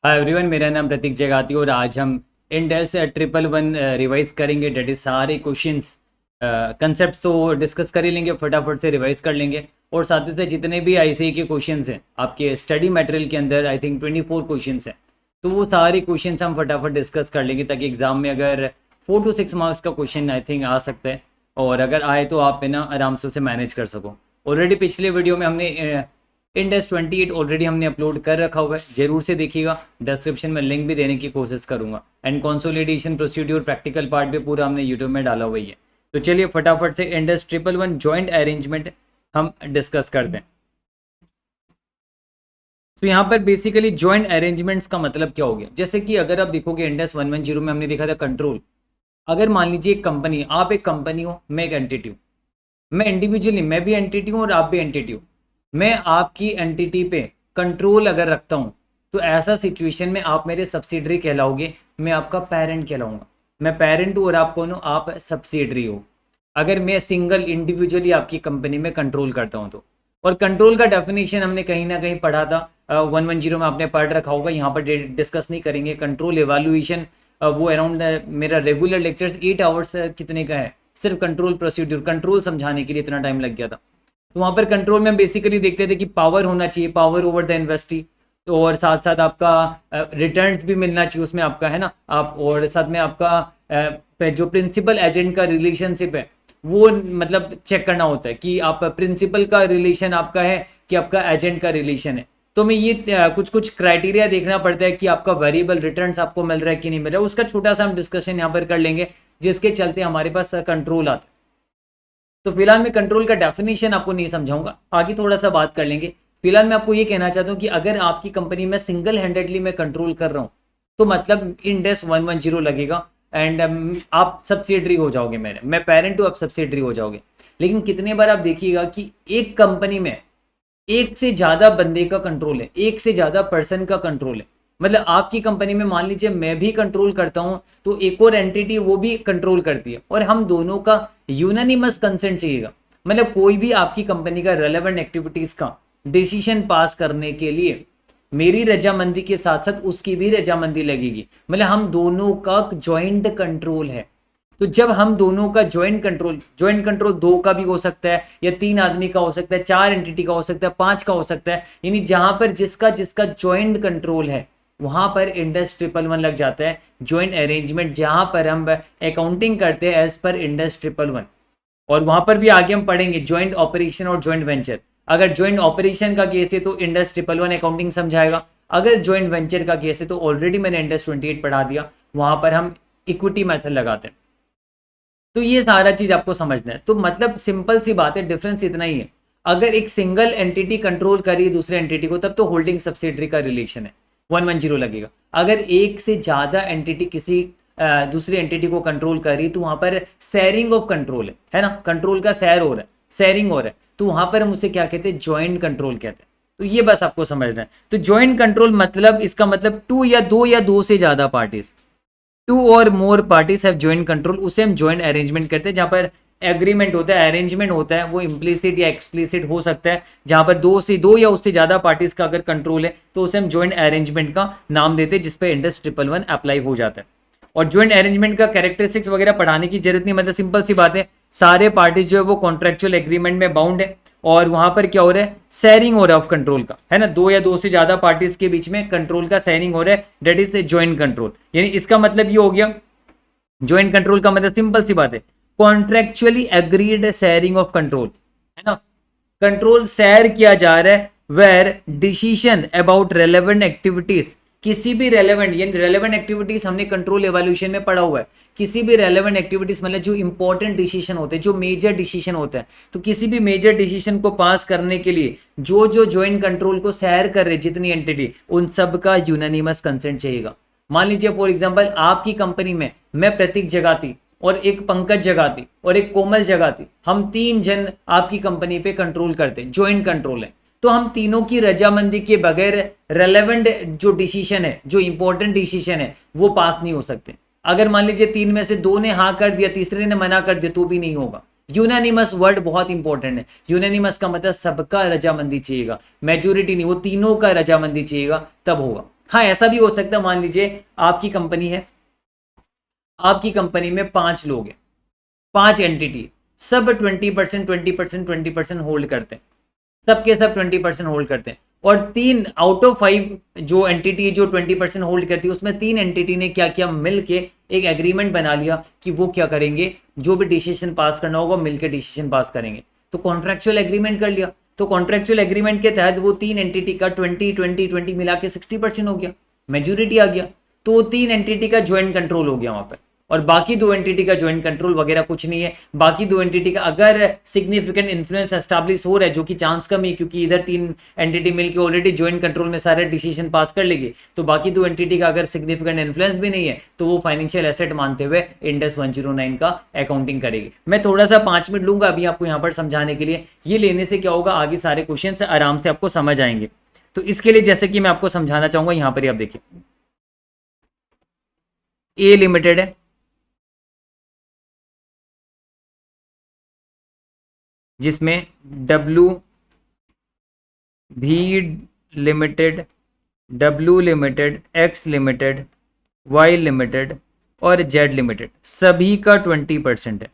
Hi everyone, मेरा नाम प्रतीक जगाती और आज हम इंडेस 111 रिवाइज करेंगे। डेट इज सारे क्वेश्चंस कंसेप्ट तो डिस्कस कर ही लेंगे, फटाफट से रिवाइज कर लेंगे। और साथ ही साथ जितने भी आईसीआई के क्वेश्चंस हैं आपके स्टडी मटेरियल के अंदर, आई थिंक 24 क्वेश्चंस हैं, तो वो सारे क्वेश्चंस हम फटाफट डिस्कस कर लेंगे ताकि एग्जाम में अगर 4 to 6 मार्क्स का क्वेश्चन आई थिंक आ सकता है, और अगर आए तो आप है ना आराम से उसे मैनेज कर सको। ऑलरेडी पिछले वीडियो में हमने इंडेस 28 ऑलरेडी हमने अपलोड कर रखा हुआ है, जरूर से देखिएगा। डिस्क्रिप्शन में लिंक भी देने की कोशिश करूंगा। And consolidation procedure practical part भी पूरा हमने यूट्यूब में डाला हुआ ही है। तो चलिए फटाफट से इंडेस 111 जॉइंट अरेंजमेंट हम डिस्कस करते हैं। तो यहाँ पर बेसिकली जॉइंट अरेंजमेंट्स का मतलब क्या हो गया, जैसे कि अगर आप देखोगे इंडेस 110 में हमने देखा था कंट्रोल। अगर मान लीजिए एक कंपनी, आप एक कंपनी हो, मैं एक एंटिटी हूँ, मैं इंडिविजुअली, मैं भी एंटिटी हूँ और आप भी एंटिटी हो, मैं आपकी एंटिटी पे कंट्रोल अगर रखता हूँ तो ऐसा सिचुएशन में आप मेरे सब्सिडरी कहलाओगे, मैं आपका पेरेंट कहलाऊंगा। मैं पेरेंट हूँ और आप कौन हो, आप सब्सिडरी हो। अगर मैं सिंगल इंडिविजुअली आपकी कंपनी में कंट्रोल करता हूँ तो। और कंट्रोल का डेफिनेशन हमने कहीं ना कहीं पढ़ा था, 110 में आपने पढ़ रखा होगा, यहाँ पर डिस्कस नहीं करेंगे। कंट्रोल एवेल्युएशन वो अराउंड मेरा रेगुलर लेक्चर्स 8 आवर्स कितने का है, सिर्फ कंट्रोल प्रोसीड्यूर, कंट्रोल समझाने के लिए इतना टाइम लग गया था। तो वहाँ पर कंट्रोल में हम बेसिकली देखते थे कि पावर होना चाहिए, पावर ओवर द इन्वेस्टी, और साथ साथ आपका रिटर्न्स भी मिलना चाहिए उसमें आपका, है ना आप, और साथ में आपका जो प्रिंसिपल एजेंट का रिलेशनशिप है वो मतलब चेक करना होता है कि आप प्रिंसिपल का रिलेशन आपका है कि आपका एजेंट का रिलेशन है। तो मैं ये कुछ कुछ क्राइटेरिया देखना पड़ता है कि आपका वेरिएबल रिटर्न्स आपको मिल रहा है कि नहीं मिल रहा है, उसका छोटा सा हम डिस्कशन यहाँ पर कर लेंगे, जिसके चलते हमारे पास कंट्रोल आता है। तो फिलहाल मैं कंट्रोल का डेफिनेशन आपको नहीं समझाऊंगा, आगे थोड़ा सा बात कर लेंगे। फिलहाल मैं आपको ये कहना चाहता हूँ कि अगर आपकी कंपनी में सिंगल हैंडेडली मैं कंट्रोल कर रहा हूँ तो मतलब इंडेस 110 लगेगा एंड आप सब्सिडरी हो जाओगे मेरे, मैं पेरेंट हूँ, आप सब्सिडरी हो जाओगे। लेकिन कितने बार आप देखिएगा कि एक कंपनी में एक से ज्यादा बंदे का कंट्रोल है, एक से ज्यादा पर्सन का कंट्रोल है। मतलब आपकी कंपनी में मान लीजिए मैं भी कंट्रोल करता हूं तो एक और एंटिटी वो भी कंट्रोल करती है, और हम दोनों का यूनानिमस कंसेंट चाहिएगा। मतलब कोई भी आपकी कंपनी का रेलेवेंट एक्टिविटीज का डिसीजन पास करने के लिए मेरी रजामंदी के साथ साथ उसकी भी रजामंदी लगेगी। मतलब हम दोनों का ज्वाइंट कंट्रोल है। तो जब हम दोनों का ज्वाइंट कंट्रोल 2 का भी हो सकता है, या 3 आदमी का हो सकता है, 4 एंटिटी का हो सकता है, 5 का हो सकता है, यानी जहां पर जिसका जिसका ज्वाइंट कंट्रोल है वहां पर इंडेस 111 लग जाता है। ज्वाइंट अरेंजमेंट जहां पर हम अकाउंटिंग करते हैं एज पर इंडेस 111। और वहां पर भी आगे हम पढ़ेंगे ज्वाइंट ऑपरेशन और ज्वाइंट वेंचर। अगर ज्वाइंट ऑपरेशन का केस है तो इंडेस 111 अकाउंटिंग समझाएगा। अगर ज्वाइंट वेंचर का केस है तो ऑलरेडी मैंने इंडेस 28 पढ़ा दिया, वहां पर हम इक्विटी मेथड लगाते हैं। तो ये सारा चीज आपको समझना है। तो मतलब सिंपल सी बात है, डिफरेंस इतना ही है। अगर एक सिंगल एंटिटी कंट्रोल करी दूसरे एंटिटी को तब तो होल्डिंग सब्सिडरी का रिलेशन है, 110 लगेगा। अगर एक से ज्यादा एंटिटी किसी दूसरी एंटिटी को कंट्रोल करी तो वहां पर शेयरिंग ऑफ कंट्रोल है ना, कंट्रोल का शेयर हो रहा है, शेयरिंग हो रहा है, तो वहां पर हम उसे क्या कहते हैं, ज्वाइंट कंट्रोल कहते हैं। तो ये बस आपको समझना है। तो ज्वाइंट कंट्रोल मतलब इसका मतलब टू या दो से ज्यादा parties, 2 or more parties have joint control, उसे हम ज्वाइंट अरेंजमेंट करते हैं। जहां पर एग्रीमेंट होता है, अरेंजमेंट होता है, वो इम्प्लिसिट या एक्सप्लिसिट हो सकता है। जहां पर दो या उससे ज्यादा पार्टीज का अगर कंट्रोल है तो उसे हम ज्वाइंट अरेंजमेंट का नाम देते हैं, जिसपे इंडेस 111 अप्लाई हो जाता है। और ज्वाइंट अरेंजमेंट का कैरेक्टरिस्टिक्स वगैरह पढ़ाने की जरूरत नहीं, मतलब सिंपल सी बात है, सारे पार्टीज जो है वो कॉन्ट्रेक्चुअल एग्रीमेंट में बाउंड है, और वहां पर क्या हो रहा है, शेयरिंग हो रहा है ऑफ कंट्रोल का, है ना, 2 से ज्यादा पार्टीज के बीच में कंट्रोल का शेयरिंग हो रहा है, दैट इज ज्वाइंट कंट्रोल। यानी इसका मतलब ये हो गया, ज्वाइंट कंट्रोल का मतलब सिंपल सी बात है, contractually agreed sharing of control, है ना। कंट्रोल शेयर किया जा रहा है where decision about relevant activities, किसी भी रेलेवेंट, यानी रेलेवेंट एक्टिविटीज हमने कंट्रोल एवोल्यूशन में पढ़ा हुआ है, किसी भी रेलेवेंट एक्टिविटीज मतलब जो इंपॉर्टेंट डिसीजन होते हैं, जो मेजर डिसीजन होता है, तो किसी भी मेजर डिसीजन को पास करने के लिए जो जो ज्वाइंट कंट्रोल को शेयर कर रहे जितनी एंटिटी, उन सब का यूनानिमस कंसेंट चाहिएगा। मान लीजिए फॉर एग्जांपल आपकी कंपनी में मैं प्रतीक जगाती और एक पंकज जगाती और एक कोमल जगाती, हम 3 जन आपकी कंपनी पे कंट्रोल करते हैं, ज्वाइंट कंट्रोल है। तो हम तीनों की रजामंदी के बगैर रेलेवेंट जो डिसीजन है, जो इंपॉर्टेंट डिसीजन है, वो पास नहीं हो सकते। अगर मान लीजिए 3 में से 2 ने हाँ कर दिया, तीसरे ने मना कर दिया, तो भी नहीं होगा। यूनानिमस वर्ड बहुत इंपॉर्टेंट है। यूनानिमस का मतलब सबका रजामंदी चाहिएगा, मेजोरिटी नहीं, वो तीनों का रजामंदी चाहिएगा, तब होगा। हाँ ऐसा भी हो सकता है, मान लीजिए आपकी कंपनी है, आपकी कंपनी में 5 लोग हैं, 5 एंटिटी, सब 20% 20% 20% होल्ड करते हैं, सबके सब 20% होल्ड करते हैं, और 3 आउट ऑफ 5 जो एंटिटी है जो 20% होल्ड करती है, उसमें 3 एंटिटी ने क्या किया, मिलके एक एग्रीमेंट बना लिया कि वो क्या करेंगे, जो भी डिसीजन पास करना होगा मिलकर डिसीजन पास करेंगे। तो कॉन्ट्रेक्चुअल एग्रीमेंट कर लिया। तो कॉन्ट्रेक्चुअल एग्रीमेंट के तहत वो 3 एंटिटी का 20 मिला के 60% हो गया, मेजोरिटी आ गया। तो वो 3 एंटिटी का ज्वाइंट कंट्रोल हो गया वहां पर, और बाकी 2 एंटिटी का ज्वाइंट कंट्रोल वगैरह कुछ नहीं है। बाकी 2 एंटिटी का अगर सिग्निफिकेंट इन्फ्लुएंस एस्टैब्लिश हो रहा है, जो कि चांस कम है क्योंकि इधर 3 एंटिटी मिलकर ऑलरेडी ज्वाइंट कंट्रोल में सारे डिसीजन पास कर लेगी, तो बाकी 2 एंटिटी का अगर सिग्निफिकेंट इन्फ्लुएंस भी नहीं है तो वो फाइनेंशियल एसेट मानते हुए इंड एस 109 का अकाउंटिंग करेगी। मैं थोड़ा सा 5 मिनट लूंगा अभी आपको यहाँ पर समझाने के लिए। ये लेने से क्या होगा, आगे सारे क्वेश्चन आराम से आपको समझ आएंगे। तो इसके लिए जैसे कि मैं आपको समझाना चाहूंगा, यहाँ पर आप देखिए, ए लिमिटेड है, जिसमें डब्ल्यू भी limited, W limited, X limited, Y limited और जेड लिमिटेड सभी का 20% है।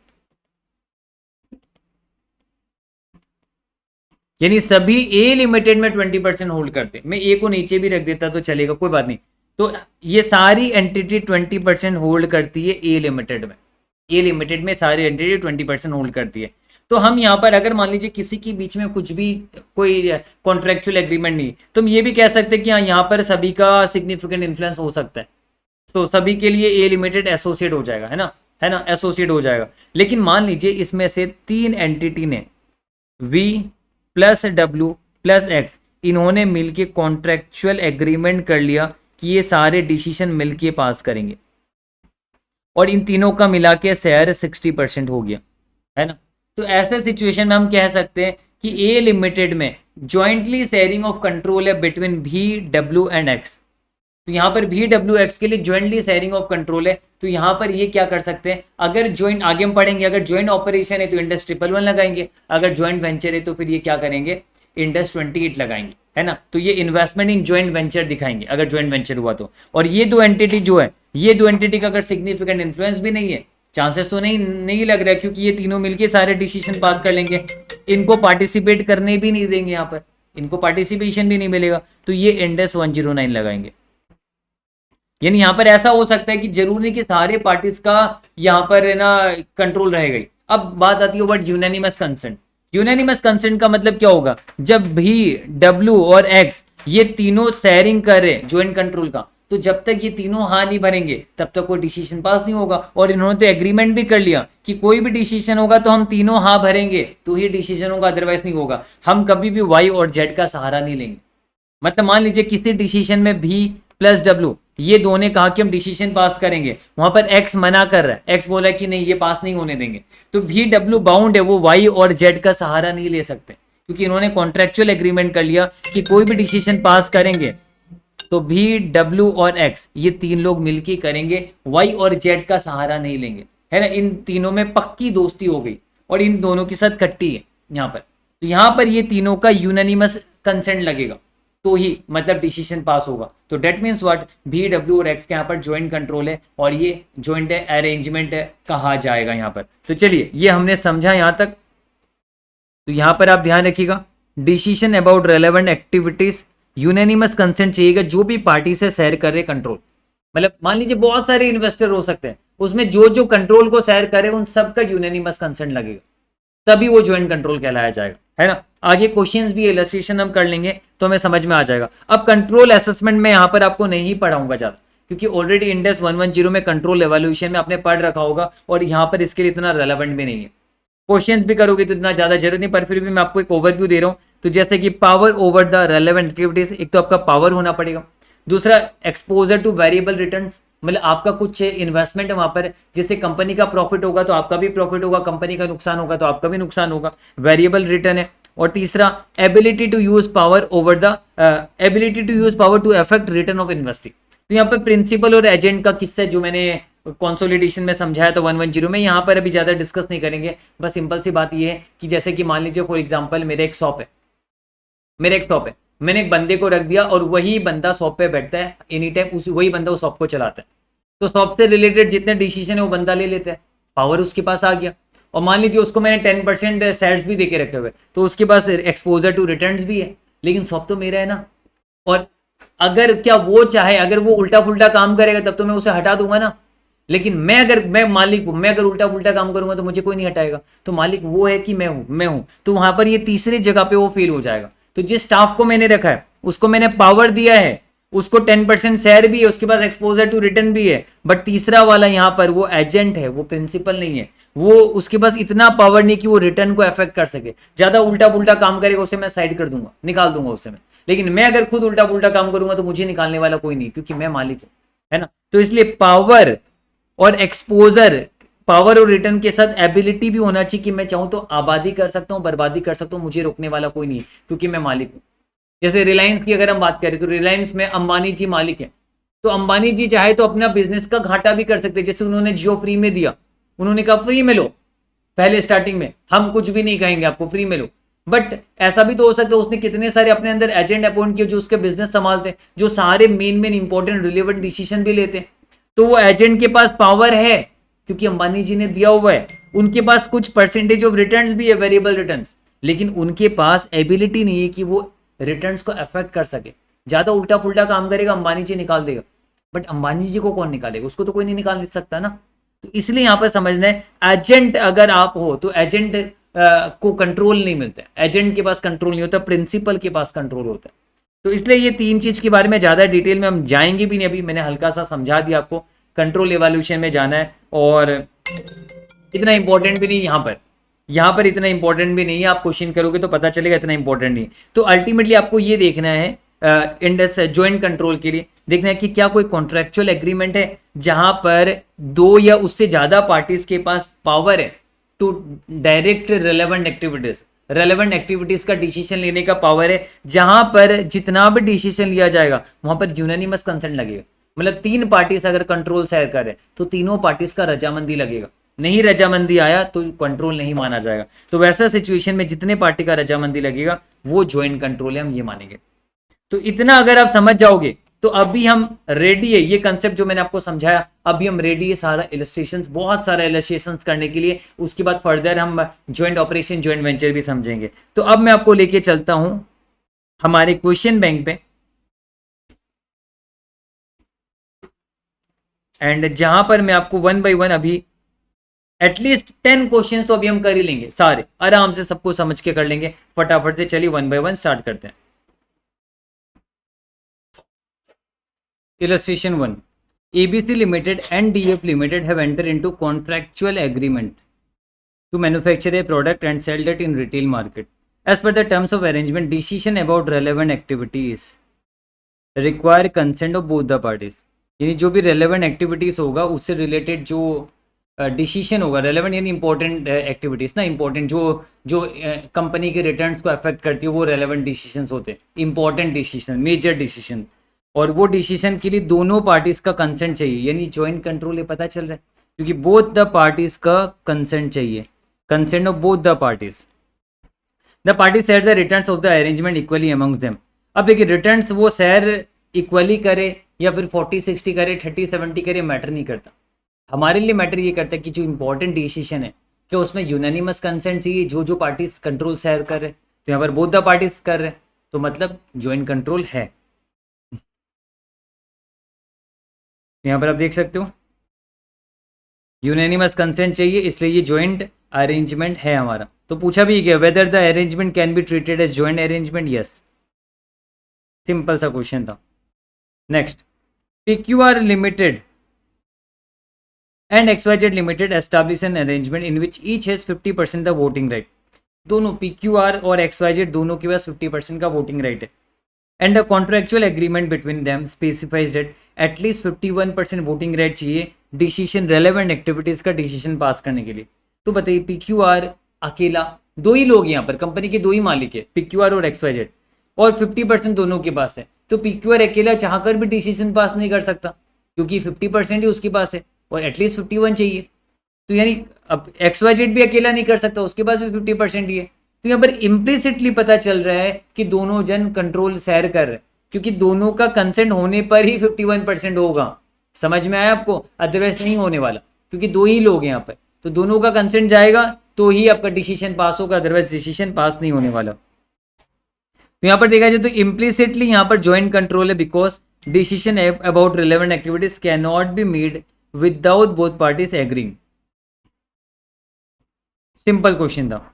यानी सभी ए लिमिटेड में 20% होल्ड करते हैं। मैं ए को नीचे भी रख देता तो चलेगा, कोई बात नहीं। तो ये सारी एंटिटी 20% होल्ड करती है ए लिमिटेड में, ए लिमिटेड में सारी एंटिटी 20% होल्ड करती है। तो हम यहाँ पर अगर मान लीजिए किसी के बीच में कुछ भी कोई कॉन्ट्रेक्चुअल एग्रीमेंट नहीं, तो हम ये भी कह सकते हैं कि हाँ यहाँ पर सभी का सिग्निफिकेंट इन्फ्लुएंस हो सकता है। तो सभी के लिए ए लिमिटेड एसोसिएट हो जाएगा, है ना, एसोसिएट हो जाएगा। लेकिन मान लीजिए इसमें से 3 एंटिटी ने V plus W plus X, इन्होंने मिलके कॉन्ट्रेक्चुअल एग्रीमेंट कर लिया कि ये सारे डिसीजन मिलके पास करेंगे, और इन तीनों का मिला के शेयर 60% हो गया, है ना। तो ऐसे सिचुएशन में हम कह सकते हैं कि ए लिमिटेड में ज्वाइंटली शेयरिंग ऑफ कंट्रोल है बिटवीन भी डब्ल्यू एंड एक्स। तो यहाँ पर भी डब्ल्यू एक्स के लिए ज्वाइंटली शेयरिंग ऑफ कंट्रोल है। तो यहाँ पर ये क्या कर सकते हैं, अगर ज्वाइंट, आगे हम पढ़ेंगे, अगर ज्वाइंट ऑपरेशन है तो इंडस 111 लगाएंगे, अगर ज्वाइंट वेंचर है तो फिर ये क्या करेंगे, इंडस 28 लगाएंगे, है ना। तो ये इन्वेस्टमेंट इन ज्वाइंट वेंचर दिखाएंगे अगर ज्वाइंट वेंचर हुआ तो। और ये 2 एंटिटी जो है, ये 2 एंटिटी का अगर सिग्निफिकेंट इन्फ्लुएंस भी नहीं है, चांसेस तो नहीं लग रहा है, क्योंकि ये तीनों मिलके सारे डिसीजन पास कर लेंगे, इनको पार्टिसिपेट करने भी नहीं देंगे, यहाँ पर इनको पार्टिसिपेशन भी नहीं मिलेगा, तो ये इंडस 109 लगाएंगे। यानी यहाँ पर ऐसा हो सकता है कि जरूरी नहीं कि सारे पार्टीज का यहाँ पर है ना कंट्रोल रहेगा ही। अब बात आती है word unanimous consent. Unanimous consent का मतलब क्या होगा, जब भी डब्ल्यू और एक्स ये तीनों शेयरिंग कर रहे ज्वाइंट कंट्रोल का, तो जब तक ये तीनों हाँ नहीं भरेंगे तब तक कोई डिसीजन पास नहीं होगा। और इन्होंने तो एग्रीमेंट भी कर लिया कि कोई भी डिसीजन होगा तो हम तीनों हाँ भरेंगे तो ही डिसीजन होगा, अदरवाइज नहीं होगा। हम कभी भी वाई और जेड का सहारा नहीं लेंगे। मतलब मान लीजिए किसी डिसीजन में भी प्लस डब्ल्यू, ये दोनों ने कहा कि हम डिसीजन पास करेंगे, वहां पर एक्स मना कर रहा है, एक्स बोला कि नहीं ये पास नहीं होने देंगे, तो भी डब्ल्यू बाउंड है, वो वाई और जेड का सहारा नहीं ले सकते, क्योंकि इन्होंने कॉन्ट्रेक्चुअल एग्रीमेंट कर लिया कि कोई भी डिसीजन पास करेंगे तो भी डब्ल्यू और एक्स ये 3 लोग मिलकर करेंगे, वाई और जेड का सहारा नहीं लेंगे, है ना। इन तीनों में पक्की दोस्ती हो गई और इन दोनों के साथ खट्टी है यहाँ पर। तो यहाँ पर ये तीनों का यूनानिमस कंसेंट लगेगा तो ही मतलब डिसीजन पास होगा। तो डेट मीन्स व्हाट, भी डब्ल्यू और एक्स के यहाँ पर ज्वाइंट कंट्रोल है और ये ज्वाइंट अरेंजमेंट है कहा जाएगा यहाँ पर। तो चलिए ये हमने समझा यहाँ तक। तो यहाँ पर आप ध्यान रखिएगा, decision about relevant activities unanimous consent चाहिएगा जो भी पार्टी से शेयर कर रहे कंट्रोल। मतलब मान लीजिए बहुत सारे इन्वेस्टर हो सकते हैं, उसमें जो जो कंट्रोल को शेयर करे उन सबका यूनानिमस कंसेंट लगेगा, तभी वो ज्वाइंट कंट्रोल कहलाया जाएगा, है ना। आगे क्वेश्चंस भी इलस्ट्रेशन हम कर लेंगे तो हमें समझ में आ जाएगा। अब कंट्रोल असेसमेंट में यहाँ पर आपको नहीं पढ़ाऊंगा ज्यादा, क्योंकि ऑलरेडी इंडेक्स 110 में कंट्रोल एवोल्यूशन में आपने पढ़ रखा होगा और यहाँ पर इसके लिए इतना रेलेवेंट भी नहीं है। क्वेश्चंस भी करोगे तो इतना ज्यादा जरूरत नहीं, पर फिर भी मैं आपको एक ओवरव्यू दे रहा हूँ। तो जैसे कि power over the relevant activities, एक तो आपका पावर होना पड़ेगा, दूसरा एक्सपोजर टू वेरिएबल रिटर्न्स, मतलब आपका कुछ इन्वेस्टमेंट है वहां पर, जिससे कंपनी का प्रॉफिट होगा तो आपका भी प्रॉफिट होगा, कंपनी का नुकसान होगा तो आपका भी नुकसान होगा, वेरिएबल रिटर्न है। और तीसरा ability to use power over the ability to use power to affect return of investing. तो यहाँ पर प्रिंसिपल और एजेंट का किस्सा जो मैंने कंसोलिडेशन में समझाया था 110 में, यहाँ पर अभी ज्यादा डिस्कस नहीं करेंगे। बस सिंपल सी बात ये है कि जैसे कि मान लीजिए फॉर एग्जाम्पल मेरा एक शॉप है, मैंने एक बंदे को रख दिया और वही बंदा शॉप पे बैठता है एनी टाइम, उसी वही बंदा उस शॉप को चलाता है। तो शॉप से रिलेटेड जितने डिसीजन है वो बंदा ले लेता है, पावर उसके पास आ गया। और मान लीजिए उसको मैंने 10% शेयर्स भी देके रखे हुए, तो उसके पास एक्सपोजर टू रिटर्न्स भी है, लेकिन शॉप तो मेरा है ना। और अगर क्या वो चाहे, अगर वो उल्टा पुल्टा काम करेगा तब तो मैं उसे हटा दूंगा ना। लेकिन मैं मालिक हूं, मैं अगर उल्टा पुल्टा काम करूंगा तो मुझे कोई नहीं हटाएगा। तो मालिक वो है कि मैं हूं। तो वहां पर ये तीसरी जगह पे वो फेल हो जाएगा। तो जिस स्टाफ को मैंने रखा है उसको मैंने पावर दिया है, उसको 10% शेयर भी है, उसके पास एक्सपोजर टू रिटर्न भी है, बट तीसरा वाला यहां पर वो एजेंट है, वो प्रिंसिपल नहीं है। वो उसके पास इतना पावर नहीं कि वो रिटर्न को अफेक्ट कर सके। ज्यादा उल्टा पुल्टा काम करेगा उसे मैं साइड कर दूंगा, निकाल दूंगा उसे मैं। लेकिन मैं अगर खुद उल्टा पुल्टा काम करूंगा तो मुझे निकालने वाला कोई नहीं, क्योंकि मैं मालिक हूं, है ना। तो इसलिए पावर और एक्सपोजर, पावर और रिटर्न के साथ एबिलिटी भी होना चाहिए कि मैं चाहूं तो आबादी कर सकता हूं, बर्बादी कर सकता हूं, मुझे रोकने वाला कोई नहीं, क्योंकि मैं मालिक हूं। जैसे रिलायंस की अगर हम बात करें तो रिलायंस में अंबानी जी मालिक है। तो अंबानी जी चाहे तो अपना बिजनेस का घाटा भी कर सकते हैं, जैसे उन्होंने जियो फ्री में दिया, उन्होंने कहा फ्री में लो, पहले स्टार्टिंग में हम कुछ भी नहीं कहेंगे आपको, फ्री में लो। बट ऐसा भी तो हो सकता है उसने कितने सारे अपने अंदर एजेंट अपॉइंट किए जो उसके बिजनेस संभालते हैं, जो सारे main main important relevant decision भी लेते हैं। तो वो एजेंट के पास पावर है क्योंकि अंबानी जी ने दिया हुआ है। उनके पास कुछ परसेंटेज ऑफ रिटर्न्स भी है, वेरिएबल रिटर्न्स, लेकिन उनके पास एबिलिटी नहीं है कि वो रिटर्न्स को अफेक्ट कर सके। ज्यादा उल्टा पुल्टा काम करेगा अंबानी जी निकाल देगा, बट अंबानी जी को कौन निकालेगा, उसको तो कोई नहीं निकाल सकता ना। तो इसलिए यहां पर समझना है, एजेंट अगर आप हो तो एजेंट को कंट्रोल नहीं मिलता है, एजेंट के पास कंट्रोल नहीं होता, प्रिंसिपल के पास कंट्रोल होता है। तो इसलिए ये तीन चीज के बारे में ज्यादा डिटेल में हम जाएंगे भी नहीं, अभी मैंने हल्का सा समझा दिया आपको। कंट्रोल एवोल्यूशन में जाना है और इतना इंपॉर्टेंट भी नहीं यहाँ पर इतना इंपॉर्टेंट भी नहीं है, आप क्वेश्चन करोगे तो पता चलेगा इतना इंपॉर्टेंट नहीं। तो अल्टीमेटली आपको ये देखना है इंडस ज्वाइंट कंट्रोल के लिए देखना है कि क्या कोई कॉन्ट्रेक्चुअल एग्रीमेंट है जहां पर दो या उससे ज्यादा पार्टीज के पास पावर है टू डायरेक्ट रेलेवेंट एक्टिविटीज का डिसीजन लेने का पावर है, जहां पर जितना भी डिसीजन लिया जाएगा वहां पर यूनानिमस कंसेंट लगेगा। मतलब तीन पार्टीज अगर कंट्रोल शेयर करे तो तीनों पार्टीज का रजामंदी लगेगा, नहीं रजामंदी आया तो कंट्रोल नहीं माना जाएगा। तो वैसा सिचुएशन में जितने पार्टी का रजामंदी लगेगा वो ज्वाइंट कंट्रोल है, हम ये मानेंगे। तो इतना अगर आप समझ जाओगे तो अभी हम रेडी है, ये कंसेप्ट जो मैंने आपको समझाया अभी हम रेडी है सारा इलस्ट्रेशंस, बहुत सारा इलस्ट्रेशंस करने के लिए। उसके बाद फर्दर हम ज्वाइंट ऑपरेशन ज्वाइंट वेंचर भी समझेंगे। तो अब मैं आपको लेके चलता हूं हमारे क्वेश्चन बैंक पे, एंड जहां पर मैं आपको वन बाय वन अभी एटलीस्ट 10 क्वेश्चन तो अभी हम कर ही लेंगे, सारे आराम से सबको समझ के कर लेंगे फटाफट से। चलिए वन बाय वन स्टार्ट करते हैं। Illustration 1. ABC Limited and DF Limited have entered into contractual agreement to manufacture a product and sell it in retail market. As per the terms of arrangement, decision about relevant activities require consent of both the parties. यानी जो भी relevant activities होगा उससे related जो decision होगा, relevant यानी important activities ना, important जो जो कंपनी के रिटर्न्स को अफेक्ट करती है वो रेलेवेंट डिसीजंस होते हैं, इंपॉर्टेंट डिसीजन, मेजर डिसीजन। और वो डिसीजन के लिए दोनों पार्टीज का कंसेंट चाहिए, यानी ज्वाइंट कंट्रोल ये पता चल रहा है क्योंकि बोथ द पार्टीज का कंसेंट चाहिए, consent of both the parties. The party share the returns of the arrangement equally amongst them. अब देखिए रिटर्न्स वो शेयर इक्वली करे या फिर 40-60 करे, 30-70 करे, मैटर नहीं करता। हमारे लिए मैटर ये करता है कि जो इंपॉर्टेंट डिसीजन है क्या उसमें यूनानिमस कंसेंट चाहिए, जो जो पार्टीज कंट्रोल शेयर कर रहे हैं। तो यहाँ पर बोथ द पार्टीज कर रहे हैं तो मतलब ज्वाइंट कंट्रोल है। यहाँ पर आप देख सकते हो यूनानिमस कंसेंट चाहिए, इसलिए ये ज्वाइंट अरेंजमेंट है हमारा। तो पूछा भी गया whether the arrangement can be treated as joint arrangement, yes, simple सा क्वेश्चन था। Next, PQR limited and XYZ Limited establish an arrangement in which each has 50% the voting right. दोनों PQR और XYZ दोनों के पास 50% का वोटिंग राइट है। And the contractual agreement between them specifies that at least 51% voting right चाहिए decision relevant activities का decision पास करने के लिए। तो बताइए PQR अकेला, दो ही लोग यहाँ पर, कंपनी के दो ही मालिक है PQR और XYZ, और 50% दोनों के पास है। तो PQR अकेला चाहकर भी डिसीजन पास नहीं कर सकता क्योंकि 50% ही उसके पास है और एटलीस्ट 51 चाहिए। तो यानी अब XYZ भी अकेला नहीं कर सकता, उसके पास भी 50% ही है। तो यहाँ पर इम्प्लिसिटली पता चल रहा है कि दोनों जन कंट्रोल शेयर कर रहे हैं, क्योंकि दोनों का कंसेंट होने पर ही 51% होगा। समझ में आया आपको? अदरवाइज नहीं होने वाला, क्योंकि दो ही लोग हैं यहाँ पर, तो दोनों का कंसेंट जाएगा तो ही आपका डिसीजन पास होगा, अदरवाइज डिसीजन पास नहीं होने वाला। तो यहाँ पर देखा जाए तो इम्प्लिसिटली यहाँ पर ज्वाइंट कंट्रोल है, because decision about relevant activities can not be made without both parties agreeing. Simple question था।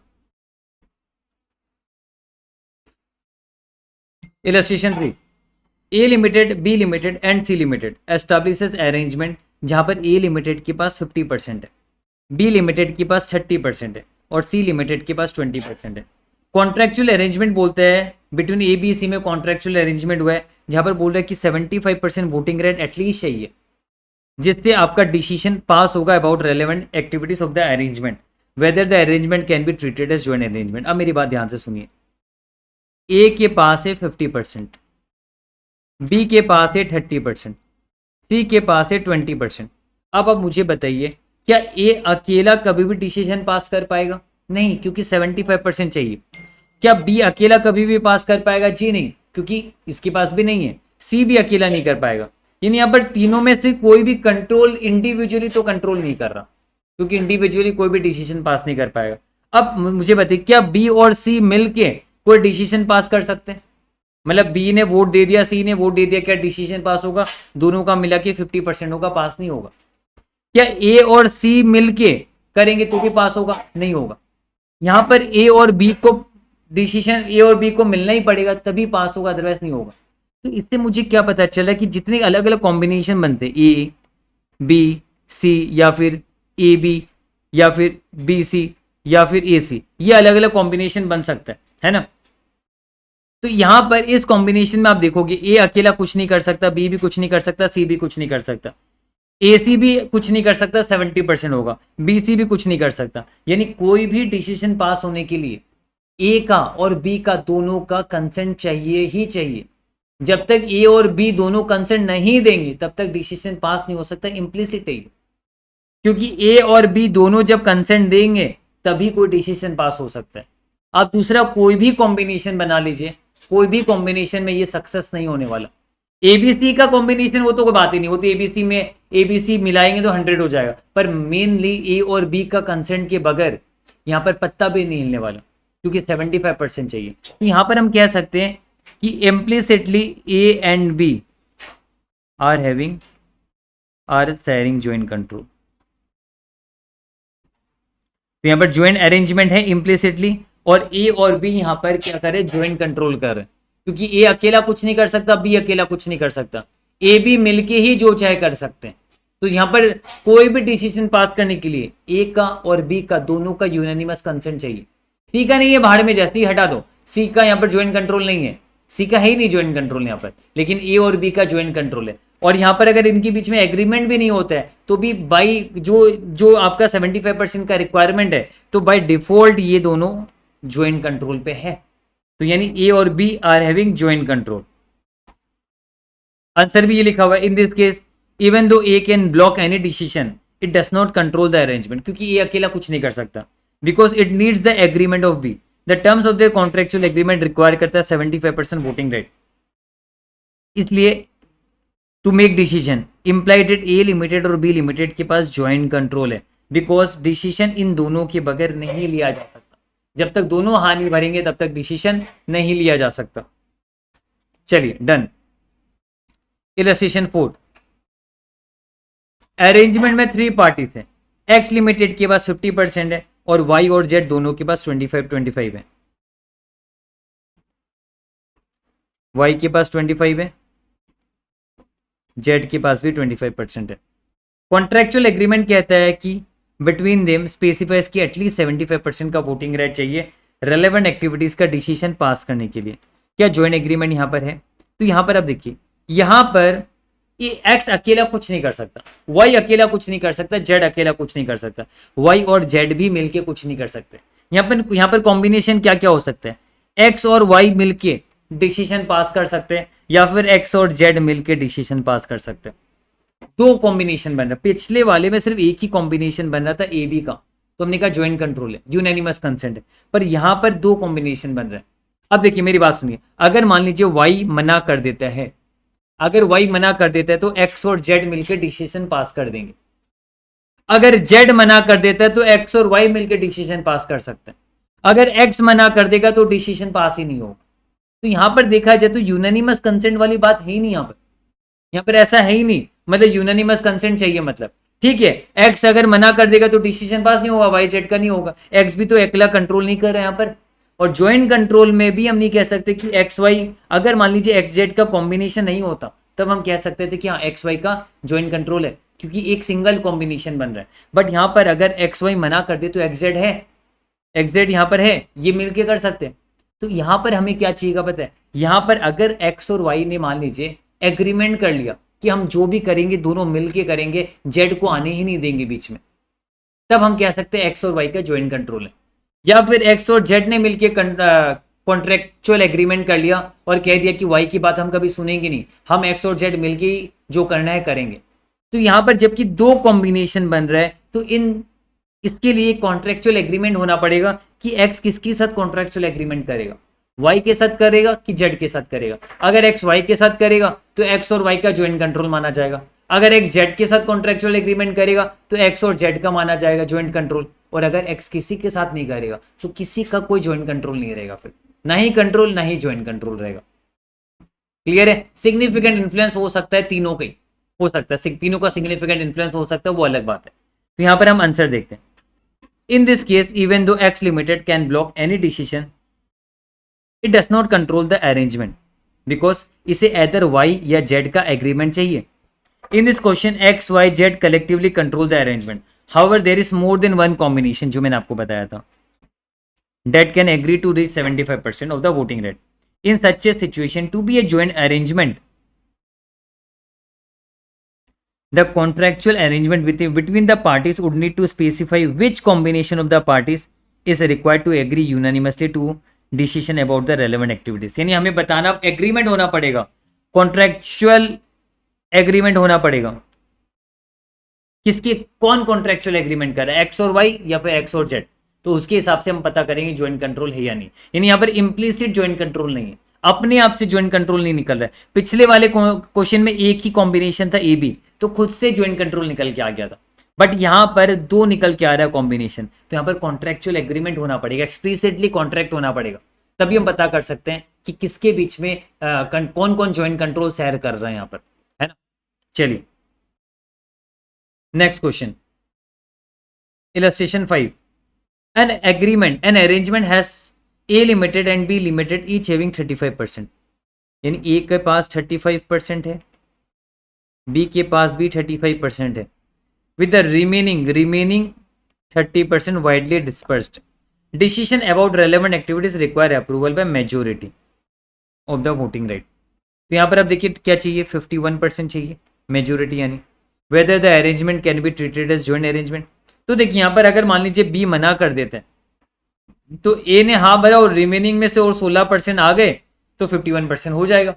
Illustration 3, A limited, B limited and C limited establishes arrangement जहां पर ए लिमिटेड के पास 50% है, बी लिमिटेड के पास 30% है और सी लिमिटेड के पास 20% है। कॉन्ट्रेक्चुअल अरेंजमेंट बोलते हैं बिटवीन ए बी सी में कॉन्ट्रेक्चुअल अरेंजमेंट हुआ है, जहां पर बोल रहा है कि 75% वोटिंग रेट एटलीस्ट चाहिए, जिससे आपका डिसीजन पास होगा about relevant activities of the arrangement, whether the arrangement can be treated as joint arrangement. अब मेरी बात ध्यान से सुनिए, ए के पास है 50%, बी के पास है 30%, सी के पास है 20%। अब मुझे बताइए, क्या ए अकेला कभी भी डिसीजन पास कर पाएगा? नहीं, क्योंकि 75% चाहिए। क्या बी अकेला कभी भी पास कर पाएगा? जी नहीं, क्योंकि इसके पास भी नहीं है। सी भी अकेला नहीं कर पाएगा। यानी यहाँ पर तीनों में से कोई भी कंट्रोल इंडिविजुअली तो कंट्रोल नहीं कर रहा, क्योंकि इंडिविजुअली कोई भी डिसीजन पास नहीं कर पाएगा। अब मुझे बताइए, क्या बी और सी मिलके कोई डिसीजन पास कर सकते हैं? मतलब बी ने वोट दे दिया, सी ने वोट दे दिया, क्या डिसीजन पास होगा? दोनों का मिला के 50% होगा, पास नहीं होगा। क्या ए और सी मिलके करेंगे तो भी पास होगा? नहीं होगा। यहां पर ए और बी को डिसीजन, ए और बी को मिलना ही पड़ेगा तभी पास होगा, अदरवाइज नहीं होगा। तो इससे मुझे क्या पता चला कि जितने अलग अलग कॉम्बिनेशन बनते, ए बी सी या फिर ए बी या फिर बी सी या फिर ए सी, ये अलग अलग कॉम्बिनेशन बन सकता है ना। तो यहां पर इस कॉम्बिनेशन में आप देखोगे, ए अकेला कुछ नहीं कर सकता, बी भी कुछ नहीं कर सकता, सी भी कुछ नहीं कर सकता, ए सी भी कुछ नहीं कर सकता, 70% होगा, बी सी भी कुछ नहीं कर सकता। यानी कोई भी डिसीजन पास होने के लिए ए का और बी का दोनों का कंसेंट चाहिए ही चाहिए। जब तक ए और बी दोनों कंसेंट नहीं देंगे तब तक डिसीजन पास नहीं हो सकता, इम्प्लिसिट है, क्योंकि ए और बी दोनों जब कंसेंट देंगे तभी कोई डिसीजन पास हो सकता है। आप दूसरा कोई भी कॉम्बिनेशन बना लीजिए, कोई भी कॉम्बिनेशन में ये सक्सेस नहीं होने वाला। एबीसी का कॉम्बिनेशन वो तो कोई बात ही नहीं, वो तो एबीसी में एबीसी मिलाएंगे तो 100 हो जाएगा, पर मेनली ए और बी का कंसेंट के बगैर यहाँ पर पत्ता भी नहीं हिलने वाला, क्योंकि 75% चाहिए। यहाँ पर हम कह सकते हैं कि implicitly A and B are having or sharing joint control. तो यहाँ पर ज्वाइंट अरेंजमेंट है इम्प्लिसिटली, और ए और बी यहाँ पर क्या करे, ज्वाइंट कंट्रोल कर रहे हैं, क्योंकि ए अकेला कुछ नहीं कर सकता, बी अकेला कुछ नहीं कर सकता, ए बी मिलके ही जो चाहे कर सकते हैं। तो यहाँ पर कोई भी डिसीजन पास करने के लिए ए का और बी का दोनों का यूनानिमस कंसेंट चाहिए। सी का नहीं है, भाड़ में जैसे ही हटा दो, सी का यहाँ पर ज्वाइंट कंट्रोल नहीं है, सी का है ही नहीं ज्वाइंट कंट्रोल यहाँ पर, लेकिन ए और बी का ज्वाइंट कंट्रोल है। और यहाँ पर अगर इनके बीच में एग्रीमेंट भी नहीं होता है तो भी बाई जो आपका 75% का रिक्वायरमेंट है, तो बाय डिफॉल्ट ये दोनों ज्वाइंट कंट्रोल पे है। तो यानी ए और B are having joint control. Answer भी ये लिखा हुआ है, इन this case even though A can block any decision it does not control the arrangement, क्योंकि ए अकेला कुछ नहीं कर सकता, because it needs the agreement of B. The terms of the contractual agreement require करता है 75% वोटिंग राइट। इसलिए to make decision implied A limited और बी लिमिटेड के पास ज्वाइंट कंट्रोल है, बिकॉज डिसीजन इन दोनों के बगैर नहीं लिया जा सकता। जब तक दोनों हानि भरेंगे तब तक डिसीजन नहीं लिया जा सकता। चलिए डन। इलस्ट्रेशन 4, अरेंजमेंट में 3 पार्टीज हैं, एक्स लिमिटेड के पास 50% है और वाई और जेड दोनों के पास 25-25 है। वाई के पास 25 है, जेड के पास भी 25% है। कॉन्ट्रेक्चुअल एग्रीमेंट कहता है कि बिटवीन देम स्पेसिफाइज की एटलीस्ट 75% का वोटिंग राइट चाहिए रेलेवेंट एक्टिविटीज का डिसीजन पास करने के लिए। क्या ज्वाइंट एग्रीमेंट यहाँ पर है? तो यहाँ पर आप देखिए, यहाँ पर ये एक्स अकेला कुछ नहीं कर सकता, वाई अकेला कुछ नहीं कर सकता, जेड अकेला कुछ नहीं कर सकता, वाई और जेड भी मिलके कुछ नहीं कर सकते। यहाँ पर कॉम्बिनेशन क्या क्या हो सकता है, एक्स और वाई मिलके डिसीजन पास कर सकते हैं, या फिर एक्स और जेड मिलके डिसीजन पास कर सकते हैं। 2 कॉम्बिनेशन बन रहा है, पिछले वाले में सिर्फ एक ही कॉम्बिनेशन बन रहा था ए बी का, तो हमने कहा ज्वाइंट कंट्रोल है, यूनैनिमस कंसेंट है। पर यहां पर दो कॉम्बिनेशन बन रहा है। अब देखिए मेरी बात सुनिए, अगर मान लीजिए वाई मना कर देता है, अगर वाई मना कर देता है तो एक्स और जेड मिलकर डिसीजन पास कर देंगे। अगर जेड मना कर देता है तो एक्स और वाई मिलकर डिसीजन पास कर सकते हैं। अगर एक्स मना कर देगा तो डिसीजन पास ही नहीं होगा। तो यहां पर देखा जाए तो यूनानिमस कंसेंट वाली बात है ही नहीं। यहां पर ऐसा है ही नहीं, मतलब यूनानिमस कंसेंट चाहिए। मतलब ठीक है, एक्स अगर मना कर देगा तो डिसीजन पास नहीं होगा, वाई जेड का नहीं होगा। एक्स भी तो अकेला कंट्रोल नहीं कर रहा है यहां पर। और ज्वाइंट कंट्रोल में भी हम नहीं कह सकते कि एक्स वाई, अगर मान लीजिए एक्स जेड का कॉम्बिनेशन नहीं होता तब हम कह सकते थे कि हाँ एक्स वाई का ज्वाइंट कंट्रोल है, क्योंकि एक सिंगल कॉम्बिनेशन बन रहा है। बट यहां पर अगर एक्स वाई मना कर दे तो एक्स जेड है, एक्स जेड यहां पर है, ये मिलके कर सकते हैं। तो यहां पर हमें क्या चाहिएगा पता है, यहां पर अगर एक्स और वाई ने मान लीजिए एग्रीमेंट कर लिया कि हम जो भी करेंगे दोनों मिलके करेंगे, जेड को आने ही नहीं देंगे बीच में, तब हम कह सकते हैं एक्स और वाई का ज्वाइंट कंट्रोल है। या फिर एक्स और जेड ने मिलके कॉन्ट्रेक्चुअल एग्रीमेंट कर लिया और कह दिया कि वाई की बात हम कभी सुनेंगे नहीं, हम एक्स और जेड मिलके ही जो करना है करेंगे। तो यहां पर जबकि दो कॉम्बिनेशन बन रहा है तो इसके लिए कॉन्ट्रेक्चुअल एग्रीमेंट होना पड़ेगा कि एक्स किसके साथ कॉन्ट्रेक्चुअल एग्रीमेंट करेगा, वाई के साथ करेगा कि जेड के साथ करेगा। अगर एक्स वाई के साथ करेगा तो एक्स और वाई का ज्वाइंट कंट्रोल माना जाएगा। अगर एक्स जेड के साथ कॉन्ट्रेक्चुअल एग्रीमेंट करेगा तो एक्स और जेड का माना जाएगा ज्वाइंट कंट्रोल। और अगर एक्स किसी के साथ नहीं करेगा तो किसी का कोई ज्वाइंट कंट्रोल नहीं रहेगा, फिर ना ही कंट्रोल ना ही ज्वाइंट कंट्रोल रहेगा। क्लियर है? सिग्निफिकेंट इन्फ्लुएंस हो सकता है तीनों का ही, हो सकता है तीनों का सिग्निफिकेंट इन्फ्लुएंस हो सकता है, वो अलग बात है। तो यहां पर हम आंसर देखते हैं। In this case, even though X Limited can block any decision, it does not control the arrangement because इसे either Y या Z का agreement चाहिए. In this question, X, Y, Z collectively control the arrangement. However, there is more than one combination जो मैंने आपको बताया था that can agree to reach 75% of the voting rate. In such a situation, to be a joint arrangement, the contractual arrangement between the parties would need to specify which combination of the parties is required to agree unanimously to decision about the relevant activities. यानी हमें बताना agreement होना पड़ेगा, contractual agreement होना पड़ेगा। किसके कौन contractual agreement कर रहा है, एक्स और वाई या फिर एक्स और जेड। तो उसके हिसाब से हम पता करेंगे ज्वाइंट कंट्रोल है या नहीं। यानी यहाँ पर इंप्लिसिट ज्वाइंट कंट्रोल नहीं है, अपने आप से ज्वाइंट कंट्रोल नहीं निकल रहा है। पिछले वाले क्वेश्चन में एक ही कॉम्बिनेशन था ए बी, तो खुद से ज्वाइंट कंट्रोल निकल के आ गया था। बट यहां पर दो निकल के आ रहा है कॉम्बिनेशन, तो यहां पर कॉन्ट्रेक्चुअल एग्रीमेंट होना पड़ेगा, एक्सप्लिसिटली कॉन्ट्रैक्ट होना पड़ेगा, तभी हम पता कर सकते हैं कि किसके बीच में कौन कौन ज्वाइंट कंट्रोल शेयर कर रहे हैं यहां पर, है ना। चलिए next question, illustration 5. An arrangement has A limited and B limited each having 35%. यानी ए के पास 35% है, बी के पास भी 35% है, with the remaining 30% widely dispersed. Decision about relevant activities require approval by majority of the voting right. तो यहाँ पर आप देखिए क्या चाहिए, 51% चाहिए मेजोरिटी, यानी whether the arrangement can be treated as joint arrangement. तो देखिए यहाँ पर अगर मान लीजिए बी मना कर देते हैं तो ए ने हाँ भरा और रिमेनिंग में से और 16% आ गए तो 51% हो जाएगा।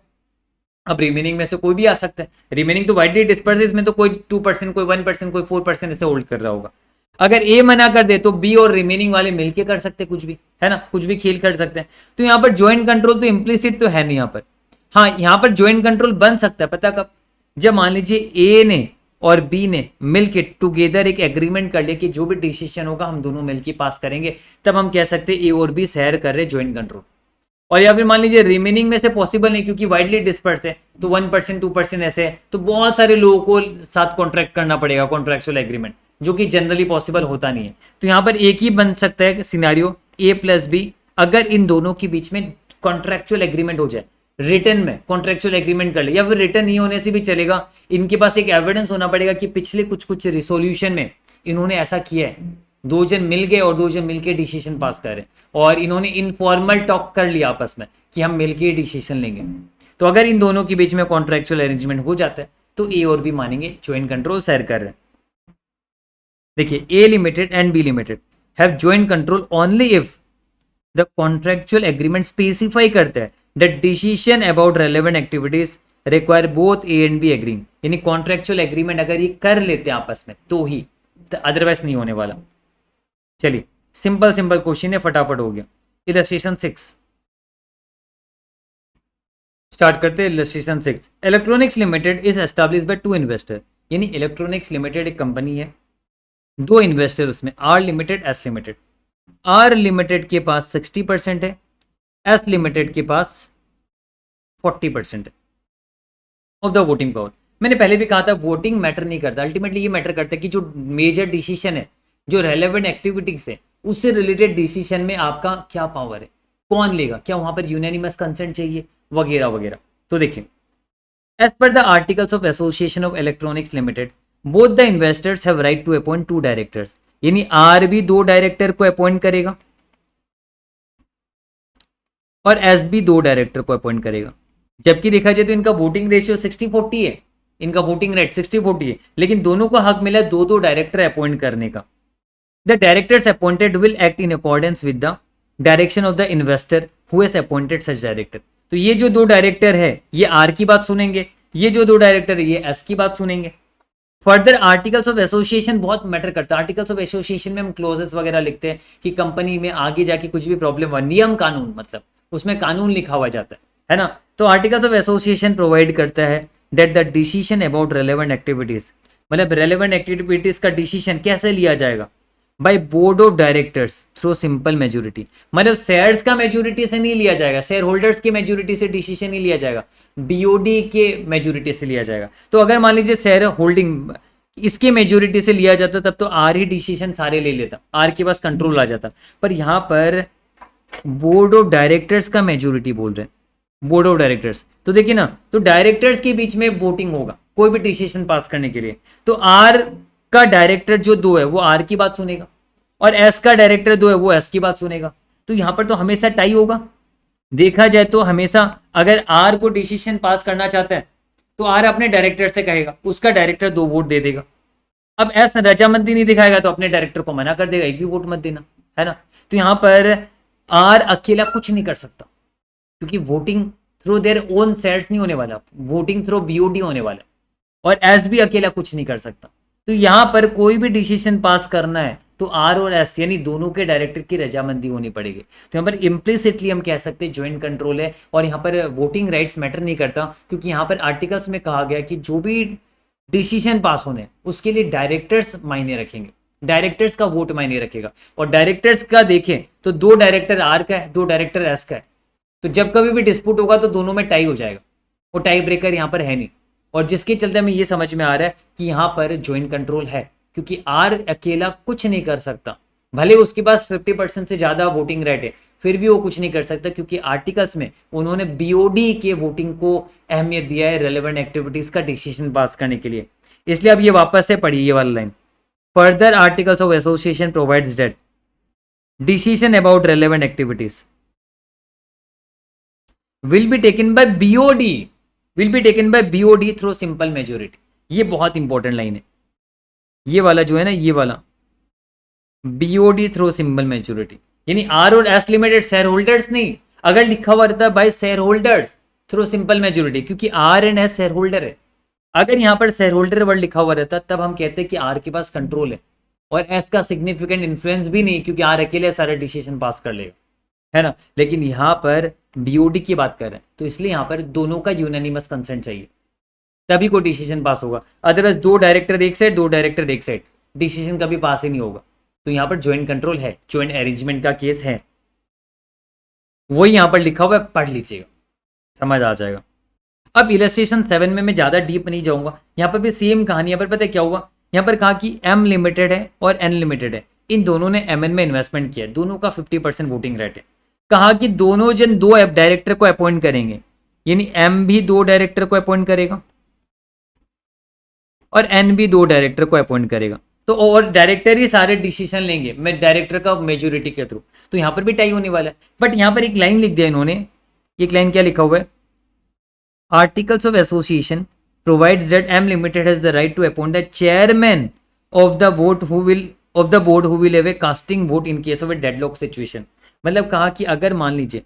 अब रिमेनिंग में से कोई भी आ सकता है, रिमेनिंग तो वाइडली डिस्पर्स है, इसमें तो कोई 2%, कोई 1%, कोई 4% ऐसे होल्ड कर रहा होगा। अगर ए मना कर दे तो बी और रिमेनिंग वाले मिलके कर सकते हैं कुछ भी, है ना, कुछ भी खेल कर सकते हैं। तो यहाँ पर ज्वाइंट कंट्रोल तो इम्प्लिसिट तो है नहीं यहाँ पर। हाँ यहाँ पर ज्वाइंट कंट्रोल बन सकता है, पता कब, जब मान लीजिए ए ने और बी ने मिलके टुगेदर एक एग्रीमेंट कर लिया कि जो भी डिसीजन होगा हम दोनों मिलके पास करेंगे, तब हम कह सकते हैं ए और बी शेयर कर रहे ज्वाइंट कंट्रोल। और या फिर मान लीजिए रिमेनिंग में से पॉसिबल नहीं क्योंकि वाइडली डिस्पर्स है, तो 1% 2% ऐसे है, तो बहुत सारे लोगों को साथ कॉन्ट्रैक्ट करना पड़ेगा कॉन्ट्रैक्चुअल एग्रीमेंट, जो कि जनरली पॉसिबल होता नहीं है। तो यहाँ पर एक ही बन सकता है सिनेरियो ए प्लस बी, अगर इन दोनों के बीच में कॉन्ट्रैक्चुअल एग्रीमेंट हो जाए, रिटर्न में कॉन्ट्रैक्चुअल एग्रीमेंट कर ले, या फिर रिटर्न नहीं होने से भी चलेगा, इनके पास एक एविडेंस होना पड़ेगा कि पिछले कुछ रिसोल्यूशन में इन्होंने ऐसा किया है, दो जन मिल गए और दो जन मिलके डिसीजन पास कर रहे और इन्होंने इनफॉर्मल टॉक कर लिया आपस में कि हम मिलके डिसीजन लेंगे। तो अगर इन दोनों के बीच में कॉन्ट्रैक्चुअल अरेंजमेंट हो जाता है तो ए और बी मानेंगे ज्वाइंट कंट्रोल शेयर कर रहे हैं। देखिए A limited and B limited have joint control only if the contractual agreement specify करता है that decision about relevant activities require both A and B agreeing. यानी कॉन्ट्रैक्चुअल एग्रीमेंट अगर ये कर लेते हैं आपस में तो ही, अदरवाइज नहीं होने वाला। चलिए सिंपल सिंपल क्वेश्चन है, फटाफट हो गया। इलस्ट्रेशन 6 स्टार्ट करते हैं। Illustration 6, electronics limited is established by two investor, यानी इलेक्ट्रॉनिक्स लिमिटेड एक कंपनी है, दो इन्वेस्टर उसमें, R limited S limited. R limited के पास 60% है, एस लिमिटेड के पास 40% है ऑफ द वोटिंग पावर। मैंने पहले भी कहा था वोटिंग मैटर नहीं करता, अल्टीमेटली ये मैटर करता है कि जो मेजर डिसीजन है, जो रेलेवेंट एक्टिविटीज है, उससे रिलेटेड डिसीजन में आपका क्या पावर है, कौन लेगा, क्या वहां पर यूनानिमस कंसेंट चाहिए, वगैरह वगैरह। तो देखिए, as per the articles of association of electronics limited both the investors have right to appoint two directors, यानी आर भी दो डायरेक्टर को अपॉइंट करेगा और एस भी दो डायरेक्टर को अपॉइंट करेगा। जबकि देखा जाए तो इनका वोटिंग रेशियो 60-40 है, इनका वोटिंग रेट 60-40 है, लेकिन दोनों को हक मिला दो दो डायरेक्टर अपॉइंट करने का। The directors appointed will act in accordance with the direction of the investor who has appointed such director. तो ये जो दो डायरेक्टर है ये आर की बात सुनेंगे, ये जो दो डायरेक्टर है ये एस की बात सुनेंगे। फर्दर आर्टिकल्स ऑफ एसोसिएशन बहुत मैटर करता है। आर्टिकल्स ऑफ एसोसिएशन में हम क्लोजेस वगैरह लिखते हैं कि कंपनी में आगे जाके कुछ भी प्रॉब्लम हुआ, नियम कानून, मतलब उसमें कानून लिखा हुआ जाता है ना। तो आर्टिकल्स ऑफ एसोसिएशन प्रोवाइड करता है that the decision about relevant activities, मतलब रेलेवेंट एक्टिविटीज का डिसीजन कैसे लिया जाएगा, by board of directors through simple majority, मतलब शेयर्स का मेजोरिटी से नहीं लिया जाएगा, शेयर होल्डर्स की मेजोरिटी से डिसीजन नहीं लिया जाएगा, बीओडी के मेजोरिटी से लिया जाएगा। तो अगर मान लीजिए शेयर होल्डिंग इसके मेजोरिटी से लिया जाता तब तो आर ही डिसीजन सारे ले लेता, आर के पास कंट्रोल आ जाता। पर यहां पर बोर्ड ऑफ डायरेक्टर्स का मेजोरिटी बोल रहे हैं, बोर्ड ऑफ डायरेक्टर्स। तो देखिए ना, तो डायरेक्टर्स के बीच में वोटिंग होगा कोई भी डिसीजन पास करने के लिए, तो आर का डायरेक्टर जो दो है वो आर की बात सुनेगा और एस का डायरेक्टर दो है वो एस की बात सुनेगा। तो यहां पर तो हमेशा टाई होगा। देखा जाए तो हमेशा अगर आर को डिसीजन पास करना चाहता है तो आर अपने डायरेक्टर से कहेगा, उसका डायरेक्टर दो वोट दे देगा। अब एस रजामंदी नहीं दिखाएगा तो अपने डायरेक्टर को मना कर देगा, एक भी वोट मत देना, है ना। तो यहां पर आर अकेला कुछ नहीं कर सकता क्योंकि voting through their own shares नहीं होने वाला, वोटिंग थ्रू बीओडी होने वाला, और एस भी अकेला कुछ नहीं कर सकता। तो यहां पर कोई भी डिसीजन पास करना है तो आर और एस यानी दोनों के डायरेक्टर की रजामंदी होनी पड़ेगी। तो यहाँ पर इम्प्लिसिटली हम कह सकते हैं ज्वाइंट कंट्रोल है, और यहाँ पर वोटिंग राइट्स मैटर नहीं करता क्योंकि यहाँ पर आर्टिकल्स में कहा गया कि जो भी डिसीजन पास होने उसके लिए डायरेक्टर्स मायने रखेंगे, डायरेक्टर्स का वोट मायने रखेगा। और डायरेक्टर्स का देखें तो दो डायरेक्टर आर का है, दो डायरेक्टर एस का है, तो जब कभी भी डिस्प्यूट होगा तो दोनों में टाई हो जाएगा, वो टाई ब्रेकर यहाँ पर है नहीं। और जिसके चलते हमें ये समझ में आ रहा है कि यहाँ पर ज्वाइंट कंट्रोल है क्योंकि आर अकेला कुछ नहीं कर सकता, भले उसके पास 50% से ज्यादा वोटिंग रेट है फिर भी वो कुछ नहीं कर सकता क्योंकि आर्टिकल्स में उन्होंने बीओडी के वोटिंग को अहमियत दिया है रेलेवेंट एक्टिविटीज का डिसीजन पास करने के लिए। इसलिए अब ये वापस से पढ़िए ये वाला line, further articles of association provides that decision about relevant activities will be taken by BOD, will be taken by BOD through simple majority। ये बहुत इंपॉर्टेंट लाइन है, ये वाला जो है ना, ये वाला BOD थ्रू सिंपल मेजोरिटी, यानी आर और एस लिमिटेड शेयर होल्डर्स नहीं, अगर लिखा हुआ रहता by share holders through simple majority क्योंकि R and S share holder है। अगर यहाँ पर शेयर होल्डर वर्ड लिखा हुआ रहता तब हम कहते हैं कि आर के पास कंट्रोल है और एस का सिग्निफिकेंट इन्फ्लुएंस भी नहीं क्योंकि आर अकेले सारा डिसीजन पास कर लेगा, है ना। लेकिन यहाँ पर बीओडी की बात कर रहे हैं तो इसलिए यहाँ पर दोनों का यूनानिमस कंसेंट चाहिए तभी कोई डिसीजन पास होगा, अदरवाइज दो डायरेक्टर एक साइड दो डायरेक्टर एक साइड डिसीजन कभी पास ही नहीं होगा। तो यहाँ पर ज्वाइंट कंट्रोल है, ज्वाइंट अरेंजमेंट का केस है, वही यहाँ पर लिखा हुआ है, पढ़ लीजिएगा समझ आ जाएगा। अब इलस्ट्रेशन 7 में मैं ज्यादा डीप नहीं जाऊंगा, यहाँ पर भी सेम कहानी। यहाँ पर पता है क्या हुआ, यहाँ पर कहा कि एम लिमिटेड है और एन लिमिटेड है, इन दोनों ने एमएन में इन्वेस्टमेंट किया, दोनों का 50% वोटिंग रेट है। कहा कि दोनों जन दो डायरेक्टर को अपॉइंट करेंगे, यानी एम भी दो डायरेक्टर को अपॉइंट करेगा और एन भी दो डायरेक्टर को अपॉइंट करेगा। तो और डायरेक्टर ही सारे डिसीजन लेंगे मैं डायरेक्टर का मेजोरिटी के थ्रू, तो यहां पर भी टाई होने वाला है। बट यहां पर एक लाइन लिख दिया इन्होंने, एक लाइन क्या लिखा हुआ है, articles of association provides that M limited has the right to appoint the chairman of the board who will have a casting vote in case of a deadlock situation. मतलब कहा कि अगर मान लीजिए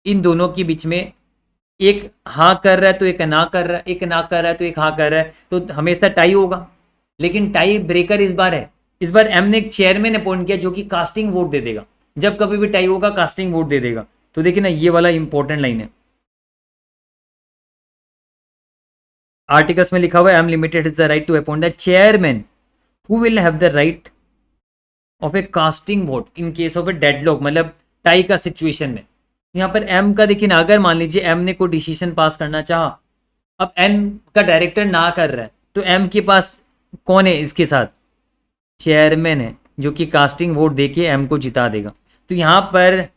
इन दोनों के बीच में एक हाँ कर रहा है तो एक ना कर रहा है, एक ना कर रहा है तो एक हाँ कर रहा है, तो हमेशा टाई होगा। लेकिन टाई ब्रेकर इस बार है, इस बार एम ने एक चेयरमैन अपॉइंट किया जो कि कास्टिंग वोट दे देगा, जब कभी भी टाई होगा कास्टिंग वोट दे देगा। तो देखिए ना, ये वाला इंपॉर्टेंट लाइन है। आर्टिकल्स में लिखा हुआ है M limited is the right to appoint the chairman who will have the right of a casting vote in case of a deadlock, मतलब टाई का सिचुएशन में। यहाँ पर एम का देखिए ना, अगर मान लीजिए एम ने कोई डिसीजन पास करना चाहा, अब एम का डायरेक्टर ना कर रहा है, तो एम के पास कौन है इसके साथ, चेयरमैन है, जो कि कास्टिंग वोट देके एम को जिता देगा। तो यहाँ पर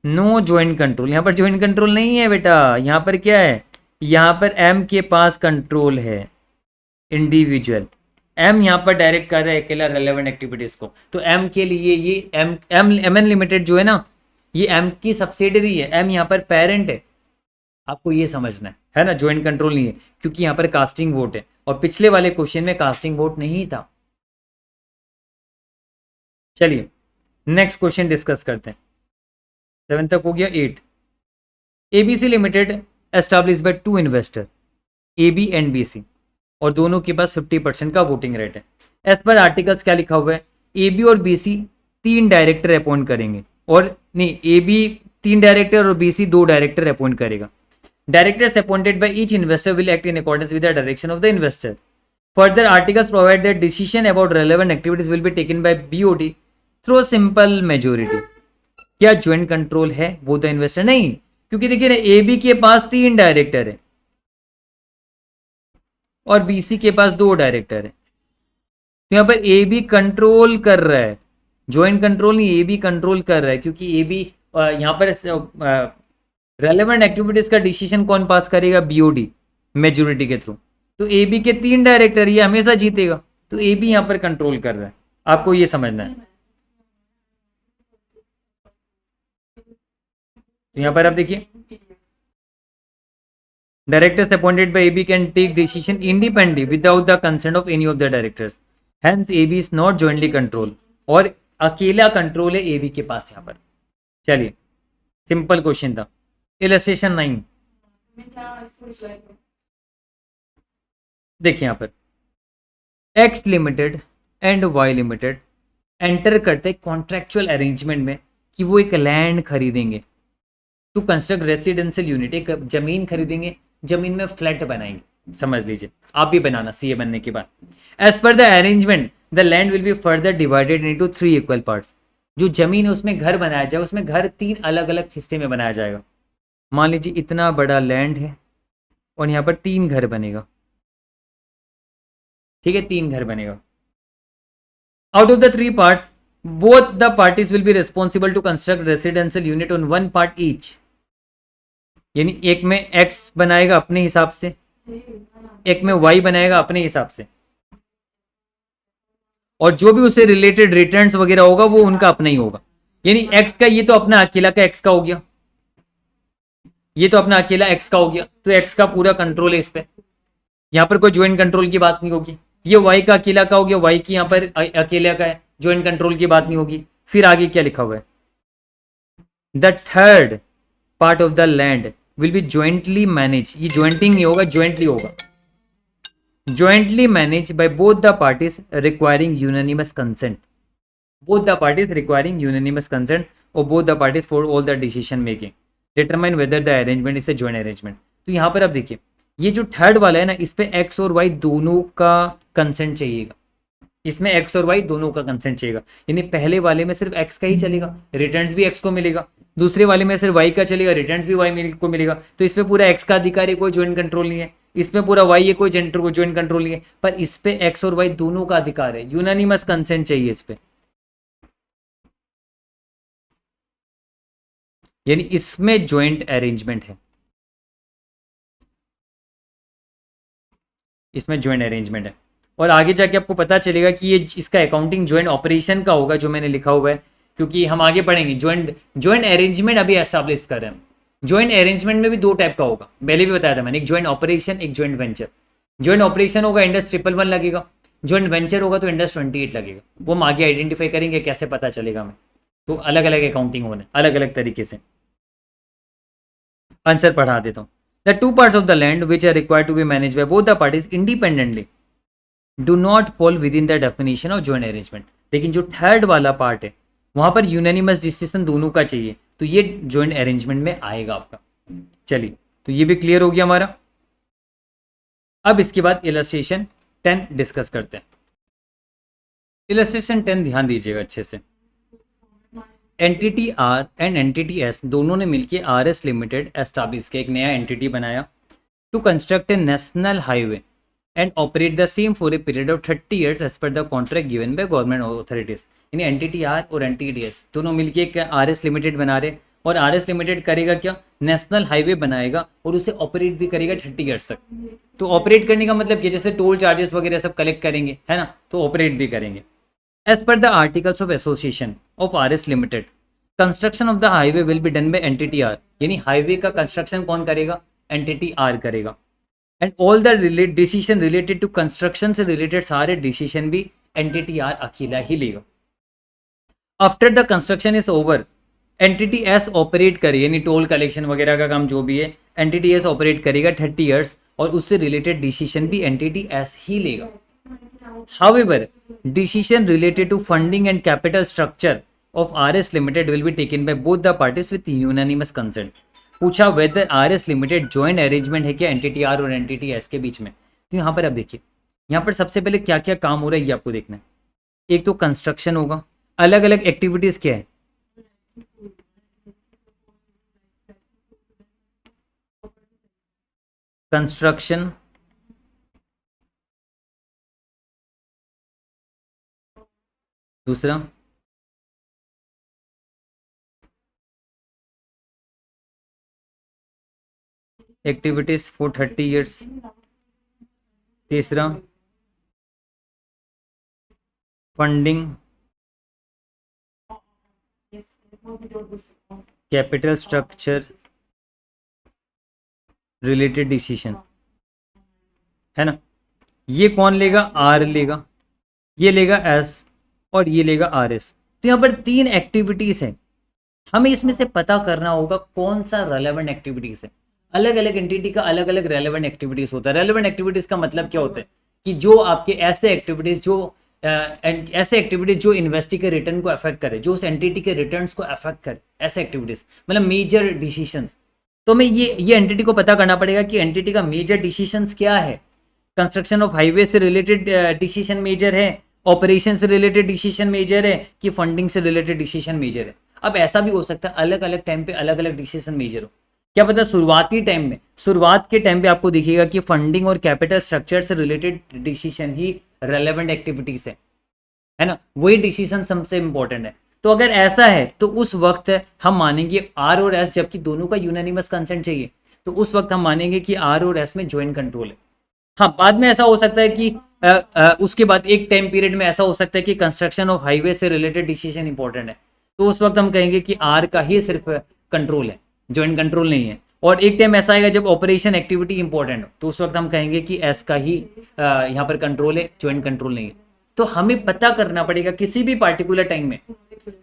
नो ज्वाइंट कंट्रोल, यहाँ पर ज्वाइंट कंट्रोल नहीं है बेटा, यहाँ पर क्या है, यहाँ पर एम के पास कंट्रोल है इंडिविजुअल। एम यहाँ पर डायरेक्ट कर रहा है अकेला रेलेवेंट एक्टिविटीज को, तो एम के लिए ये एम एन लिमिटेड जो है ना, ये एम की सब्सिडरी है, एम यहाँ पर पेरेंट है। आपको ये समझना है ना, ज्वाइंट कंट्रोल नहीं है, क्योंकि यहाँ पर कास्टिंग वोट है, और पिछले वाले क्वेश्चन में कास्टिंग वोट नहीं था। चलिए नेक्स्ट क्वेश्चन डिस्कस करते हैं। 7 तक हो गया। 8, ABC limited establish by 2 investor A B and B C, और दोनों के पास 50% का वोटिंग रेट है। एज पर आर्टिकल्स क्या लिखा हुआ है, ए बी और बी सी 3 डायरेक्टर अपॉइंट करेंगे, और नहीं, ए बी 3 डायरेक्टर और बी सी 2 डायरेक्टर अपॉइंट करेगा। Directors appointed by each investor will act in accordance with the direction of the investor. Further articles provide that decision about relevant activities will be taken bye BOD through simple majority. क्या joint control है वो the investor? नहीं, क्योंकि देखिए ना, A B के पास 3 director है और बीसी के पास 2 डायरेक्टर है, तो यहां पर ए बी कंट्रोल कर रहा है, ज्वाइंट कंट्रोल नहीं, ए बी कंट्रोल कर रहा है, क्योंकि ए बी यहां पर रेलेवेंट एक्टिविटीज का डिसीजन कौन पास करेगा, बीओडी मेजोरिटी के थ्रू। तो ए बी के 3 डायरेक्टर, ये हमेशा जीतेगा, तो ए बी यहां पर कंट्रोल कर रहा है, आपको ये समझना है। तो यहां पर आप देखिए, directors appointed by AB can take decision independently without the consent of any of the directors, hence AB is not jointly control, और अकेला कंट्रोल है एबी के पास यहां पर। चलिए सिंपल क्वेश्चन था। इलस्ट्रेशन 9 देखिए, यहां पर X limited and Y limited enter करते कॉन्ट्रेक्चुअल अरेंजमेंट में कि वो एक लैंड खरीदेंगे टू कंस्ट्रक्ट रेसिडेंशियल यूनिट, एक जमीन खरीदेंगे, जमीन में फ्लैट बनाएंगे। समझ लीजिए, आप भी बनाना सीए बनने के बाद। As per the arrangement the land will be further divided into 3 equal parts. जो जमीन है उसमें घर बनाया जाएगा, उसमें घर 3 अलग अलग हिस्से में बनाया जाएगा। मान लीजिए इतना बड़ा लैंड है और यहाँ पर 3 घर बनेगा, ठीक है, 3 घर बनेगा। Out of the 3 parts both the parties will be responsible to construct residential unit on 1 part each, यानी एक में एक्स बनाएगा अपने हिसाब से, एक में वाई बनाएगा अपने हिसाब से, और जो भी उससे रिलेटेड रिटर्न्स वगैरह होगा वो उनका अपना ही होगा। यानी एक्स का ये तो अपना अकेला का एक्स का हो गया, ये तो अपना अकेला एक्स का हो गया, तो एक्स का पूरा कंट्रोल है इस पे, यहां पर कोई ज्वाइंट कंट्रोल की बात नहीं होगी। ये वाई का अकेला का हो गया, वाई की यहां पर अकेला का है, ज्वाइंट कंट्रोल की बात नहीं होगी। फिर आगे क्या लिखा हुआ है, the third part of the land will B jointly manage, ये ज्वाइंटिंग नहीं होगा, ज्वाइंटली होगा, jointly manage by both the parties requiring unanimous consent, both the parties requiring unanimous consent of both the parties for all the decision making, determine whether the arrangement is a joint arrangement। तो यहाँ पर आप देखिए, ये जो third वाला है ना, इस पे एक्स और वाई दोनों का कंसेंट चाहिएगा, इसमें एक्स और वाई दोनों का कंसेंट चाहिएगा। यानी पहले वाले में सिर्फ एक्स का ही चलेगा, रिटर्न्स भी एक्स को मिलेगा, दूसरे वाले में सिर्फ वाई का चलेगा, रिटर्न्स भी वाई को मिलेगा। तो इस पे पूरा एक्स का अधिकार है, कोई ज्वाइंट कंट्रोल नहीं है, इसमें पूरा वाई है, कोई ज्वाइंट कंट्रोल नहीं है, पर इस पे एक्स और वाई दोनों का अधिकार है, यूनानिमस कंसेंट चाहिए इस पे, यानी इसमें ज्वाइंट अरेंजमेंट है, इसमें ज्वाइंट अरेंजमेंट है। और आगे जाके आपको पता चलेगा कि ये इसका अकाउंटिंग ज्वाइंट ऑपरेशन का होगा, जो मैंने लिखा हुआ है, क्योंकि हम आगे पढ़ेंगे। ज्वाइंट अरेंजमेंट अभी एस्टैब्लिश कर रहे हैं। ज्वाइंट अरेंजमेंट में भी 2 टाइप का होगा, पहले भी बताया था मैंने, एक ज्वाइंट ऑपरेशन, एक ज्वाइंट वेंचर। ज्वाइंट ऑपरेशन होगा इंडस 111 लगेगा, ज्वाइंट वेंचर होगा तो इंडस 28 लगेगा। वो हम आगे आइडेंटिफाई करेंगे, कैसे पता चलेगा हमें। तो अलग अलग अकाउंटिंग होने, अलग अलग तरीके से। आंसर पढ़ा देता हूँ। The 2 parts of the land which are required to be managed by both the parties independently do not fall within the definition of joint arrangement। लेकिन जो थर्ड वाला पार्ट है वहां पर यूनानिमस डिसीजन दोनों का चाहिए, तो ये जॉइंट अरेंजमेंट में आएगा आपका। चलिए, तो ये भी क्लियर हो गया हमारा। अब इसके बाद इलस्ट्रेशन 10 डिस्कस करते हैं। इलस्ट्रेशन 10 ध्यान दीजिएगा अच्छे से। Entity R and entity S दोनों ने मिलकर आर एस लिमिटेड एस्टैब्लिश किया, एक नया एंटिटी बनाया to construct a national highway and operate the same for a period of 30 years as per the contract given by government authorities. यानी entity R और entity S दोनों मिलकर एक are S limited बना रहे, और आर एस लिमिटेड करेगा क्या, नेशनल हाईवे बनाएगा और उसे ऑपरेट भी करेगा 30 ईयर्स तक। तो ऑपरेट करने का मतलब क्या, जैसे टोल चार्जेस वगैरह सब कलेक्ट करेंगे, है ना, तो ऑपरेट भी करेंगे। As per the articles of association of R S limited, construction of the highway will be done by entity R, यानी हाईवे का कंस्ट्रक्शन कौन करेगा, एंटिटी आर करेगा। And all the decision related to construction से रिलेटेड सारे decision भी entity R अकेला ही लेगा। After the construction is over, entity S operate करे, यानी टोल कलेक्शन वगैरह का काम जो भी है एंटिटी एस ऑपरेट करेगा 30 ईयर्स, और उससे रिलेटेड डिसीजन भी एंटिटी एस ही लेगा। However, decision related to funding and capital structure of R S limited will be taken by both the parties with unanimous consent. पूछा whether R S limited joint arrangement है क्या entity R और entity S के बीच में। तो यहाँ पर आप देखिए, यहाँ पर सबसे पहले क्या क्या काम हो रहा है ये आपको देखना है। एक तो कंस्ट्रक्शन होगा, अलग अलग एक्टिविटीज क्या है, कंस्ट्रक्शन, दूसरा एक्टिविटीज फॉर 30 ईयर्स, तीसरा funding, capital structure related decision, है ना। ये कौन लेगा, आर लेगा, ये लेगा एस और ये लेगा आर एस। तो यहाँ पर 3 एक्टिविटीज है, हमें इसमें से पता करना होगा कौन सा रेलेवेंट एक्टिविटीज है। अलग अलग एंटिटी का अलग अलग रेलेवेंट एक्टिविटीज होता है। रेलेवेंट एक्टिविटीज का मतलब क्या होता है कि जो आपके ऐसे एक्टिविटीज जो इन्वेस्टी के रिटर्न को अफेक्ट करे, जो उस एंटिटी के रिटर्न्स को अफेक्ट करे, ऐसे एक्टिविटीज मतलब मेजर डिसीजंस। तो हमें ये एंटिटी को पता करना पड़ेगा कि एंटिटी का मेजर डिसीजंस क्या है। कंस्ट्रक्शन ऑफ हाईवे से रिलेटेड डिसीजन मेजर है, ऑपरेशन से रिलेटेड डिसीजन मेजर है, कि फंडिंग से रिलेटेड डिसीजन मेजर है। अब ऐसा भी हो सकता है अलग अलग टाइम पे अलग अलग डिसीजन मेजर हो, क्या पता शुरुआती टाइम में, शुरुआत के टाइम पे आपको दिखेगा कि फंडिंग और कैपिटल स्ट्रक्चर से रिलेटेड डिसीजन ही रेलेवेंट एक्टिविटीज है ना, वही डिसीजन सबसे इंपॉर्टेंट है। तो अगर ऐसा है तो उस वक्त हम मानेंगे आर और एस, जबकि दोनों का यूनानिमस कंसेंट चाहिए, तो उस वक्त हम मानेंगे कि आर और एस में ज्वाइंट कंट्रोल है। हाँ, बाद में ऐसा हो सकता है कि उसके बाद एक टाइम पीरियड में ऐसा हो सकता है कि कंस्ट्रक्शन ऑफ हाईवे से रिलेटेड डिसीजन इंपॉर्टेंट है, तो उस वक्त हम कहेंगे कि आर का ही सिर्फ कंट्रोल है, ज्वाइंट कंट्रोल नहीं है। और एक टाइम ऐसा आएगा जब ऑपरेशन एक्टिविटी इंपॉर्टेंट हो, तो उस वक्त हम कहेंगे कि एस का ही यहाँ पर कंट्रोल है, ज्वाइंट कंट्रोल नहीं है। तो हमें पता करना पड़ेगा किसी भी पार्टिकुलर टाइम में,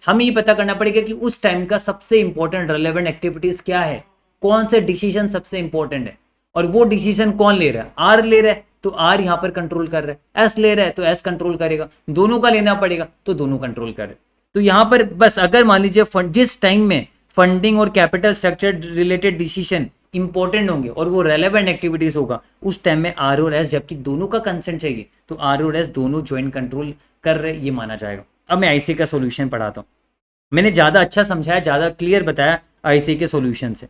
हमें ये पता करना पड़ेगा कि उस टाइम का सबसे इंपॉर्टेंट रेलेवेंट एक्टिविटीज क्या है, कौन से डिसीजन सबसे इंपॉर्टेंट है, और वो डिसीजन कौन ले रहा है। आर ले रहा है तो आर यहाँ पर कंट्रोल कर रहा है, एस ले रहा है तो एस कंट्रोल करेगा, दोनों का लेना पड़ेगा तो दोनों कंट्रोल करे। तो यहाँ पर बस अगर मान लीजिए जिस टाइम में फंडिंग और capital structure related decision important होंगे और वो रेलेवेंट एक्टिविटीज होगा, उस टाइम में आर और एस, जबकि दोनों का कंसेंट चाहिए, तो आर और एस दोनों ज्वाइंट कंट्रोल कर रहे, ये माना जाएगा। अब मैं आईसी का सॉल्यूशन पढ़ाता हूँ, मैंने ज्यादा अच्छा समझाया, ज्यादा क्लियर बताया आईसी के सॉल्यूशन से।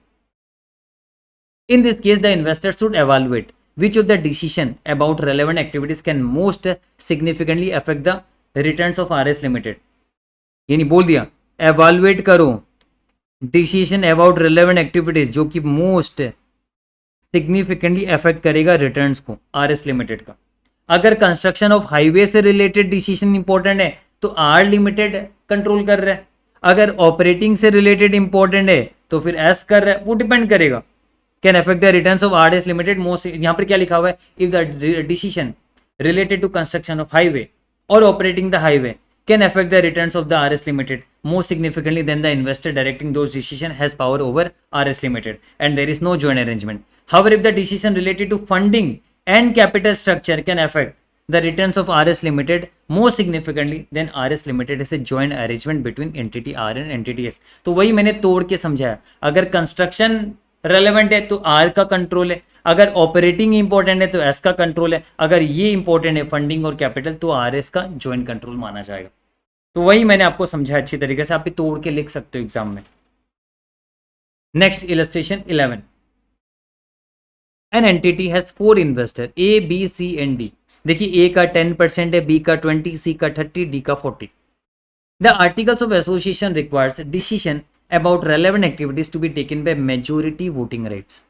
In this case, the investor should evaluate which of the decision about relevant activities can most significantly affect the returns of RS Limited. यानी बोल दिया evaluate करो decision about relevant activities जो कि most significantly affect करेगा returns को RS Limited का। अगर कंस्ट्रक्शन ऑफ हाईवे से रिलेटेड डिसीजन इंपॉर्टेंट है तो आर लिमिटेड कंट्रोल कर रहा है, अगर ऑपरेटिंग से रिलेटेड इंपॉर्टेंट है तो फिर एस कर रहा है, वो डिपेंड करेगा। Can affect the returns of R S limited most, यहाँ पर क्या लिखा हुआ है, if the decision related to construction of highway और operating the highway can affect the returns of the R S limited most significantly then the investor directing those decisions has power over R S limited and there is no joint arrangement. However if the decision related to funding and capital structure can affect the returns of RS Limited more significantly than RS Limited is a joint arrangement between entity R and entity S। तो वही मैंने तोड़ के समझाया, अगर construction relevant है तो R का कंट्रोल है, अगर ऑपरेटिंग इंपॉर्टेंट है तो S का कंट्रोल है, अगर ये इंपॉर्टेंट है फंडिंग और कैपिटल तो RS का ज्वाइंट कंट्रोल माना जाएगा। तो वही मैंने आपको समझाया अच्छी तरीके से, आप भी तोड़ के लिख सकते हो एग्जाम में। Next illustration 11, an entity has 4 investor A B C and D। देखिए A का 10% है, B का 20, C का 30, D का 40। The articles of association requires decision about relevant activities to be taken by majority voting rights.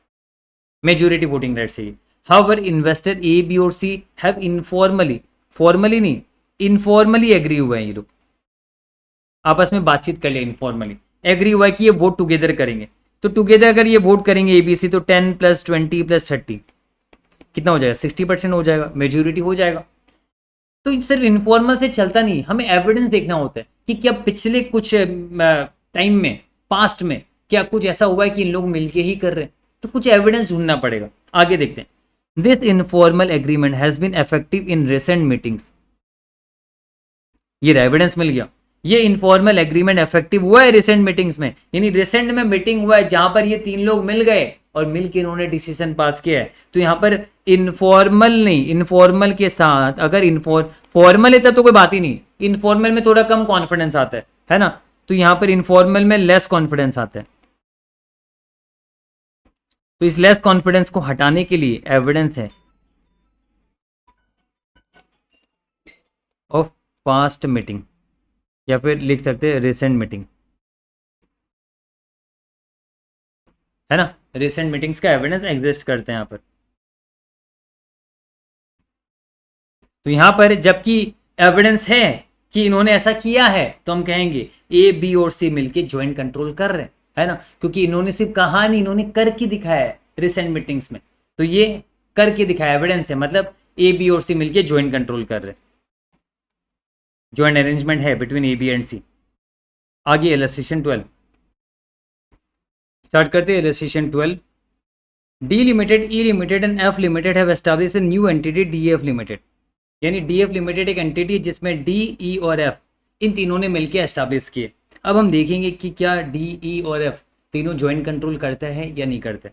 Majority voting rights है। However investor A B और C have informally, formally नहीं informally agree हुए हैं, ये लोग आपस में बातचीत कर लिया, इनफॉर्मली एग्री हुआ है कि ये वोट टुगेदर करेंगे। तो टुगेदर अगर ये वोट करेंगे ABC तो 10 + 20 + 30 कितना हो जाएगा, 60% हो जाएगा, मेजोरिटी हो जाएगा। तो सिर्फ इनफॉर्मल से चलता नहीं, हमें एविडेंस देखना होता है कि क्या पिछले कुछ टाइम में, पास्ट में क्या कुछ ऐसा हुआ है कि इन लोग मिलके ही कर रहे हैं, तो कुछ एविडेंस ढूंढना पड़ेगा। आगे देखते हैं। This informal agreement has been effective in recent meetings. ये एविडेंस मिल गया, ये इनफॉर्मल एग्रीमेंट इफेक्टिव हुआ है रिसेंट मीटिंग्स में, यानी रिसेंट में मीटिंग हुआ है जहां पर ये 3 लोग मिल गए और मिलकर इन्होंने डिसीजन पास किया है। तो यहां पर इनफॉर्मल नहीं, इनफॉर्मल के साथ अगर फॉर्मल है तब तो कोई बात ही नहीं, इनफॉर्मल में थोड़ा कम कॉन्फिडेंस आता है ना, तो यहां पर इनफॉर्मल में लेस कॉन्फिडेंस आता है। तो इस लेस कॉन्फिडेंस को हटाने के लिए एविडेंस है ऑफ पास्ट मीटिंग, या फिर लिख सकते हैं रिसेंट मीटिंग, है ना, रिसेंट मीटिंग्स का एविडेंस एग्जिस्ट करते हैं यहाँ पर। तो यहां पर जबकि एविडेंस है कि इन्होंने ऐसा किया है तो हम कहेंगे A B और C मिलके ज्वाइंट कंट्रोल कर रहे हैं, है ना, क्योंकि इन्होंने सिर्फ कहा नहीं, इन्होंने करके दिखाया है रिसेंट मीटिंग्स में। तो ये करके दिखाया, एविडेंस है, मतलब A B और C मिलके ज्वाइंट कंट्रोल कर रहे हैं, ज्वाइंट अरेंजमेंट है between A B and C। आगे इलस्ट्रेशन 12 स्टार्ट करते हैं। Illustration 12, D limited, E limited and F limited have established a new entity DF limited. यानी DF लिमिटेड एक एंटिटी जिसमें D, E और F इन तीनों ने मिलकर एस्टैब्लिश किए। अब हम देखेंगे कि क्या D, E और F तीनों ज्वाइंट कंट्रोल करते हैं या नहीं करते।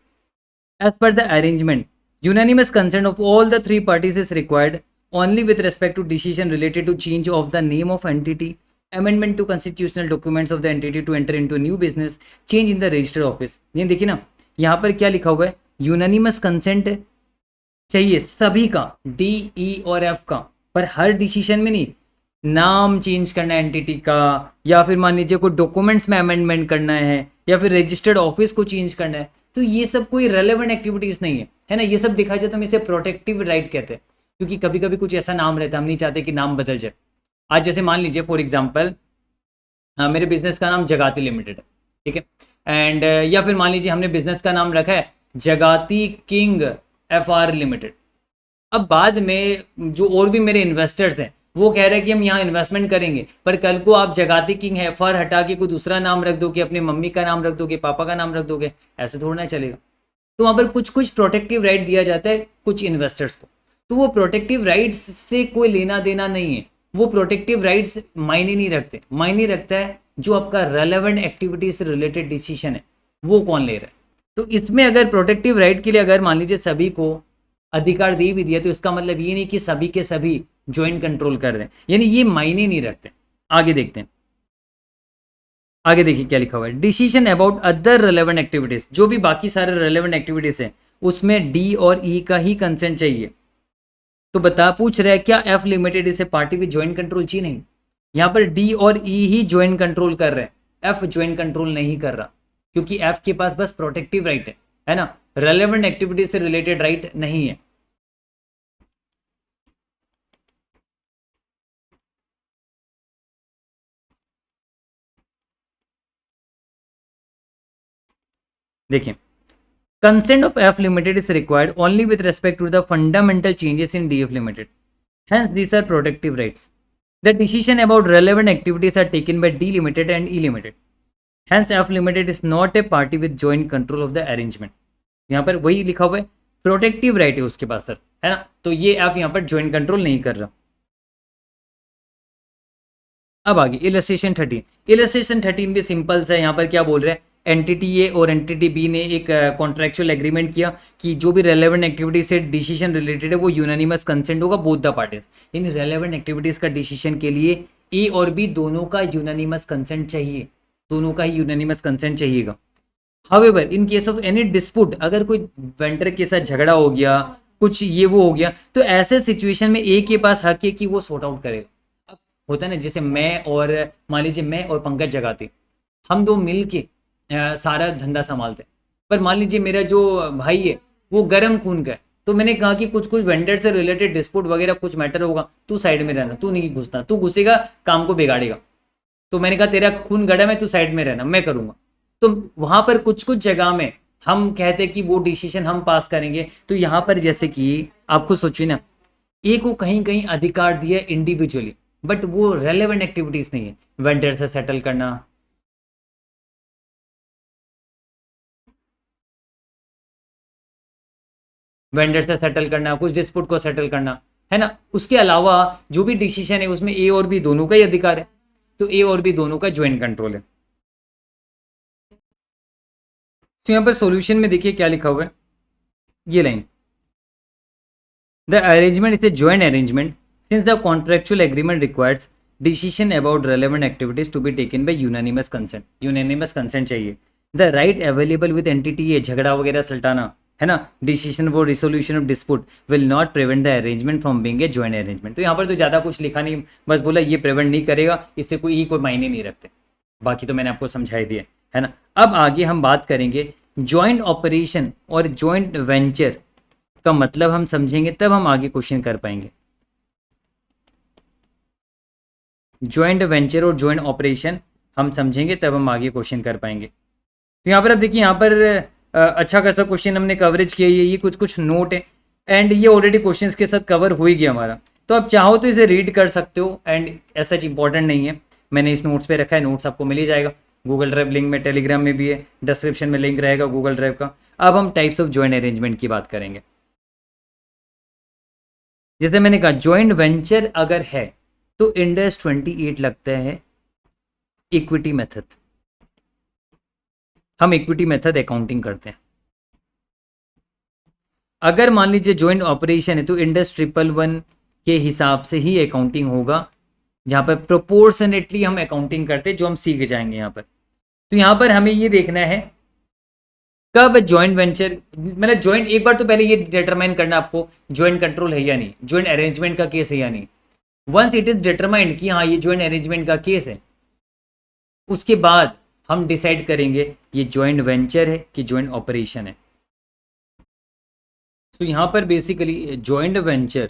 As per the arrangement unanimous consent of all the 3 parties is required only with respect to decision related to change of the name of entity, amendment to constitutional documents of the entity to enter into new business, change in the register office। ये देखिए ना, यहाँ पर क्या लिखा हुआ है, unanimous consent चाहिए सभी का, D, E और F का, पर हर डिसीजन में नहीं। नाम चेंज करना है एंटिटी का, या फिर मान लीजिए कोई डॉक्यूमेंट्स में अमेंडमेंट करना है, या फिर रजिस्टर्ड ऑफिस को चेंज करना है, तो ये सब कोई रेलेवेंट एक्टिविटीज नहीं है ना। ये सब देखा जाए तो हम इसे प्रोटेक्टिव राइट कहते हैं, क्योंकि कभी कभी कुछ ऐसा नाम रहता है, हम नहीं चाहते कि नाम बदल जाए। आज जैसे मान लीजिए फॉर एग्जांपल मेरे बिजनेस का नाम जगाती लिमिटेड है, ठीक है, एंड या फिर मान लीजिए हमने बिजनेस का नाम रखा है जगाती किंग FR लिमिटेड। अब बाद में जो और भी मेरे इन्वेस्टर्स हैं वो कह रहे हैं कि हम यहाँ इन्वेस्टमेंट करेंगे, पर कल को आप जगाती किंग FR हटा के कोई दूसरा नाम रख दोगे, अपनी मम्मी का नाम रख दोगे, पापा का नाम रख दोगे, ऐसे थोड़ा ना चलेगा। तो वहाँ पर कुछ कुछ प्रोटेक्टिव राइट दिया जाता है कुछ इन्वेस्टर्स को। तो वो प्रोटेक्टिव राइट्स से कोई लेना देना नहीं है, वो प्रोटेक्टिव राइट्स मायने नहीं रखते, मायने रखता है जो आपका रेलेवेंट एक्टिविटी से रिलेटेड डिसीजन है वो कौन ले रहा है। तो इसमें अगर प्रोटेक्टिव राइट के लिए अगर मान लीजिए सभी को अधिकार दे भी दिया, तो इसका मतलब ये नहीं कि सभी के सभी ज्वाइंट कंट्रोल कर रहे हैं, यानी ये मायने नहीं रखते। आगे देखते हैं, आगे देखिए क्या लिखा हुआ है, decision about other relevant activities, जो भी बाकी सारे रेलेवेंट एक्टिविटीज हैं उसमें D और E का ही कंसेंट चाहिए। तो पूछ रहा है क्या F लिमिटेड इसे पार्टी विद ज्वाइंट कंट्रोल? जी नहीं, यहाँ पर D और E ही ज्वाइंट कंट्रोल कर रहे हैं, F ज्वाइंट कंट्रोल नहीं कर रहा, क्योंकि F के पास बस प्रोटेक्टिव राइट है ना, रेलेवेंट एक्टिविटी से रिलेटेड राइट नहीं है। देखिए, consent of F limited is required only with respect to the fundamental changes in DF limited, hence these are protective rights. The decision about relevant activities are taken by D limited and E limited, hence F limited is not a party with joint control of the arrangement। यहाँ पर वही लिखा हुआ है, protective right है उसके पास sir, है ना, तो ये F यहाँ पर ज्वाइंट कंट्रोल नहीं कर रहा। अब आगे इलस्ट्रेशन 13। इलस्ट्रेशन 13 भी सिंपल सा है। यहाँ पर क्या बोल रहे हैं, एंटिटी ए और एंटिटी बी ने एक कॉन्ट्रेक्चुअल एग्रीमेंट किया कि जो भी रेलेवेंट एक्टिविटी से डिसीजन रिलेटेड है वो यूनानिमस कंसेंट होगा both the parties. In relevant activities का डिसीजन के लिए ए और बी दोनों का यूनानिमस कंसेंट चाहिए, दोनों का ही यूनानिमस कंसेंट चाहिएगा। However in case of any dispute, अगर कोई वेंडर के साथ झगड़ा हो गया, कुछ ये वो हो गया, तो ऐसे सिचुएशन में ए के पास हक है कि वो सॉर्ट आउट करेगा। अब होता है ना, जैसे मैं और मान लीजिए मैं और पंकज जगाते, हम दो मिल के सारा धंधा संभालते, पर मान लीजिए मेरा जो भाई है वो गर्म खून का है, तो मैंने कहा कि कुछ कुछ वेंडर से रिलेटेड डिस्प्यूट वगैरह कुछ मैटर होगा, तू साइड में रहना, तू नहीं घुसना, तू घुसेगा काम को बिगाड़ेगा। तो मैंने कहा तेरा खून गर्म है, तू साइड में रहना, मैं करूंगा। तो वहां पर कुछ कुछ जगह में हम कहते हैं कि वो डिसीजन हम पास करेंगे। तो यहाँ पर जैसे कि आप खुद सोचिए ना, ए को कहीं कहीं अधिकार दिया इंडिविजुअली, बट वो रेलेवेंट एक्टिविटीज नहीं है। वेंडर से सेटल करना, वेंडर से सेटल करना, कुछ डिस्प्यूट को सेटल करना, है ना। उसके अलावा जो भी डिसीजन है उसमें ए और बी दोनों का ही अधिकार है, तो ए और बी दोनों का ज्वाइंट कंट्रोल है। तो यहाँ पर सॉल्यूशन में देखिए क्या लिखा हुआ है, ये line, the arrangement is a joint arrangement since the contractual agreement requires decision about relevant activities to be taken by unanimous consent. Unanimous consent चाहिए। The right available with entity, ये झगड़ा वगैरह सल्टाना, है ना, decision for resolution of dispute will not prevent the arrangement from being a joint arrangement. तो यहाँ पर तो ज़्यादा कुछ लिखा नहीं, बस बोला ये प्रिवेंट नहीं करेगा, इससे कोई मायने नहीं रखते। बाकी तो मैंने आपको समझाई दिया, है ना। अब आगे हम बात करेंगे जॉइंट ऑपरेशन और जॉइंट वेंचर का मतलब हम समझेंगे, तब हम आगे क्वेश्चन कर पाएंगे। जॉइंट वेंचर और जॉइंट ऑपरेशन हम समझेंगे, तब हम आगे क्वेश्चन कर पाएंगे। तो यहाँ पर अब देखिए, यहाँ पर अच्छा खासा क्वेश्चन हमने कवरेज किया है, ये कुछ कुछ नोट है, एंड ये ऑलरेडी क्वेश्चंस के साथ कवर हो ही गया हमारा। तो आप चाहो तो इसे रीड कर सकते हो, एंड ऐसा इंपॉर्टेंट नहीं है, मैंने इस नोट्स पे रखा है, नोट्स आपको मिल ही जाएगा गूगल ड्राइव लिंक में, टेलीग्राम में भी है, डिस्क्रिप्शन में लिंक रहेगा गूगल ड्राइव का। अब हम टाइप्स ऑफ जॉइंट अरेंजमेंट की बात करेंगे। जैसे मैंने कहा जॉइंट वेंचर अगर है तो इंडेस 28 लगता है इक्विटी मेथड, हम इक्विटी मेथड अकाउंटिंग करते हैं। अगर मान लीजिए जॉइंट ऑपरेशन है तो इंडेस 111 के हिसाब से ही अकाउंटिंग होगा, जहां पर प्रोपोर्शनेटली हम अकाउंटिंग करते हैं, जो हम सीख जाएंगे यहाँ पर। तो यहाँ पर हमें ये देखना है कब जॉइंट वेंचर, मतलब जॉइंट, एक बार तो पहले ये डिटरमाइन करना आपको जॉइंट कंट्रोल है या नहीं, जॉइंट अरेंजमेंट का केस है या नहीं। वंस इट इज डिटरमाइंड कि हाँ ये जॉइंट अरेंजमेंट का केस है, उसके बाद हम डिसाइड करेंगे ये जॉइंट वेंचर है कि जॉइंट ऑपरेशन है। तो यहाँ पर बेसिकली जॉइंट वेंचर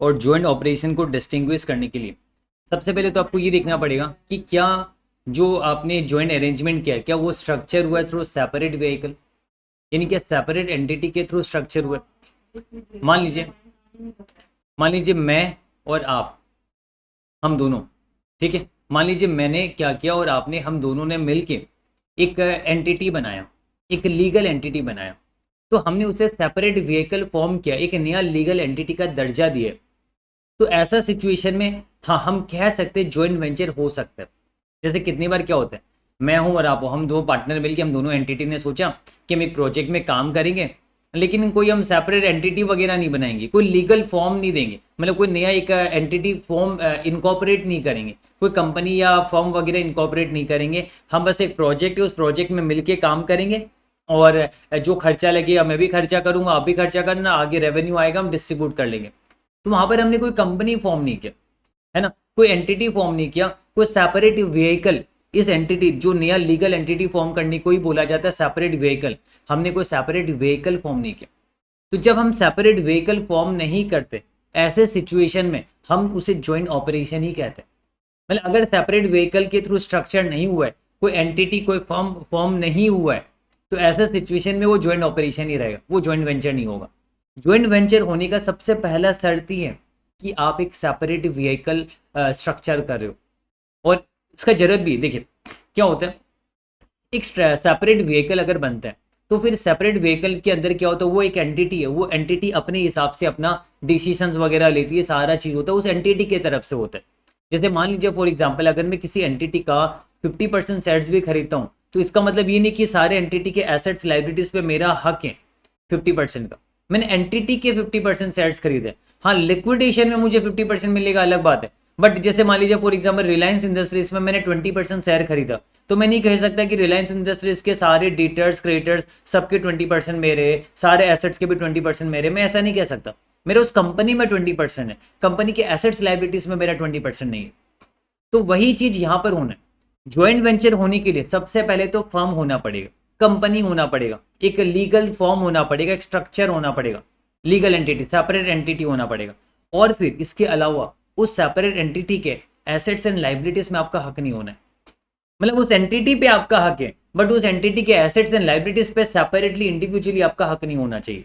और जॉइंट ऑपरेशन को डिस्टिंग्विश करने के लिए सबसे पहले तो आपको ये देखना पड़ेगा कि क्या जो आपने जॉइंट अरेंजमेंट किया है क्या वो स्ट्रक्चर हुआ है थ्रू सेपरेट व्हीकल, यानी कि सेपरेट एंटिटी के थ्रू स्ट्रक्चर हुआ है। मान लीजिए मैं और आप, हम दोनों, ठीक है, मान लीजिए मैंने क्या किया और आपने, हम दोनों ने मिलके एक एंटिटी बनाया, एक लीगल एंटिटी बनाया, तो हमने उसे सेपरेट व्हीकल फॉर्म किया, एक नया लीगल एंटिटी का दर्जा दिया। तो ऐसा सिचुएशन में हाँ हम कह सकते हैं जॉइंट वेंचर हो सकता है। जैसे कितनी बार क्या होता है, मैं हूँ और आप हो, हम दो पार्टनर मिलके, हम दोनों एंटिटी ने सोचा कि हम एक प्रोजेक्ट में काम करेंगे, लेकिन कोई हम सेपरेट एंटिटी वगैरह नहीं बनाएंगे, कोई लीगल फॉर्म नहीं देंगे, मतलब कोई नया एक एंटिटी फॉर्म इनकॉर्पोरेट नहीं करेंगे, कोई कंपनी या फॉर्म वगैरह इनकॉर्पोरेट नहीं करेंगे। हम बस एक प्रोजेक्ट है, उस प्रोजेक्ट में मिलके काम करेंगे, और जो खर्चा लगेगा मैं भी खर्चा करूंगा, आप भी खर्चा करना, आगे रेवेन्यू आएगा हम डिस्ट्रीब्यूट कर लेंगे। तो वहां पर हमने कोई कंपनी फॉर्म नहीं किया, है ना, कोई एंटिटी फॉर्म नहीं किया, कोई सेपरेट व्हीकल, इस एंटिटी जो नया लीगल एंटिटी फॉर्म करने को ही बोला जाता है सेपरेट व्हीकल, हमने कोई सेपरेट व्हीकल फॉर्म नहीं किया। तो जब हम सेपरेट व्हीकल फॉर्म नहीं करते, ऐसे सिचुएशन में हम उसे जॉइंट ऑपरेशन ही कहते हैं। मतलब अगर सेपरेट व्हीकल के थ्रू स्ट्रक्चर नहीं हुआ है, कोई एंटिटी कोई फॉर्म नहीं हुआ है, तो ऐसे सिचुएशन में वो जॉइंट ऑपरेशन ही रहेगा, वो जॉइंट वेंचर नहीं होगा। जॉइंट वेंचर होने का सबसे पहला शर्त ही है कि आप एक सेपरेट व्हीकल स्ट्रक्चर कर रहे हो, और इसका जरूरत भी, देखिए क्या होता है, एक सेपरेट व्हीकल अगर बनता है तो फिर सेपरेट व्हीकल के अंदर क्या होता है, वो एक एंटिटी है, वो एंटिटी अपने हिसाब से अपना डिसीजंस वगैरह लेती है, सारा चीज होता है उस एंटिटी के तरफ से होता है। जैसे मान लीजिए फॉर एग्जांपल अगर मैं किसी एंटिटी का 50% शेयर्स भी खरीदता हूँ तो इसका मतलब ये नहीं कि सारे एंटिटी के एसेट्स लाइबिलिटीज पे मेरा हक है 50% का। मैंने एंटिटी के 50% शेयर्स खरीदे, हाँ लिक्विडेशन में मुझे 50% मिलेगा अलग बात है। बट जैसे मान लीजिए फॉर एग्जाम्पल रिलायंस इंडस्ट्रीज में मैंने 20% शेयर खरीदा, तो मैं नहीं कह सकता कि रिलायंस इंडस्ट्रीज के सारे डेटर्स क्रेडिटर्स सबके 20% मेरे, सारे एसेट्स के भी 20% मेरे, मैं ऐसा नहीं कह सकता। मेरे उस कंपनी में 20% है, कंपनी के एसेट्स लाइबिलिटीज में मेरा 20% नहीं है। तो वही चीज यहां पर होना है। ज्वाइंट वेंचर होने के लिए सबसे पहले तो फर्म होना पड़ेगा, कंपनी होना पड़ेगा, एक लीगल फॉर्म होना पड़ेगा, एक स्ट्रक्चर होना पड़ेगा, लीगल एंटिटी, सेपरेट एंटिटी होना पड़ेगा। और फिर इसके अलावा उस सेपरेट एंटिटी के एसेट्स एंड लाइबिलिटीज में आपका हक नहीं होना है। मतलब उस एंटिटी पे आपका हक है बट उस एंटिटी के एसेट्स एंड लाइबिलिटीज पे सेपरेटली इंडिविजुअली आपका हक नहीं होना चाहिए।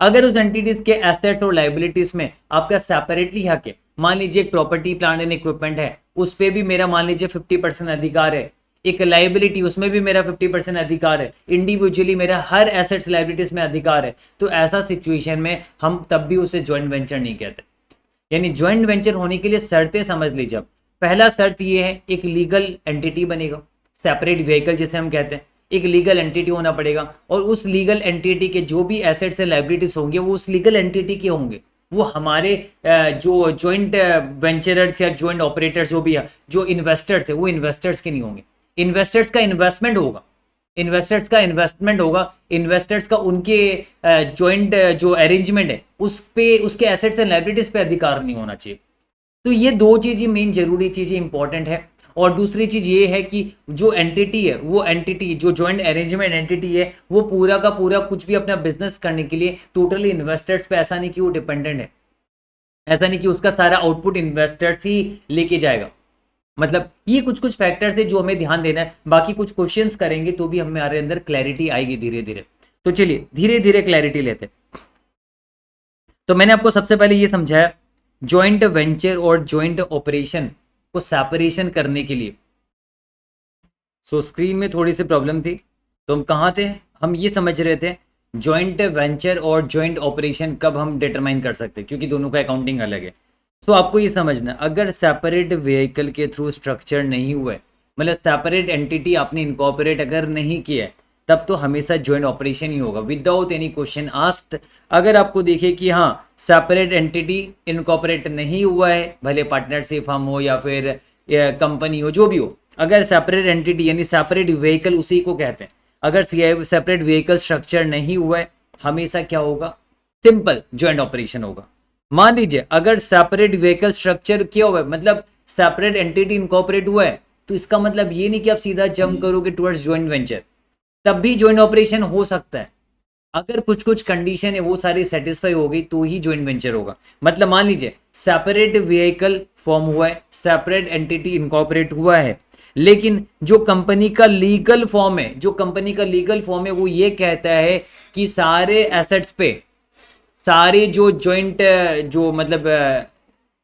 अगर उस एंटिटीज के एसेट्स और लाइबिलिटीज में आपका सेपरेटली हक है, मान लीजिए एक प्रॉपर्टी प्लांट एंड इक्विपमेंट है, उस पे भी मेरा मान लीजिए 50% अधिकार है, एक लाइबिलिटी उसमें भी मेरा 50% अधिकार है, इंडिविजुअली मेरा हर एसेट्स लाइबिलिटीज में अधिकार है, तो ऐसा सिचुएशन में हम तब भी उसे ज्वाइंट वेंचर नहीं कहते। यानी ज्वाइंट वेंचर होने के लिए शर्तें समझ लीजिए। पहला शर्त ये है एक लीगल एंटिटी बनेगा, सेपरेट व्हीकल जिसे हम कहते हैं, एक लीगल एंटिटी होना पड़ेगा और उस लीगल एंटिटी के जो भी एसेट्स एंड लाइबिलिटीज होंगे वो उस लीगल एंटिटी के होंगे, वो हमारे जो ज्वाइंट वेंचरर्स या ज्वाइंट ऑपरेटर्स जो भी है, जो इन्वेस्टर्स है, वो इन्वेस्टर्स के नहीं होंगे। इन्वेस्टर्स का इन्वेस्टमेंट होगा, इन्वेस्टर्स का इन्वेस्टमेंट होगा, इन्वेस्टर्स का उनके ज्वाइंट जो अरेंजमेंट है उस पे, उसके एसेट्स एंड लाइबिलिटीज पे अधिकार नहीं होना चाहिए। तो ये दो चीजें मेन जरूरी चीजें इंपॉर्टेंट है। और दूसरी चीज ये है कि जो एंटिटी है, वो एंटिटी जो ज्वाइंट अरेंजमेंट एंटिटी है, वो पूरा का पूरा कुछ भी अपना बिजनेस करने के लिए टोटली इन्वेस्टर्स पे, ऐसा नहीं कि वो डिपेंडेंट है, ऐसा नहीं कि उसका सारा आउटपुट इन्वेस्टर्स ही लेके जाएगा। मतलब ये कुछ कुछ फैक्टर्स है जो हमें ध्यान देना है। बाकी कुछ क्वेश्चंस करेंगे तो भी हमारे अंदर क्लैरिटी आएगी धीरे धीरे। तो चलिए धीरे धीरे क्लैरिटी लेते हैं। तो मैंने आपको सबसे पहले ये समझाया ज्वाइंट वेंचर और ज्वाइंट ऑपरेशन को सेपरेशन करने के लिए। सो स्क्रीन में थोड़ी सी प्रॉब्लम थी, तो हम कहाँ थे, हम ये समझ रहे थे ज्वाइंट वेंचर और ज्वाइंट ऑपरेशन कब हम डिटरमाइन कर सकते हैं, क्योंकि दोनों का अकाउंटिंग अलग है। सो आपको ये समझना, अगर सेपरेट व्हीकल के थ्रू स्ट्रक्चर नहीं हुआ है, मतलब सेपरेट एंटिटी आपने इनकॉर्पोरेट अगर नहीं किया है, तब तो हमेशा ज्वाइंट ऑपरेशन ही होगा विदाउट एनी क्वेश्चन आस्क्ड। अगर आपको देखे कि हाँ सेपरेट एंटिटी इनकॉर्पोरेट नहीं हुआ है, भले पार्टनरशिप फर्म हो या फिर कंपनी हो, जो भी हो, अगर सेपरेट एंटिटी यानी सेपरेट व्हीकल उसी को कहते हैं, अगर सेपरेट व्हीकल स्ट्रक्चर नहीं हुआ है, हमेशा क्या होगा, सिंपल ज्वाइंट ऑपरेशन होगा। मान लीजिए अगर सेपरेट व्हीकल स्ट्रक्चर क्या हुआ है, मतलब सेपरेट एंटिटी इनकॉर्पोरेट हुआ है, तो इसका मतलब ये नहीं कि आप सीधा जंप करोगे टुवर्ड्स ज्वाइंट वेंचर, तब भी ज्वाइंट ऑपरेशन हो सकता है। अगर कुछ कुछ कंडीशन है वो सारी सेटिस्फाई हो गई तो ही ज्वाइंट वेंचर होगा। मतलब मान लीजिए सेपरेट व्हीकल फॉर्म हुआ है, सेपरेट एंटिटी इनकॉर्पोरेट हुआ है, लेकिन जो कंपनी का लीगल फॉर्म है, जो कंपनी का लीगल फॉर्म है वो ये कहता है कि सारे एसेट्स पे, सारे जो ज्वाइंट जो मतलब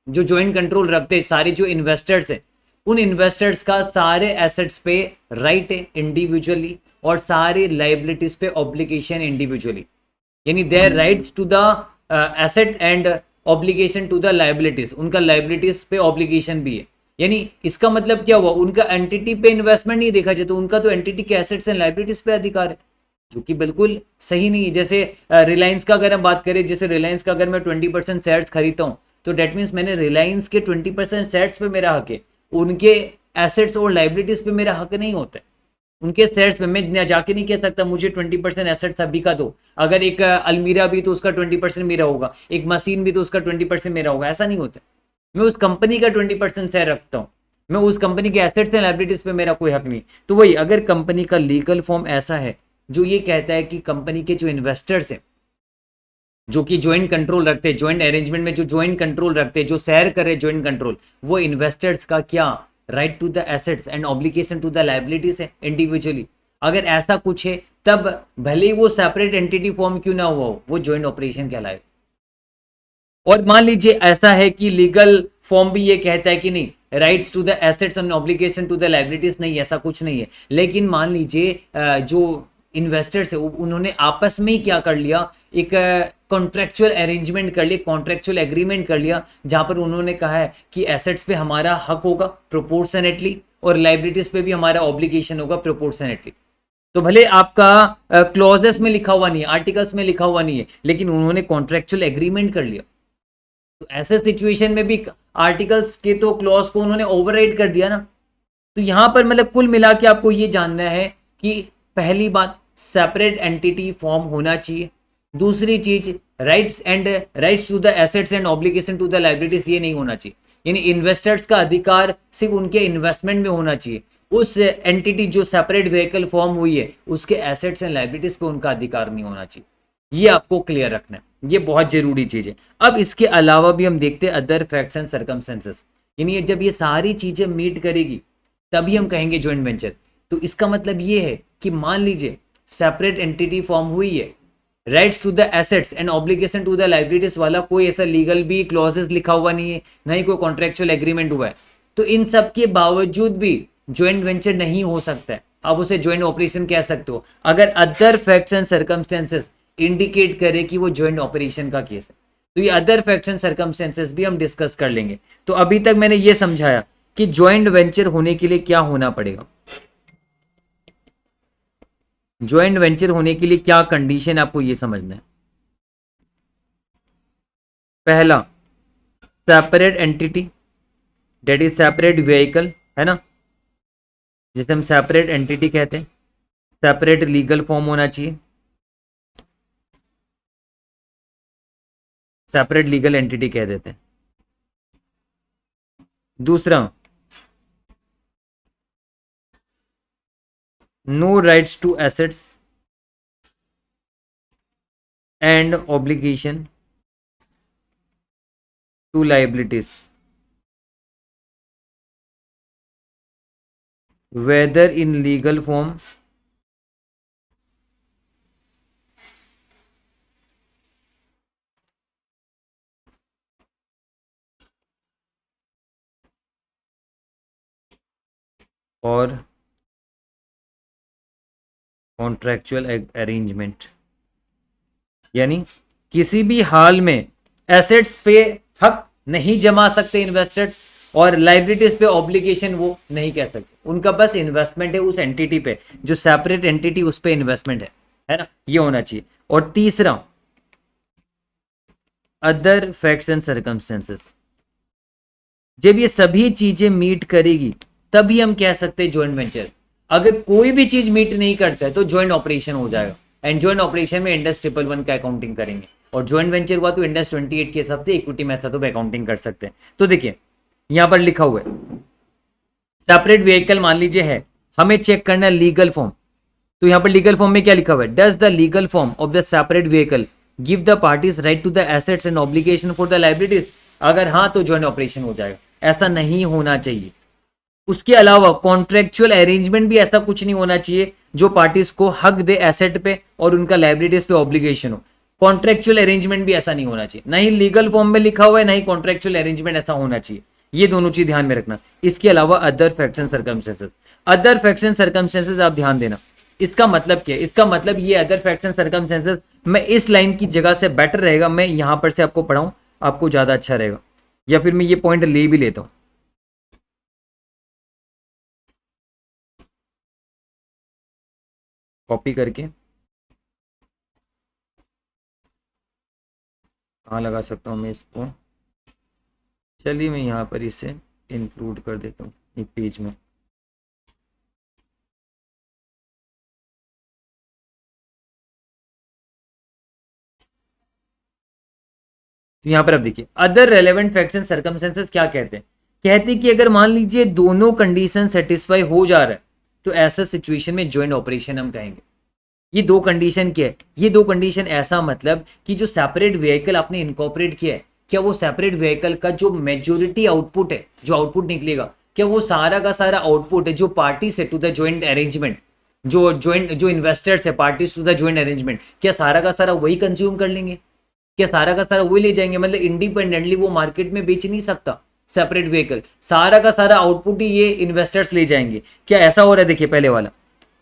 जो ज्वाइंट कंट्रोल रखते हैं, सारे जो इन्वेस्टर्स हैं, उन इन्वेस्टर्स का सारे एसेट्स पे राइट है इंडिविजुअली और सारी लाइबिलिटीज पे ऑब्लिगेशन इंडिविजुअली, यानी their rights to the asset and obligation to the liabilities, उनका लाइबिलिटीज पे ऑब्लिगेशन भी है। यानी इसका मतलब क्या हुआ, उनका एंटिटी पे इन्वेस्टमेंट नहीं देखा जाए तो उनका तो एंटिटी के एसेट्स एंड लाइबिलिटीज पे अधिकार है, जो कि बिल्कुल सही नहीं है। जैसे रिलायंस का अगर हम बात करें, जैसे रिलायंस का अगर मैं 20% शेयर्स खरीदता हूँ तो डेट मीन्स मैंने रिलायंस के 20% शेयर्स पे मेरा हक है, उनके एसेट्स और लाइबिलिटीज पे मेरा हक नहीं होता है। उनके शेयर्स पे मैं जाके नहीं कह सकता मुझे 20% एसेट्स अभी का दो, अगर एक अलमीरा भी तो उसका 20% मेरा होगा, एक मशीन भी तो उसका 20% मेरा होगा, ऐसा नहीं होता। मैं उस कंपनी का 20% शेयर रखता हूँ, मैं उस कंपनी के एसेट्स एंड लाइबिलिटीज पे मेरा कोई हक नहीं। तो वही अगर कंपनी का लीगल फॉर्म ऐसा है जो ये कहता है कि कंपनी के जो इन्वेस्टर्स हैं, जो कि ज्वाइंट कंट्रोल रखते हैं, ज्वाइंट अरेंजमेंट में जो ज्वाइंट कंट्रोल रखते हैं, जो शेयर कर रहे ज्वाइंट कंट्रोल, वो इन्वेस्टर्स का क्या right to the assets and obligation to the liabilities है इंडिविजुअली। अगर ऐसा कुछ है तब भले ही वो सेपरेट एंटिटी फॉर्म क्यों ना हुआ हो, वो ज्वाइंट ऑपरेशन कहलाए। और मान लीजिए ऐसा है कि लीगल फॉर्म भी ये कहता है कि नहीं rights to the assets and obligation to the liabilities, नहीं ऐसा कुछ नहीं है। लेकिन मान लीजिए जो इन्वेस्टर से उन्होंने आपस में ही क्या कर लिया, एक कॉन्ट्रेक्चुअल अरेंजमेंट कर लिया, कॉन्ट्रेक्चुअल एग्रीमेंट कर लिया, जहां पर उन्होंने कहा है कि एसेट्स पे हमारा हक होगा प्रोपोर्शनेटली और लाइबिलिटीज पे भी हमारा ऑब्लिगेशन होगा प्रोपोर्शनेटली। तो भले आपका क्लॉजेस में लिखा हुआ नहीं है, आर्टिकल्स में लिखा हुआ नहीं है, लेकिन उन्होंने कॉन्ट्रेक्चुअल एग्रीमेंट कर लिया। तो ऐसे सिचुएशन में भी आर्टिकल्स के तो क्लॉज को उन्होंने ओवरराइड कर दिया ना। तो यहां पर मतलब कुल मिला के आपको ये जानना है कि पहली बात, सेपरेट एंटिटी फॉर्म होना चाहिए। दूसरी चीज, rights to the assets and obligation to the liabilities, ये नहीं होना चाहिए। यानी इन्वेस्टर्स का अधिकार सिर्फ उनके इन्वेस्टमेंट में होना चाहिए, उस एंटिटी जो सेपरेट व्हीकल फॉर्म हुई है उसके एसेट्स एंड लाइबिलिटीज पे उनका अधिकार नहीं होना चाहिए। ये आपको क्लियर रखना है, ये बहुत जरूरी चीज है। अब इसके अलावा भी हम देखते हैं अदर फैक्ट्स एंड सर्कमस्टेंसेस, यानी जब ये सारी चीजें मीट करेगी तभी हम कहेंगे ज्वाइंट वेंचर। तो इसका मतलब ये है कि मान लीजिए सेपरेट एंटिटी फॉर्म हुई है, rights to the assets and obligation to the liabilities वाला कोई ऐसा लीगल भी क्लॉजेस लिखा हुआ नहीं है, ना ही कोई कॉन्ट्रेक्चुअल एग्रीमेंट हुआ है, तो इन सब के बावजूद भी ज्वाइंट वेंचर नहीं हो सकता है। आप उसे ज्वाइंट ऑपरेशन कह सकते हो अगर other facts and circumstances indicate करे कि वो ज्वाइंट ऑपरेशन का केस है। तो ये अदर फैक्ट्स एंड सर्कमस्टेंसेस भी हम डिस्कस कर लेंगे। तो अभी तक मैंने ये समझाया कि ज्वाइंट वेंचर होने के लिए क्या होना पड़ेगा, ज्वाइंट वेंचर होने के लिए क्या कंडीशन, आपको ये समझना है। पहला, separate entity, that is separate vehicle, है ना, जिसे हम सेपरेट एंटिटी कहते हैं। सेपरेट लीगल फॉर्म होना चाहिए, सेपरेट लीगल एंटिटी कह देते हैं। दूसरा, no rights to assets and obligation to liabilities, whether in legal form और कॉन्ट्रेक्चुअल अरेंजमेंट। यानी किसी भी हाल में एसेट्स पे हक नहीं जमा सकते इन्वेस्टर्स और लाइबिलिटीज पे ऑब्लिगेशन वो नहीं कह सकते, उनका बस इन्वेस्टमेंट है उस एंटिटी पे, जो सेपरेट एंटिटी उस पे इन्वेस्टमेंट है ना, ये होना चाहिए। और तीसरा, अदर फैक्ट्स एंड सर्कमस्टेंसेस, जब ये सभी चीजें मीट करेगी तभी हम कह सकते हैं ज्वाइंट वेंचर। अगर कोई भी चीज मीट नहीं करता है तो ज्वाइंट ऑपरेशन हो जाएगा, एंड ज्वाइंट ऑपरेशन में इंडस 111 का अकाउंटिंग करेंगे, और ज्वाइंट वेंचर हुआ तो इंडस 28 के हिसाब से इक्विटी मेथड ऑफ अकाउंटिंग कर सकते हैं। तो देखिए यहां पर लिखा हुआ है सेपरेट व्हीकल, मान लीजिए है, हमें चेक करना है लीगल फॉर्म। तो यहां पर लीगल फॉर्म में क्या लिखा हुआ है, does the legal form of the separate vehicle give the parties right to the assets and obligation for the liabilities. अगर हाँ तो ज्वाइंट ऑपरेशन हो जाएगा, ऐसा नहीं होना चाहिए। उसके अलावा कॉन्ट्रेक्चुअल अरेंजमेंट भी ऐसा कुछ नहीं होना चाहिए जो पार्टीज को हक दे एसेट पे और उनका लाइबिलिटीज पे ऑब्लिगेशन हो। कॉन्ट्रेक्चुअल अरेंजमेंट भी ऐसा नहीं होना चाहिए, ना ही लीगल फॉर्म में लिखा हुआ है, ना ही कॉन्ट्रेक्चुअल अरेंजमेंट ऐसा होना चाहिए। ये दोनों चीज ध्यान में रखना। इसके अलावा other facts and circumstances, other facts and circumstances आप ध्यान देना। इसका मतलब क्या है, इसका मतलब ये अदर फैक्ट्स एंड सर्कमस्टेंसेस, मैं इस लाइन की जगह से बेटर रहेगा मैं यहां पर से आपको पढ़ाऊं, आपको ज्यादा अच्छा रहेगा, या फिर मैं ये पॉइंट ले भी लेता हूं। कॉपी करके कहाँ लगा सकता हूँ मैं इसको, चलिए मैं यहाँ पर इसे इंक्लूड कर देता हूँ एक पेज में। तो यहाँ पर अब देखिए other relevant facts and circumstances क्या कहते हैं, कहते हैं कि अगर मान लीजिए दोनों कंडीशन सेटिस्फाई हो जा रहा है तो ऐसा सिचुएशन में ज्वाइंट ऑपरेशन हम कहेंगे। ये दो कंडीशन क्या है, ये दो कंडीशन ऐसा मतलब कि जो सेपरेट व्हीकल आपने इनकॉर्पोरेट किया है, क्या वो सेपरेट व्हीकल का जो मेजोरिटी आउटपुट है, जो आउटपुट निकलेगा, क्या वो सारा का सारा आउटपुट है जो पार्टी से टू द ज्वाइंट अरेंजमेंट, जो इन्वेस्टर्स है parties to the joint arrangement, क्या सारा का सारा वही कंज्यूम कर लेंगे, क्या सारा का सारा वही ले जाएंगे। मतलब इंडिपेंडेंटली वो मार्केट में बेच नहीं सकता सेपरेट व्हीकल, सारा का सारा आउटपुट ही ये इन्वेस्टर्स ले जाएंगे। क्या ऐसा हो रहा है, देखिए पहले वाला,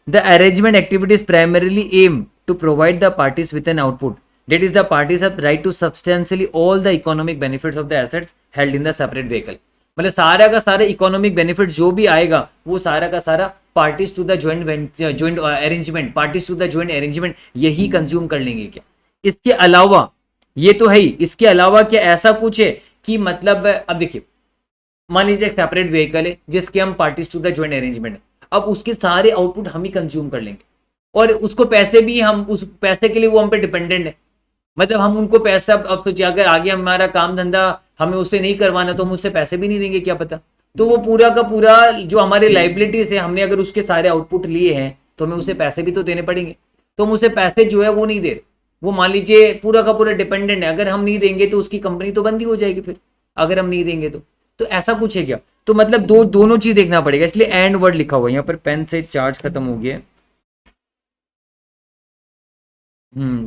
The arrangement activities primarily aim to provide the parties with an output. That is, the parties have right to substantially all the economic benefits of the assets held in the separate vehicle. मतलब सारा का सारा economic benefit जो भी आएगा वो सारा का सारा parties to the joint arrangement, parties to the joint arrangement यही कंज्यूम कर लेंगे क्या? इसके अलावा ये तो है ही, इसके अलावा क्या ऐसा कुछ है कि मतलब अब देखिए, मान लीजिए एक सेपरेट व्हीकल है जिसके हम parties to the joint arrangement है, अब उसके सारे आउटपुट हम ही कंज्यूम कर लेंगे और उसको पैसे भी हम, उस पैसे के लिए वो हम पे डिपेंडेंट है। मतलब हम उनको पैसा, अब सोचिए अगर आगे हमारा काम धंधा हमें उससे नहीं करवाना तो हम उससे पैसे भी नहीं देंगे, क्या पता। तो वो पूरा का पूरा जो हमारे लाइबिलिटीज है, हमने अगर उसके सारे आउटपुट लिए हैं तो हमें उसे पैसे भी तो देने पड़ेंगे, तो हम उसे पैसे जो है वो नहीं दे रहे। वो मान लीजिए पूरा का पूरा डिपेंडेंट है, अगर हम नहीं देंगे तो उसकी कंपनी तो बंद ही हो जाएगी फिर, अगर हम नहीं देंगे तो ऐसा कुछ है क्या? तो मतलब दोनों चीज देखना पड़ेगा, इसलिए एंड वर्ड लिखा हुआ है यहाँ पर, पेन से चार्ज खत्म हो गया।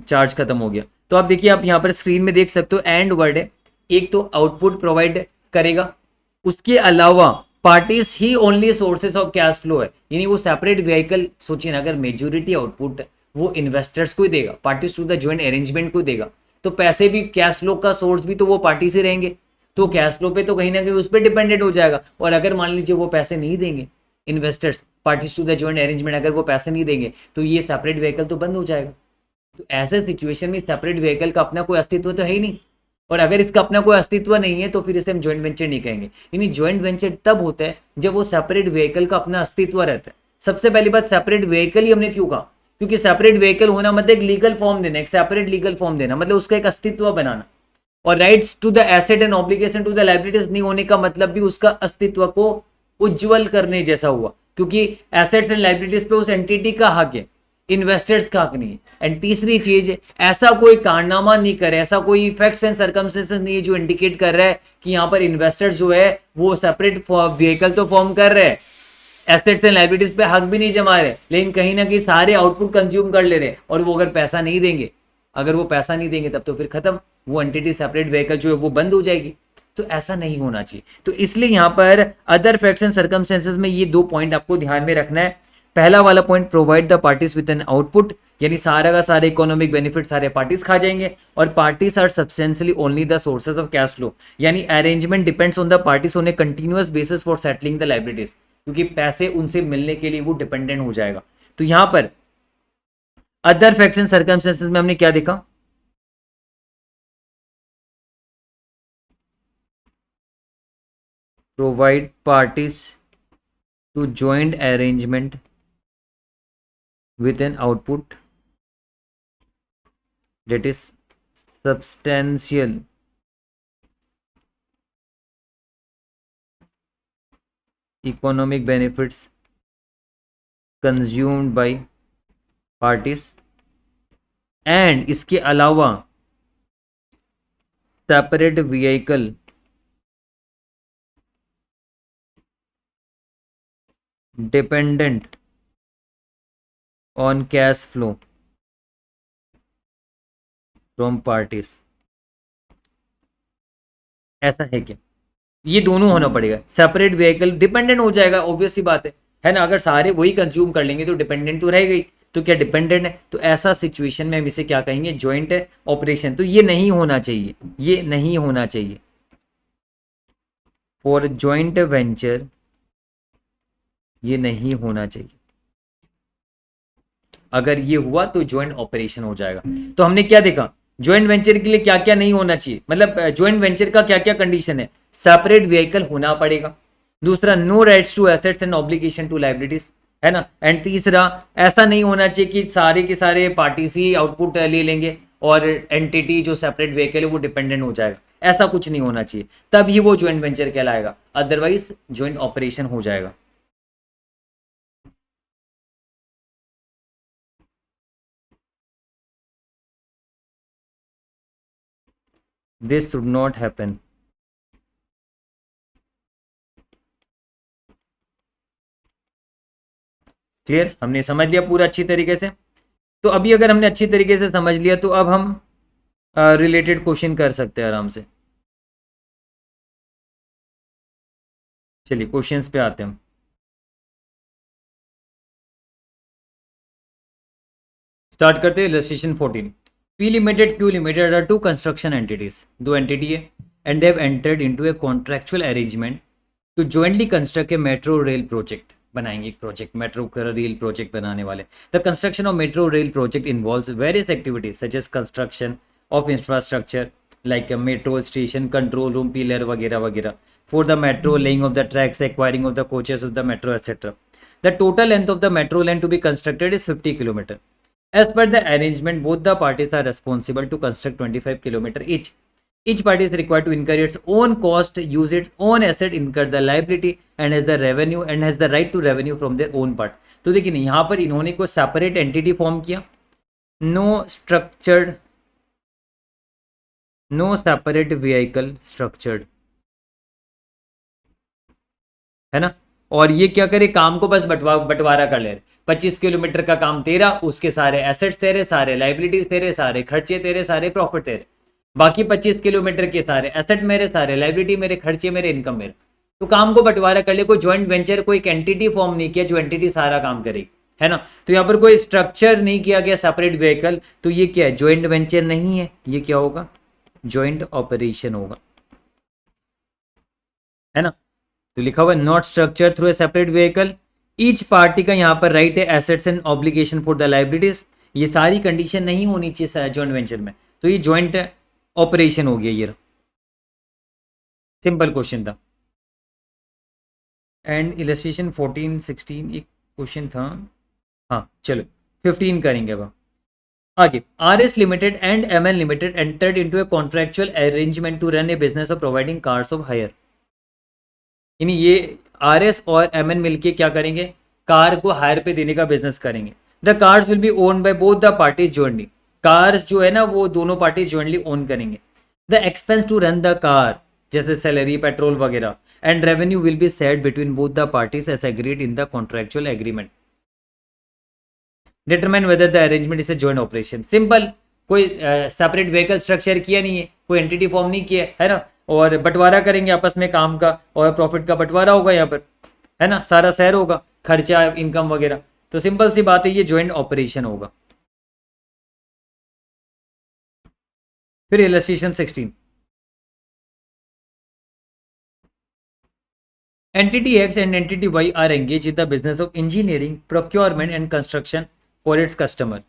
चार्ज खत्म हो गया। तो आप देखिए, आप यहाँ पर स्क्रीन में देख सकते हो एंड वर्ड है। एक तो आउटपुट प्रोवाइड करेगा, उसके अलावा parties he only sources of cash flow है, यानी वो सेपरेट व्हीकल, सोचिए ना अगर मेजोरिटी आउटपुट वो इन्वेस्टर्स को ही देगा, parties to the joint arrangement को देगा, तो पैसे भी, कैश फ्लो का सोर्स भी तो वो पार्टी से रहेंगे, तो कैश फ्लो पे तो कहीं ना कहीं उस पर डिपेंडेंट हो जाएगा। और अगर मान लीजिए वो पैसे नहीं देंगे, investors parties to the joint arrangement अगर वो पैसे नहीं देंगे तो ये सेपरेट व्हीकल तो बंद हो जाएगा। तो ऐसे सिचुएशन में सेपरेट व्हीकल का अपना कोई अस्तित्व तो है ही नहीं, और अगर इसका अपना कोई अस्तित्व नहीं है तो फिर इसे हम ज्वाइंट वेंचर नहीं कहेंगे। यानी ज्वाइंट वेंचर तब होता है जब वो सेपरेट व्हीकल का अपना अस्तित्व रहता है। सबसे पहली बात, सेपरेट व्हीकल ही हमने क्यों कहा? क्योंकि सेपरेट व्हीकल होना मतलब एक लीगल फॉर्म देना, एक सेपरेट लीगल फॉर्म देना, मतलब उसका एक अस्तित्व बनाना। और rights to the asset and obligation to the liabilities नहीं होने का मतलब भी उसका अस्तित्व को उज्जवल करने जैसा हुआ, क्योंकि एसेट्स एंड लाइबिलिटीज पे उस एंटिटी का हक है, इन्वेस्टर्स का हक नहीं है। एंड तीसरी चीज, ऐसा कोई कारनामा नहीं करे, ऐसा कोई फैक्ट्स एंड सर्कमस्टेंसेस नहीं है जो इंडिकेट कर रहा है कि यहाँ पर इन्वेस्टर्स जो है वो सेपरेट व्हीकल तो फॉर्म कर रहे हैं, एसेट्स एंड लाइबिलिटीज पे हक भी नहीं जमा रहे, लेकिन कहीं ना कहीं सारे आउटपुट कंज्यूम कर ले रहे, और वो अगर पैसा नहीं देंगे, अगर वो पैसा नहीं देंगे तब तो फिर खत्म, वो एंटिटी सेपरेट व्हीकल जो है वो बंद हो जाएगी। तो ऐसा नहीं होना चाहिए। तो इसलिए यहां पर अदर फैक्ट्स एंड सर्कमस्टेंसेस में ये दो पॉइंट आपको ध्यान में रखना है। पहला वाला point, provide the parties with an output, यानी सारा का सारे इकोनॉमिक बेनिफिट सारे पार्टीज खा जाएंगे, और parties are substantially only the sources of cash flow, यानी arrangement depends on the parties on a continuous basis for settling the liabilities, क्योंकि पैसे उनसे मिलने के लिए वो डिपेंडेंट हो जाएगा। तो यहां पर अदर फैक्ट्स एंड सर्कमस्टेंसेस में हमने क्या देखा? Provide parties to joint arrangement with an output that is substantial economic benefits consumed by parties, and इसके अलावा separate vehicle dependent on cash flow from parties। ऐसा है क्या? ये दोनों होना पड़ेगा, सेपरेट व्हीकल डिपेंडेंट हो जाएगा, ऑब्वियस सी बात है ना? अगर सारे वही कंज्यूम कर लेंगे तो डिपेंडेंट तो रह गई, तो क्या डिपेंडेंट है, तो ऐसा सिचुएशन में हम इसे क्या कहेंगे? Joint operation. तो ये नहीं होना चाहिए, ये नहीं होना चाहिए। फॉर ज्वाइंट वेंचर ये नहीं होना चाहिए, अगर ये हुआ तो ज्वाइंट ऑपरेशन हो जाएगा। तो हमने क्या देखा, ज्वाइंट वेंचर के लिए क्या क्या नहीं होना चाहिए, मतलब ज्वाइंट वेंचर का क्या क्या कंडीशन है? सेपरेट व्हीकल होना पड़ेगा, दूसरा no rights to assets and obligation to liabilities, है ना? एंड तीसरा, ऐसा नहीं होना चाहिए कि सारे के सारे पार्टीज ही आउटपुट ले लेंगे और एंटिटी जो सेपरेट व्हीकल है वो डिपेंडेंट हो जाएगा, ऐसा कुछ नहीं होना चाहिए, तब ही वो ज्वाइंट वेंचर कहलाएगा, अदरवाइज ज्वाइंट ऑपरेशन हो जाएगा। This should not happen. Clear? हमने समझ लिया पूरा अच्छी तरीके से। तो अभी अगर हमने अच्छी तरीके से समझ लिया तो अब हम रिलेटेड क्वेश्चन कर सकते हैं आराम से। चलिए क्वेश्चंस पे आते हैं हम। स्टार्ट करते हैं illustration 14। P limited, Q limited are two construction entities, दो एंटिटी है, and they have entered into a contractual arrangement to jointly construct a metro rail project. बनाएंगे एक प्रोजेक्ट, मेट्रो का रेल प्रोजेक्ट बनाने वाले। The construction of metro rail project involves various activities such as construction of infrastructure like metro station, control room, pillar वगैरह वगैरह for the metro, laying of the tracks, acquiring of the coaches of the metro etcetera. The total length of the metro line to be constructed is 50 km. As per the arrangement, both the parties are responsible to construct 25 km each. Each party is required to incur its own cost, use its own asset, incur the liability, and has the revenue and has the right to revenue from their own part. तो देखिए यहाँ पर इन्होंने कोई separate entity form किया, no structured, no separate vehicle structured, है ना। और ये क्या करे, काम को बस बंटवारा कर ले रहे। 25 किलोमीटर का काम तेरा, उसके सारे एसेट्स तेरे, सारे लाइबिलिटीज तेरे, सारे खर्चे तेरे, सारे प्रॉफिट तेरे। बाकी 25 किलोमीटर के सारे एसेट मेरे, सारे लाइबिलिटी मेरे, खर्चे मेरे, इनकम मेरे। तो काम को बंटवारा कर ले। कोई ज्वाइंट वेंचर, कोई एक एंटिटी फॉर्म नहीं किया जो एंटिटी सारा काम करेगी, है ना। तो यहाँ पर कोई स्ट्रक्चर नहीं किया गया सेपरेट व्हीकल, तो ये क्या है, ज्वाइंट वेंचर नहीं है, ये क्या होगा, ज्वाइंट ऑपरेशन होगा, है ना। तो लिखा हुआ not structure through a separate vehicle, each party का यहाँ पर राइट है assets and obligation for the liabilities. ये सारी कंडीशन नहीं होनी चाहिए जॉइंट वेंचर में, तो ये जॉइंट ऑपरेशन हो गया। ये सिंपल क्वेश्चन था। एंड इलस्ट्रेशन 14 16 एक क्वेश्चन था, हाँ चलो 15 करेंगे अब आगे। R S limited and M N limited entered into a contractual arrangement to run a business of providing cars of hire. यानी ये आर एस और एम एन मिलके क्या करेंगे, कार को हायर पे देने का बिजनेस करेंगे। The cars will be own by both the parties jointly, cars जो है ना वो दोनों पार्टीज जॉइंटली ओन करेंगे। The expense to run the car, जैसे सैलरी, पेट्रोल वगैरह, and revenue will be set between both the parties as agreed in the contractual agreement. Determine whether the arrangement is a joint operation. Simple, कोई separate vehicle structure किया नहीं है, कोई entity form नहीं किया है ना, और बंटवारा करेंगे आपस में काम का, और प्रॉफिट का बंटवारा होगा यहाँ पर, है ना, सारा शेयर होगा, खर्चा, इनकम वगैरह। तो सिंपल सी बात है, ये जॉइंट ऑपरेशन होगा। फिर illustration 16। Entity X and entity Y are engage in the business of engineering, procurement and construction for its customer.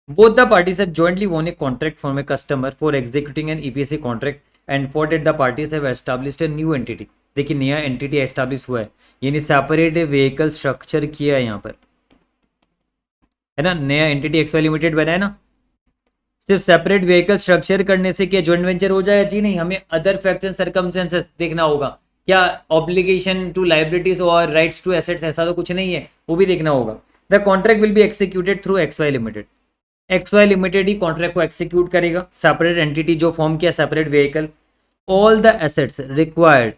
Both the parties have jointly won a contract from a customer for executing an EPC contract, and for that the parties have established a new entity। देखिए नया entity establish हुआ है, यानी separate vehicle structure किया है यहाँ पर, है ना। नया एंटिटी एक्स वाई लिमिटेड बना है ना। सिर्फ सेपरेट व्हीकल स्ट्रक्चर करने से क्या ज्वाइंट वेंचर हो जाएगा, जी नहीं, हमें अदर फैक्ट्स एंड सर्कमस्टेंसेस देखना होगा। क्या ऑब्लिगेशन टू लाइबिलिटीज और राइट्स टू एसेट्स, ऐसा तो कुछ नहीं है, वो भी देखना होगा। The contract will be executed through X Y limited, X Y limited ही कॉन्ट्रैक्ट को एक्सिक्यूट करेगा। सेपरेट एंटिटी जो फॉर्म किया separate vehicle, all the assets required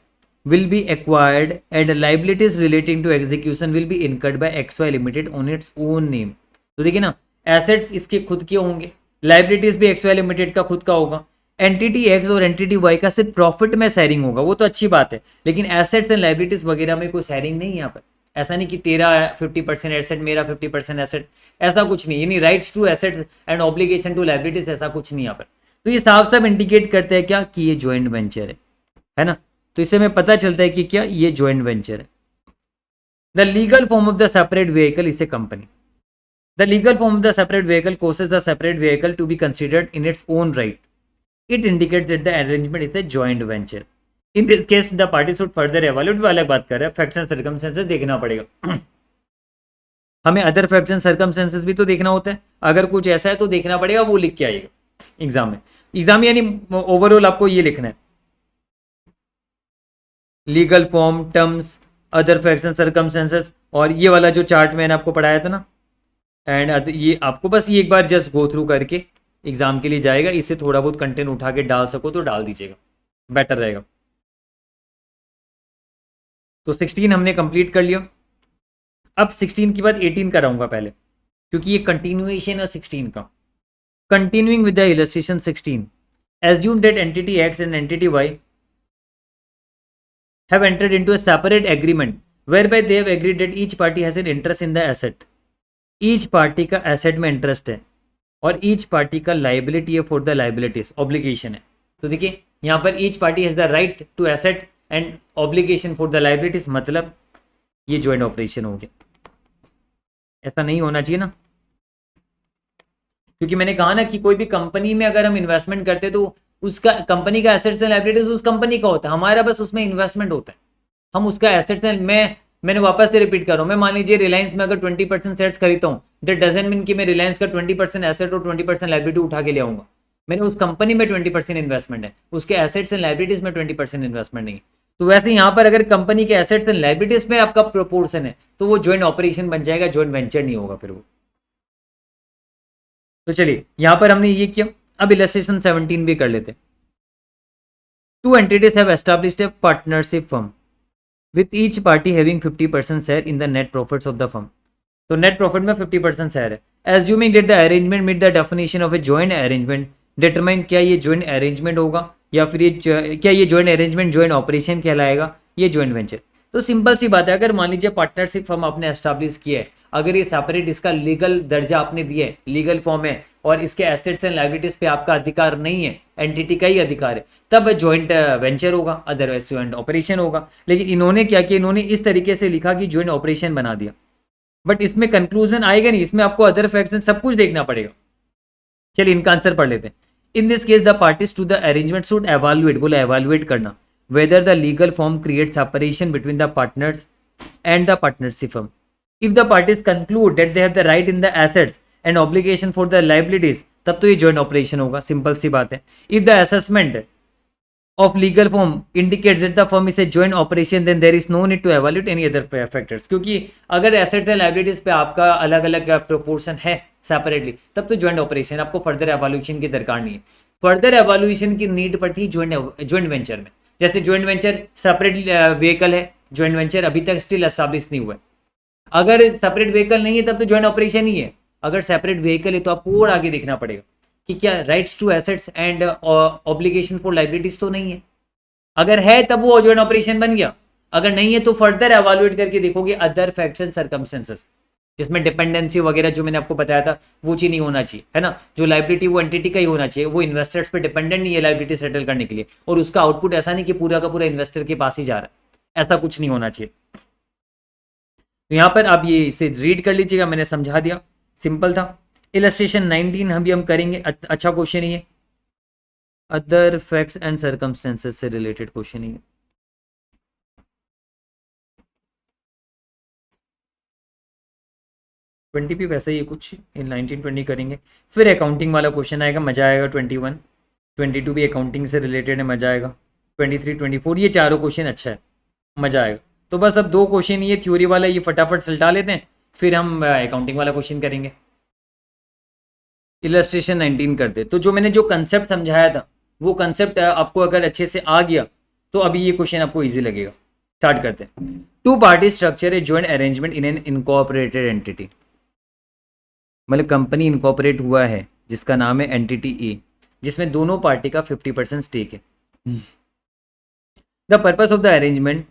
will be acquired and liabilities relating to execution will be incurred by X Y limited on its own name. तो देखिए ना, assets इसके खुद के होंगे, लाइबिलिटीज भी एक्स वाई लिमिटेड का खुद का होगा। एंटिटी एक्स और एंटिटी वाई का सिर्फ प्रॉफिट में शेयरिंग होगा, वो तो अच्छी बात है, लेकिन एसेट्स एंड लाइबिलिटीज वगैरह में कोई शेयरिंग नहीं है यहाँ पर। ऐसा नहीं कि तेरा 50% एसेट, मेरा 50% एसेट, ऐसा कुछ नहीं। यानी rights to asset and obligation to liabilities, ऐसा कुछ नहीं यहाँ पर। तो ये साफ साफ इंडिकेट करते हैं क्या, कि ये ज्वाइंट वेंचर है ना। तो इससे हमें पता चलता है कि क्या ये ज्वाइंट वेंचर है। The legal form of the separate vehicle is a company. The legal form of the separate vehicle causes the separate vehicle to be considered in its own right. It indicates that the arrangement is a joint venture. In this case, the parties should further evaluate, वो अलग बात कर रहे हैं, facts and circumstances देखना पड़ेगा। हमें other facts and circumstances भी तो देखना होता है, अगर कुछ ऐसा है तो देखना पड़ेगा, वो लिख के आइएगा एग्जाम में। एग्जाम यानी ओवरऑल आपको ये लिखना है, legal form, terms, other facts and circumstances, और ये वाला जो चार्ट मैंने आपको पढ़ाया था ना, एंड ये आपको बस ये एक बार जस्ट गो थ्रू करके एग्जाम के लिए जाएगा। इससे थोड़ा बहुत कंटेंट उठा के डाल सको तो डाल दीजिएगा, बेटर रहेगा। तो 16 हमने कंप्लीट कर लिया। अब 16 के बाद 18 कराऊंगा पहले, क्योंकि ये कंटिन्यूएशन है 16 का। Continuing with the illustration 16, assume that entity X and entity Y have entered into a separate agreement whereby they have agreed that each party has an interest in the asset। each party का asset में interest है, और each party का liability है for the liabilities, obligation है। तो देखिए यहाँ पर each party has the right to asset and obligation for the liabilities, मतलब ये ज्वाइंट ऑपरेशन हो गया। ऐसा नहीं होना चाहिए ना, क्योंकि मैंने कहा ना कि कोई भी कंपनी में अगर हम इन्वेस्टमेंट करते हैं तो उसका कंपनी का एसेट्स एंड लायबिलिटीज उस कंपनी का होता है, हमारा बस उसमें इन्वेस्टमेंट होता है। हम उसका एसेट्स एंड मैंने वापस से रिपीट कर रहा हूँ, मैं मान लीजिए रिलायंस में अगर 20% शेयर्स खरीदता हूँ, दैट डजंट मीन कि मैं रिलायंस का 20% एसेट और 20% लायबिलिटी उठा के ले आऊंगा। मैंने उस कंपनी में 20% इन्वेस्टमेंट है, उसके एसेट्स एंड लायबिलिटीज में 20% इन्वेस्टमेंट नहीं है। तो वैसे यहाँ पर अगर कंपनी के एसेट्स एंड लायबिलिटीज में आपका प्रोपोर्शन है तो वो ज्वाइंट ऑपरेशन बन जाएगा, ज्वाइंट वेंचर नहीं होगा फिर वो। तो चलिए यहां पर हमने ये किया, अब इलस्ट्रेशन 17 भी कर लेते हैं। Two entities have established a partnership firm with each party having 50% share in the net profits of the firm. तो नेट प्रॉफिट में 50% शेयर है। Assuming that the arrangement meet the definition of a joint arrangement, determine क्या ये joint arrangement होगा या फिर ये क्या ये जॉइंट अरेंजमेंट जॉइंट ऑपरेशन कहलाएगा, ये जॉइंट वेंचर। तो सिंपल सी बात है, अगर मान लीजिए पार्टनरशिप फर्म आपने एस्टैब्लिश किया है, अगर ये सेपरेट इसका लीगल दर्जा आपने दिया है, लीगल फॉर्म है और इसके एसेट्स एंड लायबिलिटीज पे आपका अधिकार नहीं है, एंटिटी का ही अधिकार है, तब जॉइंट वेंचर होगा, अदरवाइज जॉइंट ऑपरेशन होगा। लेकिन इन्होंने क्या किया, इन्होंने इस तरीके से लिखा कि जॉइंट ऑपरेशन बना दिया, बट इसमें कंक्लूजन आएगा नहीं, इसमें आपको अदर फैक्ट्स सब कुछ देखना पड़ेगा। चलिए इनका आंसर पढ़ लेते हैं। In this case the parties to the arrangement should evaluate, बोला एवालुएट करना, whether the legal form creates separation between the partners and the partnership firm. If the parties conclude that they have the right in the assets and obligation for the liabilities, तब तो ये joint operation होगा, simple सी बात है। If the assessment of legal form indicates that the firm is a joint operation, then there is no need to evaluate any other factors, क्योंकि अगर assets and liabilities पे आपका अलग अलग proportion है सेपरेटली, तब तो joint operation, आपको फर्दर evaluation की दरकार नहीं है। फर्दर evaluation की नीड पड़ती है joint venture में। जैसे ज्वाइंट वेंचर सेपरेट व्हीकल है, ज्वाइंट वेंचर अभी तक स्टिल एस्टैब्लिश नहीं हुआ है। अगर सेपरेट व्हीकल नहीं है तब तो ज्वाइंट ऑपरेशन ही है। अगर सेपरेट व्हीकल है तो आपको और आगे देखना पड़ेगा कि क्या rights to assets and obligation for liabilities तो नहीं है। अगर है तब वो ज्वाइंट ऑपरेशन बन गया, अगर नहीं है तो फर्दर एवेलुएट करके देखोगे अदर फैक्ट्स एंड सर्कमस्टेंसेस, जिसमें डिपेंडेंसी वगैरह जो मैंने आपको बताया था वो चीज नहीं होना चाहिए, है ना। जो लाइबिलिटी वो एंटिटी का ही होना चाहिए, वो इन्वेस्टर्स पे डिपेंडेंट नहीं है लाइबिलिटी सेटल करने के लिए, और उसका आउटपुट ऐसा नहीं कि पूरा का पूरा इन्वेस्टर के पास ही जा रहा है, ऐसा कुछ नहीं होना चाहिए। तो यहाँ पर आप ये इसे रीड कर लीजिएगा, मैंने समझा दिया, सिंपल था। इलस्ट्रेशन 19 हम करेंगे, अच्छा क्वेश्चन ही है, अदर फैक्ट्स एंड सर्कमस्टेंसेस से रिलेटेड क्वेश्चन ही है। ट्वेंटी भी वैसे ही कुछ इन 19-20 करेंगे, फिर अकाउंटिंग वाला क्वेश्चन आएगा, मजा आएगा। 21-22 भी अकाउंटिंग से रिलेटेड है, मजा आएगा। 23-24 ये चारों क्वेश्चन अच्छा है, मजा आएगा। तो बस अब 2 क्वेश्चन ये थ्योरी वाला ये फटाफट सलटा लेते हैं, फिर हम अकाउंटिंग वाला क्वेश्चन करेंगे। इलस्ट्रेशन 19 करते, तो जो मैंने जो कंसेप्ट समझाया था वो कंसेप्ट आपको अगर अच्छे से आ गया तो अभी ये क्वेश्चन आपको ईजी लगेगा। स्टार्ट करते हैं। Two party structure a joint arrangement in an incorporated entity, मतलब कंपनी इनकॉर्पोरेट हुआ है जिसका नाम है एंटिटी ए, जिसमें दोनों पार्टी का 50% स्टेक है। The purpose of the arrangement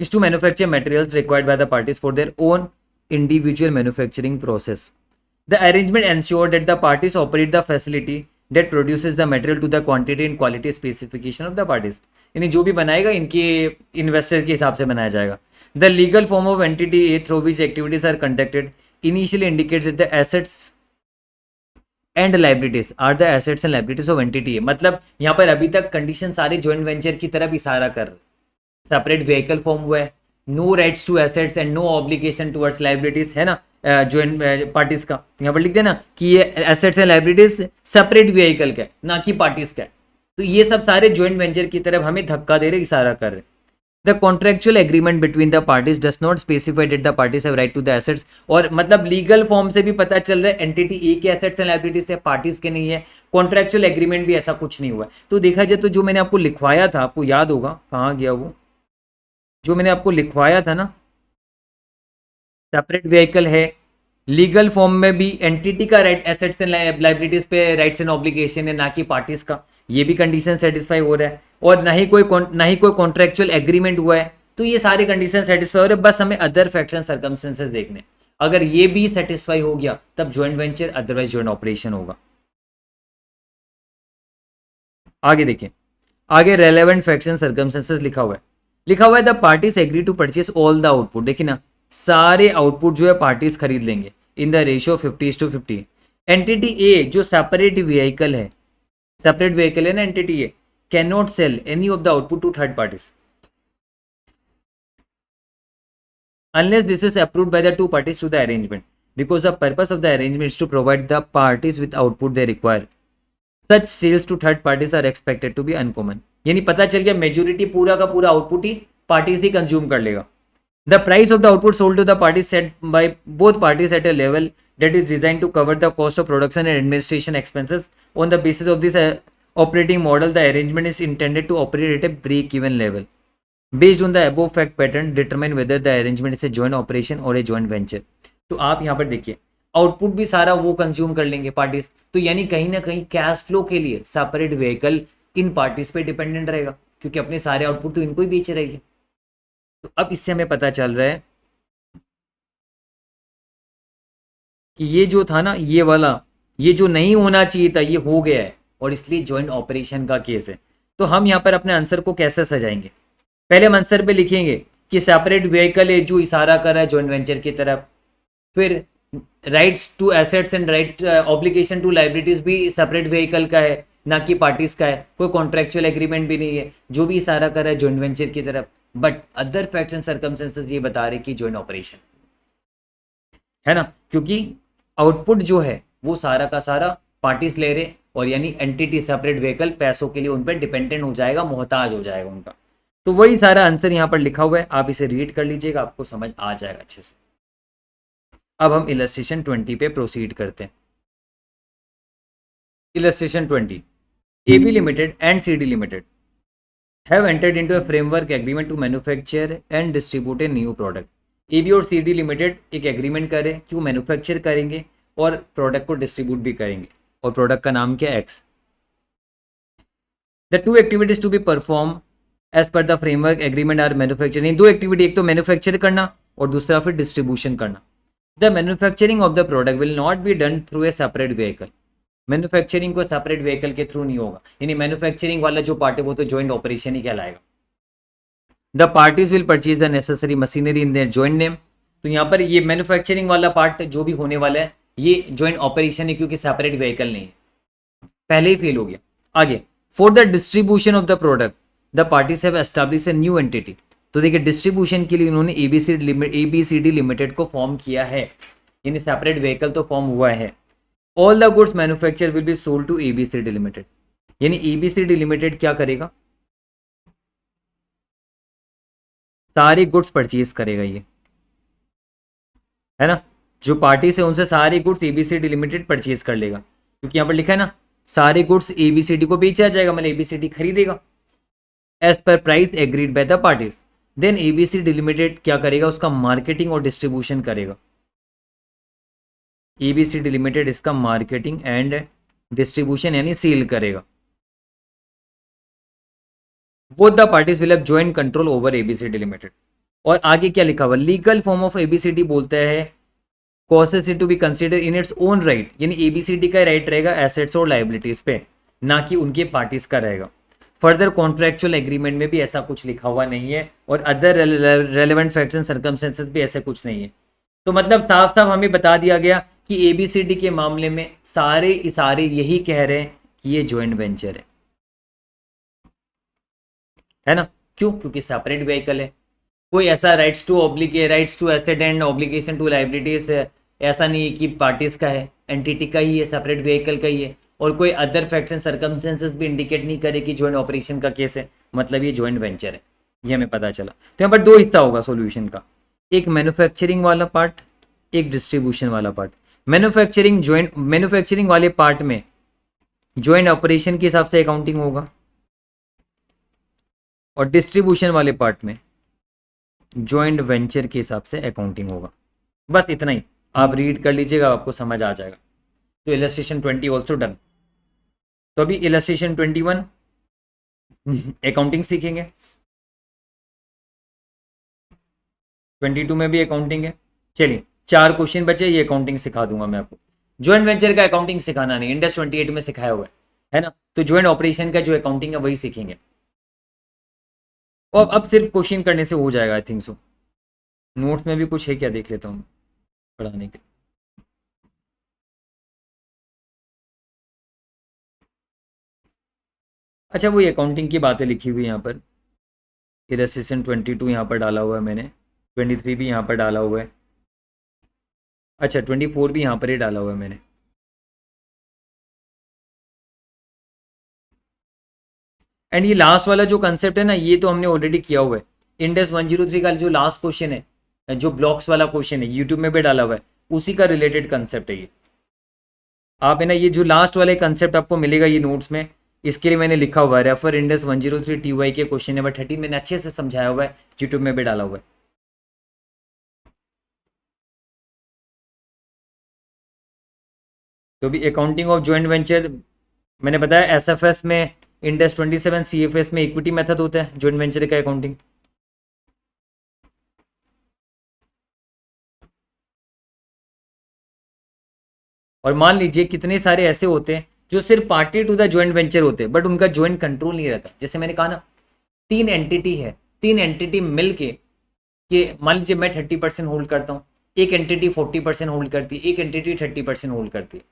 is to manufacture materials required by the parties for their own individual manufacturing process. The arrangement ensure that the parties operate the facility that produces the material to the quantity and quality specification of the parties, यानी जो भी बनाएगा इनके investor के हिसाब से बनाया जाएगा। The legal form of entity A through which activities are conducted initially indicates that the assets and liabilities are the assets and liabilities of entity है। मतलब यहाँ पर अभी तक कंडीशन सारे जॉइंट वेंचर की तरफ इशारा कर रहे। सेपरेट व्हीकल फॉर्म हुआ है, no rights to assets and no obligation towards liabilities, है ना, जॉइंट पार्टीज का। यहाँ पर लिख देना कि ये assets and liabilities separate vehicle का है, ना कि पार्टीज का है। तो ये सब सारे जॉइंट वेंचर की तरफ हमें धक्का दे रहे, इशारा कर रहे। The contractual agreement between the parties does not specify that the parties have right to the assets, और मतलब लीगल फॉर्म से भी पता चल रहा है एंटिटी ए के एसेट्स एंड लायबिलिटीज है, पार्टीज के नहीं है। कॉन्ट्रेक्चुअल एग्रीमेंट भी ऐसा कुछ नहीं हुआ है। तो देखा जाए तो जो मैंने आपको लिखवाया था, आपको याद होगा कहाँ गया वो, जो मैंने आपको लिखवाया था ना, सेपरेट व्हीकल है, लीगल फॉर्म में भी एंटिटी का राइट एसेट्स एंड लायबिलिटीज पे राइट्स एंड ऑब्लिगेशन है, ना कि पार्टीज का, ये भी कंडीशन सेटिस्फाई हो रहा है। और ना ही कोई कॉन्ट्रेक्चुअल एग्रीमेंट हुआ है, तो ये सारे कंडीशन सेटिस्फाई हो रहे हैं। बस हमें अदर फैक्ट्स एंड सर्कमस्टेंसेस देखने, अगर ये भी सेटिस्फाई हो गया तब joint venture, otherwise joint operation होगा। आगे देखिए, आगे रेलेवेंट फैक्ट्स एंड सर्कमस्टेंसेस लिखा हुआ है the parties agree to purchase all the output. देखिए ना, सारे आउटपुट जो है पार्टीज खरीद लेंगे in the ratio 50:50। Entity A जो सेपरेट व्हीकल है ना entity A, can not sell any of the output to third parties unless this is approved by the two parties to the arrangement, because the purpose of the arrangement is to provide the parties with output they require. Such sales to third parties are expected to be uncommon. यानी पता चल गया majority पूरा का पूरा output ही parties ही consume कर लेगा। The price of the output sold to the parties set by both parties at a level that is designed to cover the cost of production and administration expenses. On the basis of this operating model, the arrangement is intended to operate at a break-even level. Based on the above fact pattern, determine whether the arrangement is a joint operation or a joint venture. तो आप यहाँ पर देखिए, output भी सारा वो consume कर लेंगे पार्टीज, तो यानी कहीं ना कहीं कैश फ्लो के लिए सेपरेट व्हीकल इन पार्टीज पे डिपेंडेंट रहेगा, क्योंकि अपने सारे आउटपुट तो इनको ही बेच रही है। तो अब इससे हमें पता चल रहा है कि ये जो था ना, ये वाला, ये जो नहीं होना चाहिए था ये हो गया है, और इसलिए ज्वाइंट ऑपरेशन का केस है। तो हम यहाँ पर अपने आंसर को कैसे सजाएंगे? पहले हम आंसर पे लिखेंगे कि सेपरेट व्हीकल है जो इशारा कर रहा है ज्वाइंट वेंचर की तरफ। फिर rights to assets and right obligation to liabilities भी सेपरेट व्हीकल का है, ना कि पार्टीज का है। कोई कॉन्ट्रेक्चुअल एग्रीमेंट भी नहीं है, जो भी इशारा कर रहा है ज्वाइंट वेंचर की तरफ। But other facts and circumstances ये बता रहे कि ज्वाइंट ऑपरेशन है ना, क्योंकि आउटपुट जो है वो सारा का सारा पार्टीज ले रहे, और यानी एंटिटी सेपरेट व्हीकल पैसों के लिए उन पर डिपेंडेंट हो जाएगा, मोहताज हो जाएगा उनका। तो वही सारा आंसर यहाँ पर लिखा हुआ है, आप इसे रीड कर लीजिएगा, आपको समझ आ जाएगा अच्छे से। अब हम इलस्ट्रेशन 20 पे प्रोसीड करते हैं। Illustration 20, AB limited and CD limited have entered into a framework agreement to manufacture and distribute a new product. AB और CD लिमिटेड एक एग्रीमेंट करें कि वो मैन्युफैक्चर करेंगे और प्रोडक्ट को डिस्ट्रीब्यूट भी करेंगे, और प्रोडक्ट का नाम क्या है? X। The two activities to be perform as per the framework agreement are manufacturing. दो एक्टिविटी, एक तो मैन्युफैक्चर करना और दूसरा फिर डिस्ट्रीब्यूशन करना। The manufacturing of the product will not be done through a separate vehicle. Manufacturing को separate vehicle के थ्रू नहीं होगा, यानी मैन्युफैक्चरिंग वाला जो पार्ट है वो तो ज्वाइंट ऑपरेशन ही कहलाएगा। The parties will purchase the necessary machinery in their joint name. तो यहाँ पर ये मैन्युफैक्चरिंग वाला पार्ट जो भी होने वाला है ये ज्वाइंट ऑपरेशन है, क्योंकि सेपरेट व्हीकल नहीं है, पहले ही फेल हो गया। आगे, for the distribution of the product the parties have establish a new entity. तो देखिए, डिस्ट्रीब्यूशन के लिए उन्होंने ABCD लिमिटेड को फॉर्म किया है, यानी सेपरेट व्हीकल तो फॉर्म हुआ है। All the goods manufacture will be sold to ABCD limited, यानी ABCD लिमिटेड क्या करेगा? सारे गुड्स परचेज करेगा ये, है ना। जो पार्टी से उनसे सारे गुड्स ABCD लिमिटेड परचेज कर लेगा, क्योंकि यहाँ पर लिखा है ना सारे गुड्स ABCD को बेचा जाएगा, मतलब ABCD खरीदेगा as per price agreed by the parties. Then ABCD limited क्या करेगा? उसका मार्केटिंग और डिस्ट्रीब्यूशन करेगा। ABCD लिमिटेड इसका मार्केटिंग एंड डिस्ट्रीब्यूशन यानी सेल करेगा। Both the parties will have joint control over ABCD limited. और आगे क्या लिखा हुआ? लीगल फॉर्म ऑफ ABCD बोलता है causes it to be consider in its own right, यानी ABCD का राइट रहेगा एसेट्स और लाइबिलिटीज पे, ना कि उनके पार्टीज का रहेगा। फर्दर कॉन्ट्रैक्चुअल एग्रीमेंट में भी ऐसा कुछ लिखा हुआ नहीं है, और other relevant facts and circumstances भी ऐसे कुछ नहीं है। तो मतलब साफ साफ हमें बता दिया गया कि ABCD के मामले में सारे इशारे यही कह रहे हैं कि ये ज्वाइंट वेंचर है ना। क्यों? क्योंकि सेपरेट व्हीकल है, कोई ऐसा rights to asset and obligation to liabilities ऐसा नहीं है कि पार्टीज का है, एंटिटी का ही है, सेपरेट व्हीकल का ही है। और कोई अदर फैक्ट्स एंड सर्कमस्टेंसेस भी इंडिकेट नहीं करे कि ज्वाइंट ऑपरेशन का केस है, मतलब ये ज्वाइंट वेंचर है, ये हमें पता चला। तो यहाँ पर दो हिस्सा होगा सॉल्यूशन का, एक मैन्युफैक्चरिंग वाला पार्ट, एक डिस्ट्रीब्यूशन वाला पार्ट। मैन्युफैक्चरिंग वाले पार्ट में ज्वाइंट ऑपरेशन के हिसाब से अकाउंटिंग होगा, और डिस्ट्रीब्यूशन वाले पार्ट में ज्वाइंट वेंचर के हिसाब से अकाउंटिंग होगा। बस इतना ही आप रीड कर लीजिएगा, आपको समझ आ जाएगा। तो इलस्ट्रेशन 20 ऑल्सो डन। तो अभी इलस्ट्रेशन 21 अकाउंटिंग सीखेंगे, 22 में भी अकाउंटिंग है। चलिए 4 क्वेश्चन बचे, ये अकाउंटिंग सिखा दूंगा मैं आपको। ज्वाइंट वेंचर का अकाउंटिंग सिखाना नहीं, इंडस 28 में सिखाया हुआ है ना। तो ज्वाइंट ऑपरेशन का जो अकाउंटिंग है वही सीखेंगे। और अब सिर्फ क्वेश्चन करने से हो जाएगा आई थिंक सो। नोट्स में भी कुछ है क्या, देख लेता हूँ पढ़ाने के। अच्छा, वो अकाउंटिंग की बातें लिखी हुई यहाँ पर। इलस्ट्रेशन 22 यहाँ पर डाला हुआ है मैंने, 23 भी यहाँ पर डाला हुआ है। अच्छा, 24 भी यहाँ पर ही डाला हुआ है मैंने। एंड ये लास्ट वाला जो कंसेप्ट है ना, ये तो हमने ऑलरेडी किया हुआ है। इंडेक्स 103 का जो लास्ट क्वेश्चन है, जो ब्लॉक्स वाला क्वेश्चन है, यूट्यूब में भी डाला हुआ है, उसी का रिलेटेड कंसेप्ट है ये। आप है ना, ये जो लास्ट वाले कंसेप्ट आपको मिलेगा ये नोट्स में, इसके लिए मैंने लिखा हुआ है रेफर इंडेक्स 103 TY के क्वेश्चन नंबर 13, मैंने अच्छे से समझाया हुआ है, यूट्यूब में भी डाला हुआ है। तो भी अकाउंटिंग ऑफ ज्वाइंट वेंचर मैंने बताया, SFS में इंडेक्स 27, CFS में इक्विटी मेथड होता है ज्वाइंट वेंचर का अकाउंटिंग। और मान लीजिए कितने सारे ऐसे होते हैं जो सिर्फ party to the joint venture होते हैं, बट उनका ज्वाइंट कंट्रोल नहीं रहता। जैसे मैंने कहा ना, 3 एंटिटी है, 3 एंटिटी मिल के मान लीजिए मैं 30% होल्ड करता हूँ, एक एंटिटी 40% होल्ड करती है, एक एंटिटी 30% होल्ड करती है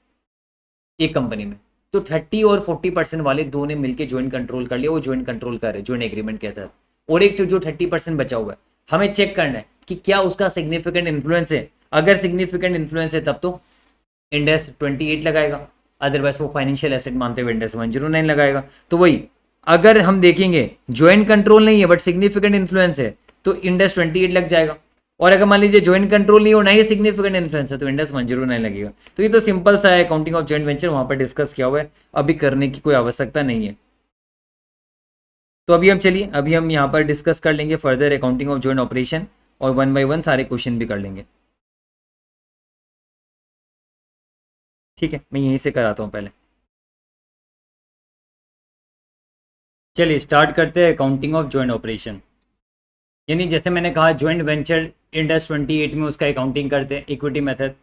एक कंपनी में। तो 30 और 40% वाले दो ने मिलकर ज्वाइंट कंट्रोल कर लिया, वो ज्वाइंट कंट्रोल कर रहे हैं ज्वाइंट एग्रीमेंट के तहत। और एक जो 30% बचा हुआ है, हमें चेक करना है कि क्या उसका सिग्निफिकेंट इन्फ्लुएंस है। अगर सिग्निफिकेंट इन्फ्लुएंस है तब तो इंडेक्स 28 लगाएगा, अदरवाइज वो फाइनेंशियल एसेट मानते हुए इंडेक्स 109 लगाएगा। तो वही, अगर हम देखेंगे ज्वाइंट कंट्रोल नहीं है बट सिग्निफिकेंट इन्फ्लुएंस है, तो इंडेक्स 28 लग जाएगा। और अगर मान लीजिए ज्वाइंट कंट्रोल नहीं हो, ना ही सिग्निफिकेंट इन्फ्लुएंस है, तो इंडेक्स 109 लगेगा। तो ये तो सिंपल सा है, अकाउंटिंग ऑफ ज्वाइंट वेंचर वहां पर डिस्कस किया हुआ है, अभी करने की कोई आवश्यकता नहीं है। तो अभी हम चलिए, अभी हम यहाँ पर डिस्कस कर लेंगे further accounting of joint operation, और 1 बाय 1 सारे क्वेश्चन भी कर लेंगे। ठीक है, मैं यहीं से कराता हूँ पहले। चलिए स्टार्ट करते हैं अकाउंटिंग ऑफ ज्वाइंट ऑपरेशन। यानी जैसे मैंने कहा ज्वाइंट वेंचर इंडेक्स 28 में उसका अकाउंटिंग करते हैं, इक्विटी मेथड।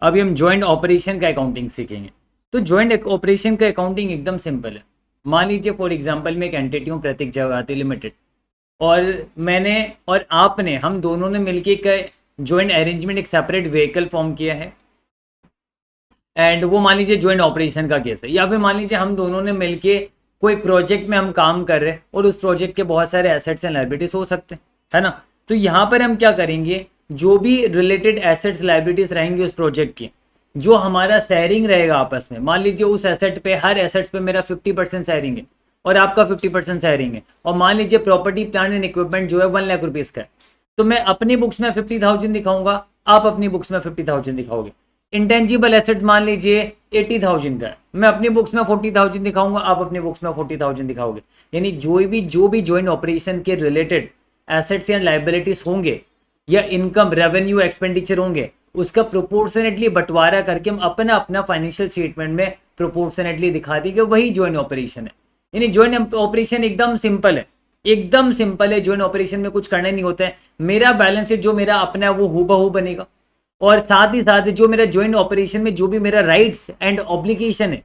अभी हम ज्वाइंट ऑपरेशन का अकाउंटिंग सीखेंगे। तो ज्वाइंट ऑपरेशन का अकाउंटिंग एकदम सिंपल है। मान लीजिए फॉर एग्जांपल मैं एक एंटिटी हूँ, प्रतीक जगराती लिमिटेड, और मैंने और आपने, हम दोनों ने मिलकर एक ज्वाइंट अरेंजमेंट, एक सेपरेट व्हीकल फॉर्म किया है, एंड वो मान लीजिए ज्वाइंट ऑपरेशन का केस है। या फिर मान लीजिए हम दोनों ने मिलके कोई प्रोजेक्ट में हम काम कर रहे हैं, और उस प्रोजेक्ट के बहुत सारे एसेट्स एंड लाइबिलिटीज हो सकते हैं, है ना। तो यहाँ पर हम क्या करेंगे, जो भी रिलेटेड एसेट्स लाइबिलिटीज रहेंगे उस प्रोजेक्ट की, जो हमारा शेयरिंग रहेगा आपस में, मान लीजिए उस एसेट पे, हर एसेट्स पे मेरा 50% शेयरिंग है और आपका 50% शेयरिंग है, और मान लीजिए प्रॉपर्टी प्लांट एंड इक्विपमेंट जो है 1 लाख रुपीज का है, तो मैं अपनी बुक्स में 50,000 दिखाऊंगा, आप अपनी बुक्स में 50,000 दिखाओगे। इंटेंजिबल एसेट्स मान लीजिए 80,000 का है, मैं अपनी बुक्स में 40,000 दिखाऊंगा, आप अपनी बुक्स में 40,000 दिखाओगे। यानी जो भी ज्वाइंट ऑपरेशन के रिलेटेड एसेट्स या लाइबिलिटीज होंगे, या इनकम रेवेन्यू एक्सपेंडिचर होंगे, उसका प्रोपोर्शनेटली बंटवारा करके हम अपना अपना फाइनेंशियल स्टेटमेंट में प्रोपोर्शनेटली दिखा देंगे, वही ज्वाइंट ऑपरेशन है। यानी ज्वाइंट ऑपरेशन एकदम सिंपल है, एकदम सिंपल है। ज्वाइंट ऑपरेशन में कुछ करना नहीं होता है, मेरा बैलेंस शीट जो मेरा अपना है वो हूबहू बनेगा, और साथ ही साथ जो मेरा ज्वाइंट ऑपरेशन में जो भी मेरा राइट्स एंड ऑब्लिगेशन है,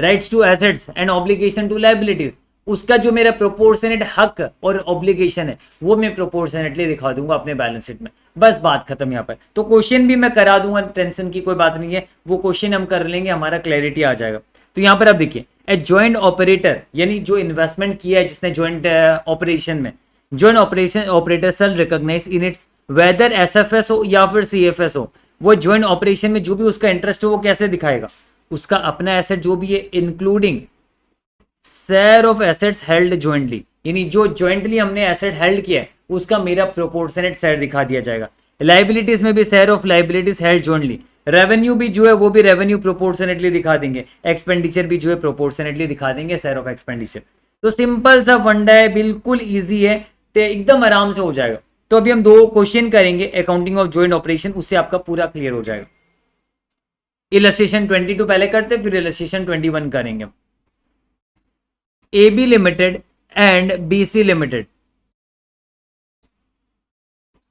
rights to assets and obligation to liabilities, उसका जो मेरा प्रोपोर्शनेट हक और ऑब्लिगेशन है, वो मैं प्रोपोर्शनेटली दिखा दूंगा अपने बैलेंस शीट में। बस बात खत्म यहाँ पर। तो क्वेश्चन भी मैं करा दूंगा, टेंशन की कोई बात नहीं है, वो क्वेश्चन हम कर लेंगे, हमारा क्लैरिटी आ जाएगा। तो यहाँ पर आप देखिए, ए ज्वाइंट ऑपरेटर यानी जो इन्वेस्टमेंट किया है जिसने ज्वाइंट ऑपरेशन में, joint operation operator shall recognise in its whether SFS हो या फिर सीएफएस हो, वो ज्वाइंट ऑपरेशन में जो भी उसका इंटरेस्ट हो वो कैसे दिखाएगा, उसका अपना एसेट जो भी है including share of assets held jointly, यानी जो ज्वाइंटली हमने एसेट हेल्ड किया है उसका मेरा प्रोपोर्शनेट शेयर दिखा दिया जाएगा। लाइबिलिटीज में भी share of liabilities held jointly, revenue भी जो है वो भी रेवेन्यू प्रोपोर्शनेटली दिखा देंगे, एक्सपेंडिचर भी जो है प्रोपोर्शनेटली दिखा देंगे शेयर ऑफ एक्सपेंडिचर। तो सिंपल सा फंडा है, बिल्कुल ईजी है, तो एकदम आराम से हो जाएगा। तो अभी हम 2 क्वेश्चन करेंगे अकाउंटिंग ऑफ ज्वाइंट ऑपरेशन, उससे आपका पूरा क्लियर हो जाएगा। इलस्ट्रेशन 22 पहले करते, फिर इलस्ट्रेशन 21 करेंगे। AB limited and BC limited,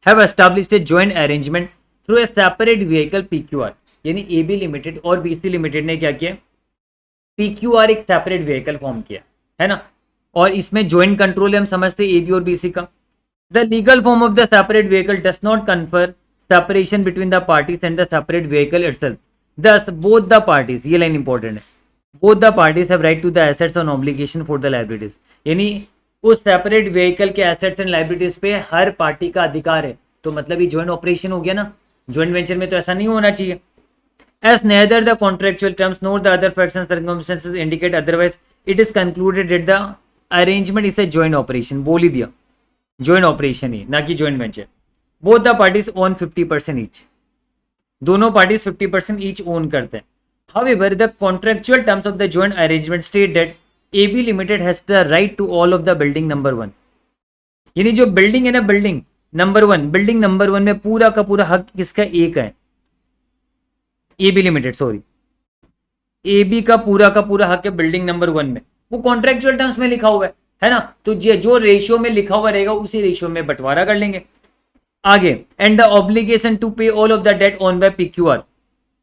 have established A joint arrangement through a separate vehicle PQR, यानी एबी लिमिटेड और बीसी लिमिटेड ने क्या किया, पीक्यूआर एक सेपरेट व्हीकल फॉर्म किया है ना, और इसमें ज्वाइंट कंट्रोल हम समझते हैं एबी और बीसी का। The legal form of the separate vehicle does not confer separation between the parties and the separate vehicle itself, thus both the parties, ये लाइन इंपॉर्टेंट है, both the parties have right to the assets on obligation for the liabilities, यानी उस separate vehicle के assets and liabilities पे हर party का अधिकार है। तो मतलब ये ज्वाइंट ऑपरेशन हो गया ना, ज्वाइंट वेंचर में तो ऐसा नहीं होना चाहिए। As neither the contractual terms nor the other facts and circumstances indicate otherwise, it is concluded that the arrangement is a joint operation। बोल ही दिया joint operation ही, ना कि joint venture। Both the parties own 50% each, दोनों parties 50% each own करते हैं। However, the contractual terms of the joint arrangement state that AB Limited has the right to all of the building number 1, यानी जो building है ना, building number 1, building number 1 में पूरा का पूरा हक किसका, एक है, एबी लिमिटेड, सॉरी एबी का पूरा हक है बिल्डिंग नंबर 1 में, वो कॉन्ट्रेक्चुअल टर्म्स में लिखा हुआ है ना, तो जो रेशियो में लिखा हुआ रहेगा उसी रेशियो में बंटवारा कर लेंगे। आगे, and the obligation to pay all of the debt on by PQR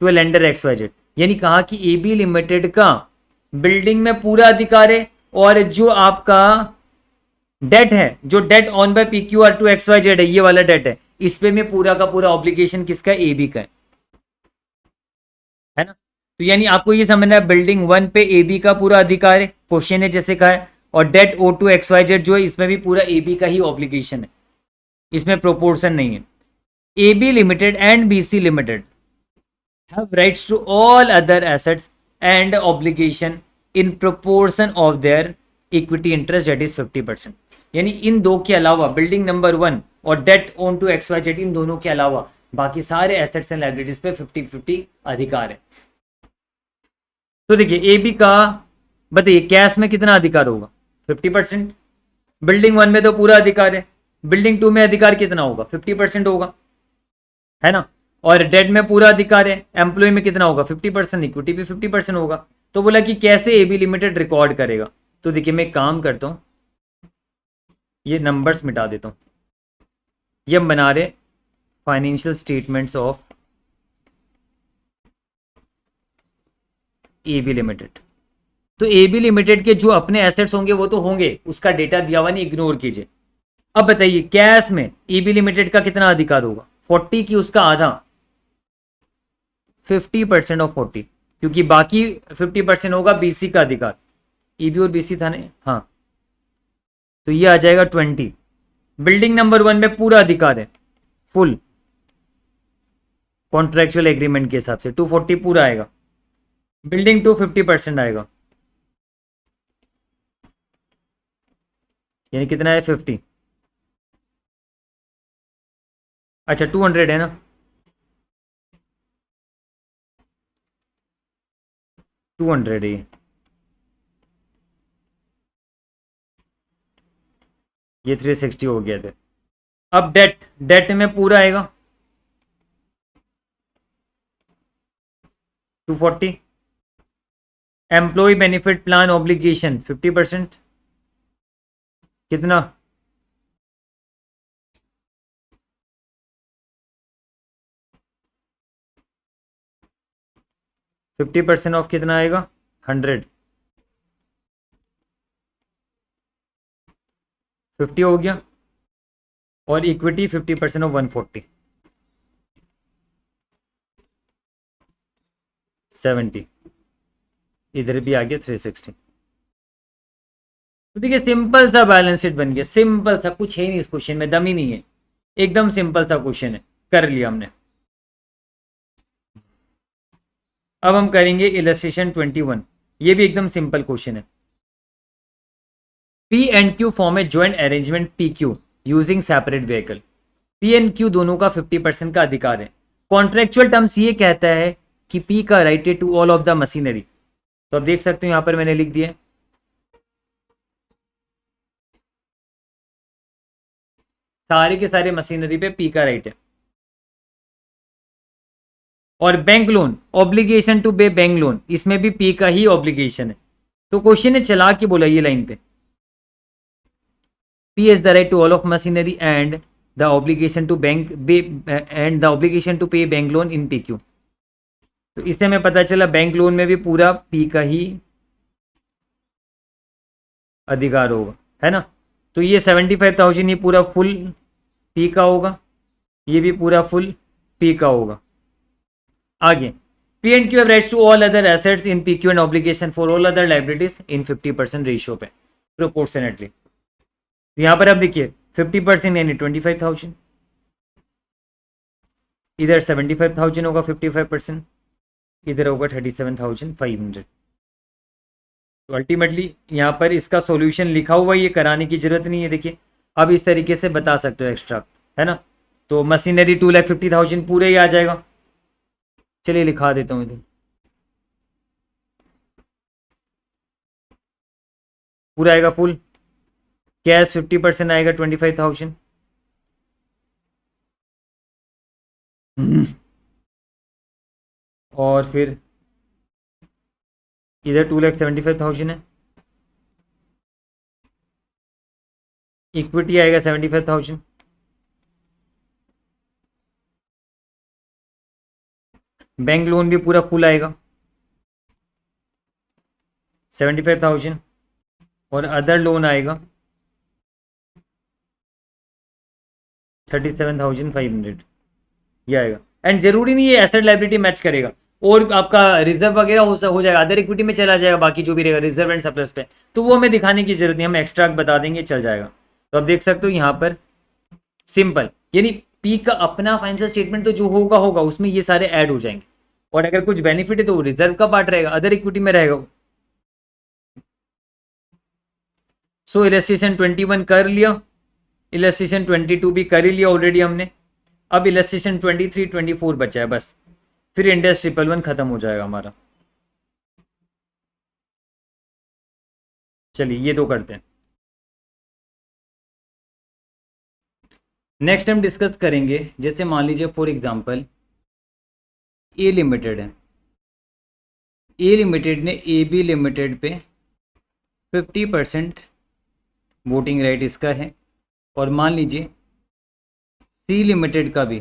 to a lender XYZ, यानी कहा कि एबी लिमिटेड का बिल्डिंग में पूरा अधिकार है, और जो आपका डेट है, जो debt on by PQR to XYZ है, ये वाला डेट है, इस पे में पूरा का पूरा ऑब्लिगेशन किसका, एबी का है ना। तो यानी आपको ये समझना है बिल्डिंग 1 पे एबी का पूरा अधिकार है, क्वेश्चन है जैसे कहा है, और डेट ओ टू XYZ जो है इसमें भी पूरा एबी का ही ऑब्लिगेशन है, इसमें प्रोपोर्शन नहीं है। AB limited and BC limited have rights to all other assets and obligation in proportion of their equity interest that is 50%, यानी इन दो के अलावा बिल्डिंग नंबर 1 और डेट ओन टू XYZ, इन दोनों के अलावा बाकी सारे एसेट्स एंड लायबिलिटीज पे 50-50 अधिकार है। तो देखिए एबी का बताइए कैश में कितना अधिकार होगा, 50%, बिल्डिंग 1 में तो पूरा अधिकार है, बिल्डिंग 2 में अधिकार कितना होगा, 50% होगा, है ना, और डेट में पूरा अधिकार है, एम्प्लॉय में कितना होगा, 50%, इक्विटी भी 50% होगा। तो बोला कि कैसे एबी लिमिटेड रिकॉर्ड करेगा, तो देखिए मैं काम करता हूं, ये नंबर्स मिटा देता हूं, ये हम बना रहे financial statements of AB limited. तो एबी लिमिटेड के जो अपने एसेट्स होंगे वो तो होंगे, उसका डेटा दिया हुआ नहीं, इग्नोर कीजिए। अब बताइए कैश में एबी लिमिटेड का कितना अधिकार होगा, 40 की उसका आधा, 50% ऑफ 40, क्योंकि बाकी 50% होगा बीसी का अधिकार, ईबी और बीसी था ना, हाँ, तो ये आ जाएगा 20। बिल्डिंग नंबर 1 में पूरा अधिकार है फुल कॉन्ट्रेक्चुअल एग्रीमेंट के हिसाब से, 240 पूरा आएगा, बिल्डिंग 2 50% आएगा, यानी कितना है 50, अच्छा 200 है ना, टू 200 है ये 360 हो गया था। अब डेट में पूरा आएगा 240, एम्प्लॉय बेनिफिट प्लान ऑब्लिगेशन 50%, कितना 50% ऑफ कितना आएगा 100, 50 हो गया, और इक्विटी 50% ऑफ 140, 70, इधर भी आ गया 360। तो देखिए सिंपल सा बैलेंस शीट बन गया, सिंपल सा, कुछ है नहीं इस क्वेश्चन में, दम ही नहीं है, एकदम सिंपल सा क्वेश्चन है, कर लिया हमने। अब हम करेंगे इलस्ट्रेशन 21, ये भी एकदम सिंपल क्वेश्चन है। P and Q form A joint arrangement P Q using separate vehicle, P and Q दोनों का 50% का अधिकार है। कॉन्ट्रेक्चुअल टर्म्स ये कहता है कि पी का राइट है to all of the machinery, तो आप देख सकते हो यहां पर मैंने लिख दिया सारे के सारे मशीनरी पे पी का राइट है। और bank loan obligation to pay bank loan, इसमें भी पी का ही ऑब्लिगेशन है। तो क्वेश्चन ने चला के बोला ये लाइन पे, P is the right to all of machinery and the obligation to bank and the obligation to pay bank loan in PQ। तो इससे हमें पता चला बैंक लोन में भी पूरा P का ही अधिकार होगा, है ना। तो ये 75,000 ये पूरा फुल P का होगा, ये भी पूरा फुल P का होगा। आगे P&Q have rights to all other assets in PQ and obligation for all other liabilities in 50% ratio पे प्रोपोर्शनेटली। यहां पर अब देखिए 50% यानी 25,000, इधर 75,000 होगा 55%, इधर होगा 37,500। तो अल्टीमेटली यहाँ पर इसका सॉल्यूशन लिखा हुआ, ये कराने की जरूरत नहीं है। देखिए अब इस तरीके से बता सकते हो एक्स्ट्रा, है ना। तो मशीनरी 2,50,000 पूरे ही आ जाएगा। चलिए लिखा देता हूँ इधर, पूरा आएगा फुल। कैश 50% आएगा 25,000। और फिर इधर 2,75,000 है। इक्विटी आएगा 75,000। बैंक लोन भी पूरा फुल आएगा 75,000, और अदर लोन आएगा 37,500, ये आएगा। एंड जरूरी नहीं है एसेट लाइबिलिटी मैच करेगा, और आपका रिजर्व वगैरह हो जाएगा, अदर इक्विटी में चला जाएगा, बाकी जो भी रहेगा रिजर्व एंड सरप्लस पे, तो वो हमें दिखाने की जरूरत नहीं, हम एक्स्ट्रा बता देंगे चल जाएगा। तो आप देख सकते हो यहाँ पर सिंपल, यानी पी का अपना फाइनेंशियल स्टेटमेंट तो जो होगा होगा उसमें ये सारे ऐड हो जाएंगे, और अगर कुछ बेनिफिट है तो वो रिजर्व का पार्ट रहेगा, अदर इक्विटी में रहेगा। सो इलस्ट्रेशन 21 कर लिया, इलस्ट्रेशन 22 भी कर ही लिया ऑलरेडी हमने। अब इलस्ट्रेशन 23 24 बचा है बस, फिर इंडेक्स 111 खत्म हो जाएगा हमारा। चलिए ये दो करते हैं। नेक्स्ट हम डिस्कस करेंगे, जैसे मान लीजिए फॉर एग्जांपल ए लिमिटेड है, ए लिमिटेड ने ए बी लिमिटेड पे 50% वोटिंग राइट इसका है, और मान लीजिए सी लिमिटेड का भी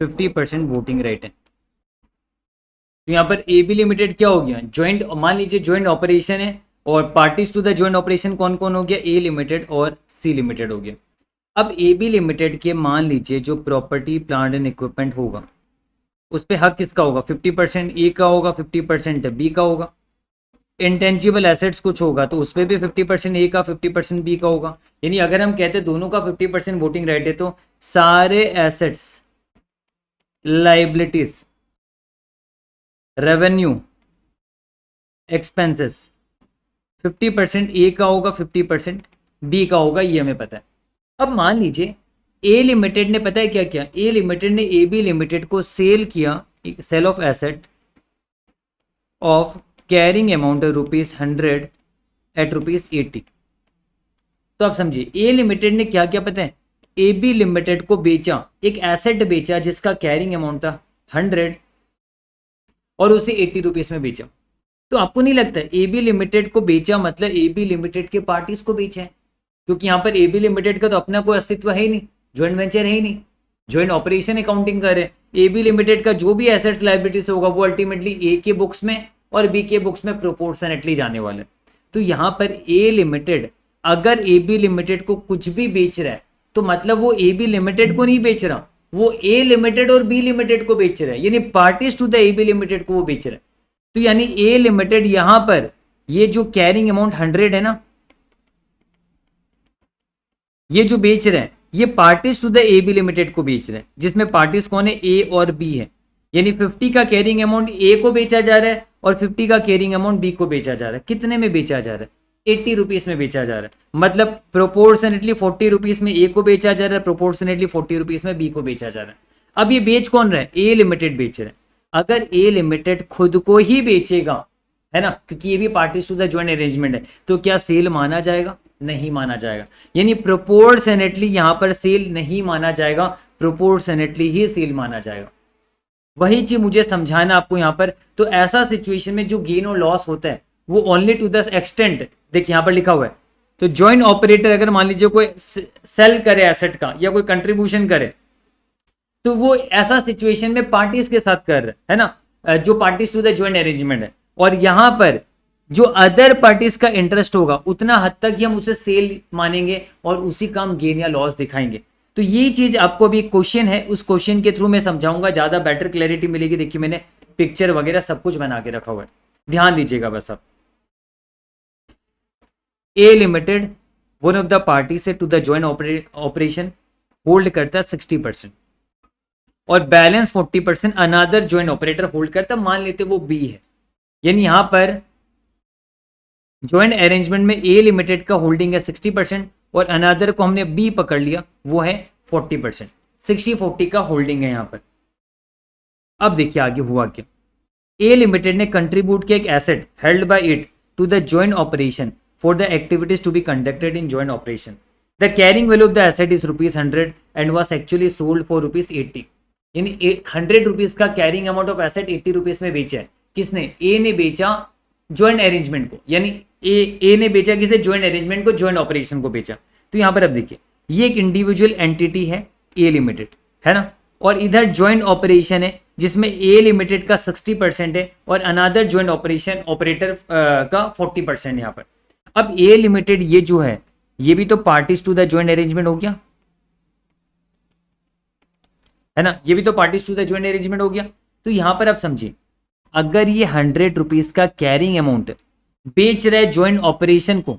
50% वोटिंग राइट है। तो यहाँ पर ए बी लिमिटेड क्या हो गया, ज्वाइंट, मान लीजिए ज्वाइंट ऑपरेशन है, और parties to the joint operation कौन कौन हो गया, ए लिमिटेड और सी लिमिटेड हो गया। अब ए बी लिमिटेड के मान लीजिए जो प्रॉपर्टी प्लांट एंड इक्विपमेंट होगा उस पर हक किसका होगा, 50% ए का होगा, 50% बी का होगा। इंटेंजिबल एसेट्स कुछ होगा तो उस पर भी 50% ए का 50% बी का होगा। यानी अगर हम कहते हैं दोनों का 50% वोटिंग राइट है, तो सारे एसेट्स, लाइबिलिटीज, रेवेन्यू, एक्सपेंसेस 50% ए का होगा, 50% बी का होगा, ये हमें पता है। अब मान लीजिए ए लिमिटेड ने पता है क्या किया, ए लिमिटेड ने ए बी लिमिटेड को सेल किया, sale of asset of carrying amount ₹100 at ₹80। तो आप समझिए ए लिमिटेड ने क्या किया पता है, ए बी लिमिटेड को बेचा, एक एसेट बेचा जिसका कैरिंग अमाउंट था 100 और उसे 80 रुपीज में बेचा। तो आपको नहीं लगता ए बी लिमिटेड को बेचा मतलब ए बी लिमिटेड के पार्टीज को बेचा है, क्योंकि यहाँ पर ए बी लिमिटेड का तो अपना कोई अस्तित्व है ही नहीं, ज्वाइंट वेंचर है ही नहीं, ज्वाइंट ऑपरेशन अकाउंटिंग कर रहे हैं। ए बी लिमिटेड का जो भी एसेट्स लाइबिलिटीज होगा वो अल्टीमेटली ए के बुक्स में और बी के बुक्स में प्रोपोर्शनेटली जाने वाले। तो यहाँ पर ए लिमिटेड अगर ए बी लिमिटेड को कुछ भी बेच रहा है तो मतलब वो ए बी लिमिटेड को नहीं बेच रहा, वो ए लिमिटेड और बी लिमिटेड को बेच रहा है, यानी parties to the A B limited को वो बेच रहा है। तो यानी ए लिमिटेड यहां पर ये जो कैरिंग अमाउंट 100 है ना, ये जो बेच रहे हैं ये parties to the A B limited को बेच रहे हैं, जिसमें पार्टीज कौन है, ए और बी है। यानी 50 का कैरिंग अमाउंट ए को बेचा जा रहा है और 50 का कैरिंग अमाउंट बी को बेचा जा रहा है। कितने में बेचा जा रहा है, 80 रुपीज में बेचा जा रहा है। मतलब प्रोपोर्शनेटली 40 रुपीज में ए को बेचा जा रहा है, प्रोपोर्शनेटली 40 रुपीज में बी को बेचा जा रहा है। अब ये बेच कौन रहा है, ए लिमिटेड बेच रहा है। अगर ए लिमिटेड खुद को ही बेचेगा, है ना, क्योंकि ये भी parties to the joint arrangement है, तो क्या सेल माना जाएगा, नहीं माना जाएगा। यानी प्रोपोर्शनेटली यहां पर सेल नहीं माना जाएगा, प्रोपोर्शनेटली ही सेल माना जाएगा। वही चीज मुझे समझाना आपको यहाँ पर। तो ऐसा सिचुएशन में जो गेन और लॉस होता है वो ओनली टू द एक्सटेंट, देखिए यहाँ पर लिखा हुआ है तो ज्वाइंट ऑपरेटर अगर मान लीजिए कोई सेल करे एसेट का या कोई कंट्रीब्यूशन करे, तो वो ऐसा सिचुएशन में पार्टीज के साथ कर रहा है ना, जो parties to the joint arrangement है, और यहां पर जो अदर पार्टीज का इंटरेस्ट होगा उतना हद तक ही हम उसे सेल मानेंगे और उसी का हम गेन या लॉस दिखाएंगे। तो ये चीज आपको भी क्वेश्चन है, उस क्वेश्चन के थ्रू मैं समझाऊंगा, ज्यादा बेटर क्लैरिटी मिलेगी। देखिए मैंने पिक्चर वगैरह सब कुछ बना के रखा हुआ है, ध्यान दीजिएगा बस। अब A limited one of the party से to the joint operation hold करता है 60% और balance 40% another joint operator hold करता, मान लेते वो बी है। यानी यहां पर ज्वाइंट अरेंजमेंट में ए लिमिटेड का होल्डिंग है 60% और अनदर को हमने बी पकड़ लिया, वो है 40%। 60-40 का होल्डिंग है यहां पर। अब देखिए आगे हुआ क्या। ए लिमिटेड ने कंट्रीब्यूट किया एक asset held by it to the joint operation for the activities to be conducted in joint operation. The carrying value of the asset is ₹100 and was actually sold for ₹80। यानी 100 rupees का carrying amount of asset 80 rupees में बेचा है। किसने? ए ने बेचा joint arrangement को, यानी ए ने बेचा किसे? ज्वाइंट अरेंजमेंट को, ज्वाइंट ऑपरेशन को बेचा। तो यहां पर अब देखिए ये एक इंडिविजुअल एंटिटी है ए लिमिटेड, है ना, और इधर ज्वाइंट ऑपरेशन है जिसमें ए लिमिटेड का 60% है और अनदर ज्वाइंट ऑपरेशन ऑपरेटर का 40% यहां पर। अब ए लिमिटेड ये जो है ये भी तो parties to the joint arrangement हो गया, है ना, ये भी तो parties to the joint arrangement हो गया। तो यहां पर आप समझिए, अगर ये 100 रुपीज का कैरिंग अमाउंट बेच रहा है ज्वाइंट ऑपरेशन को,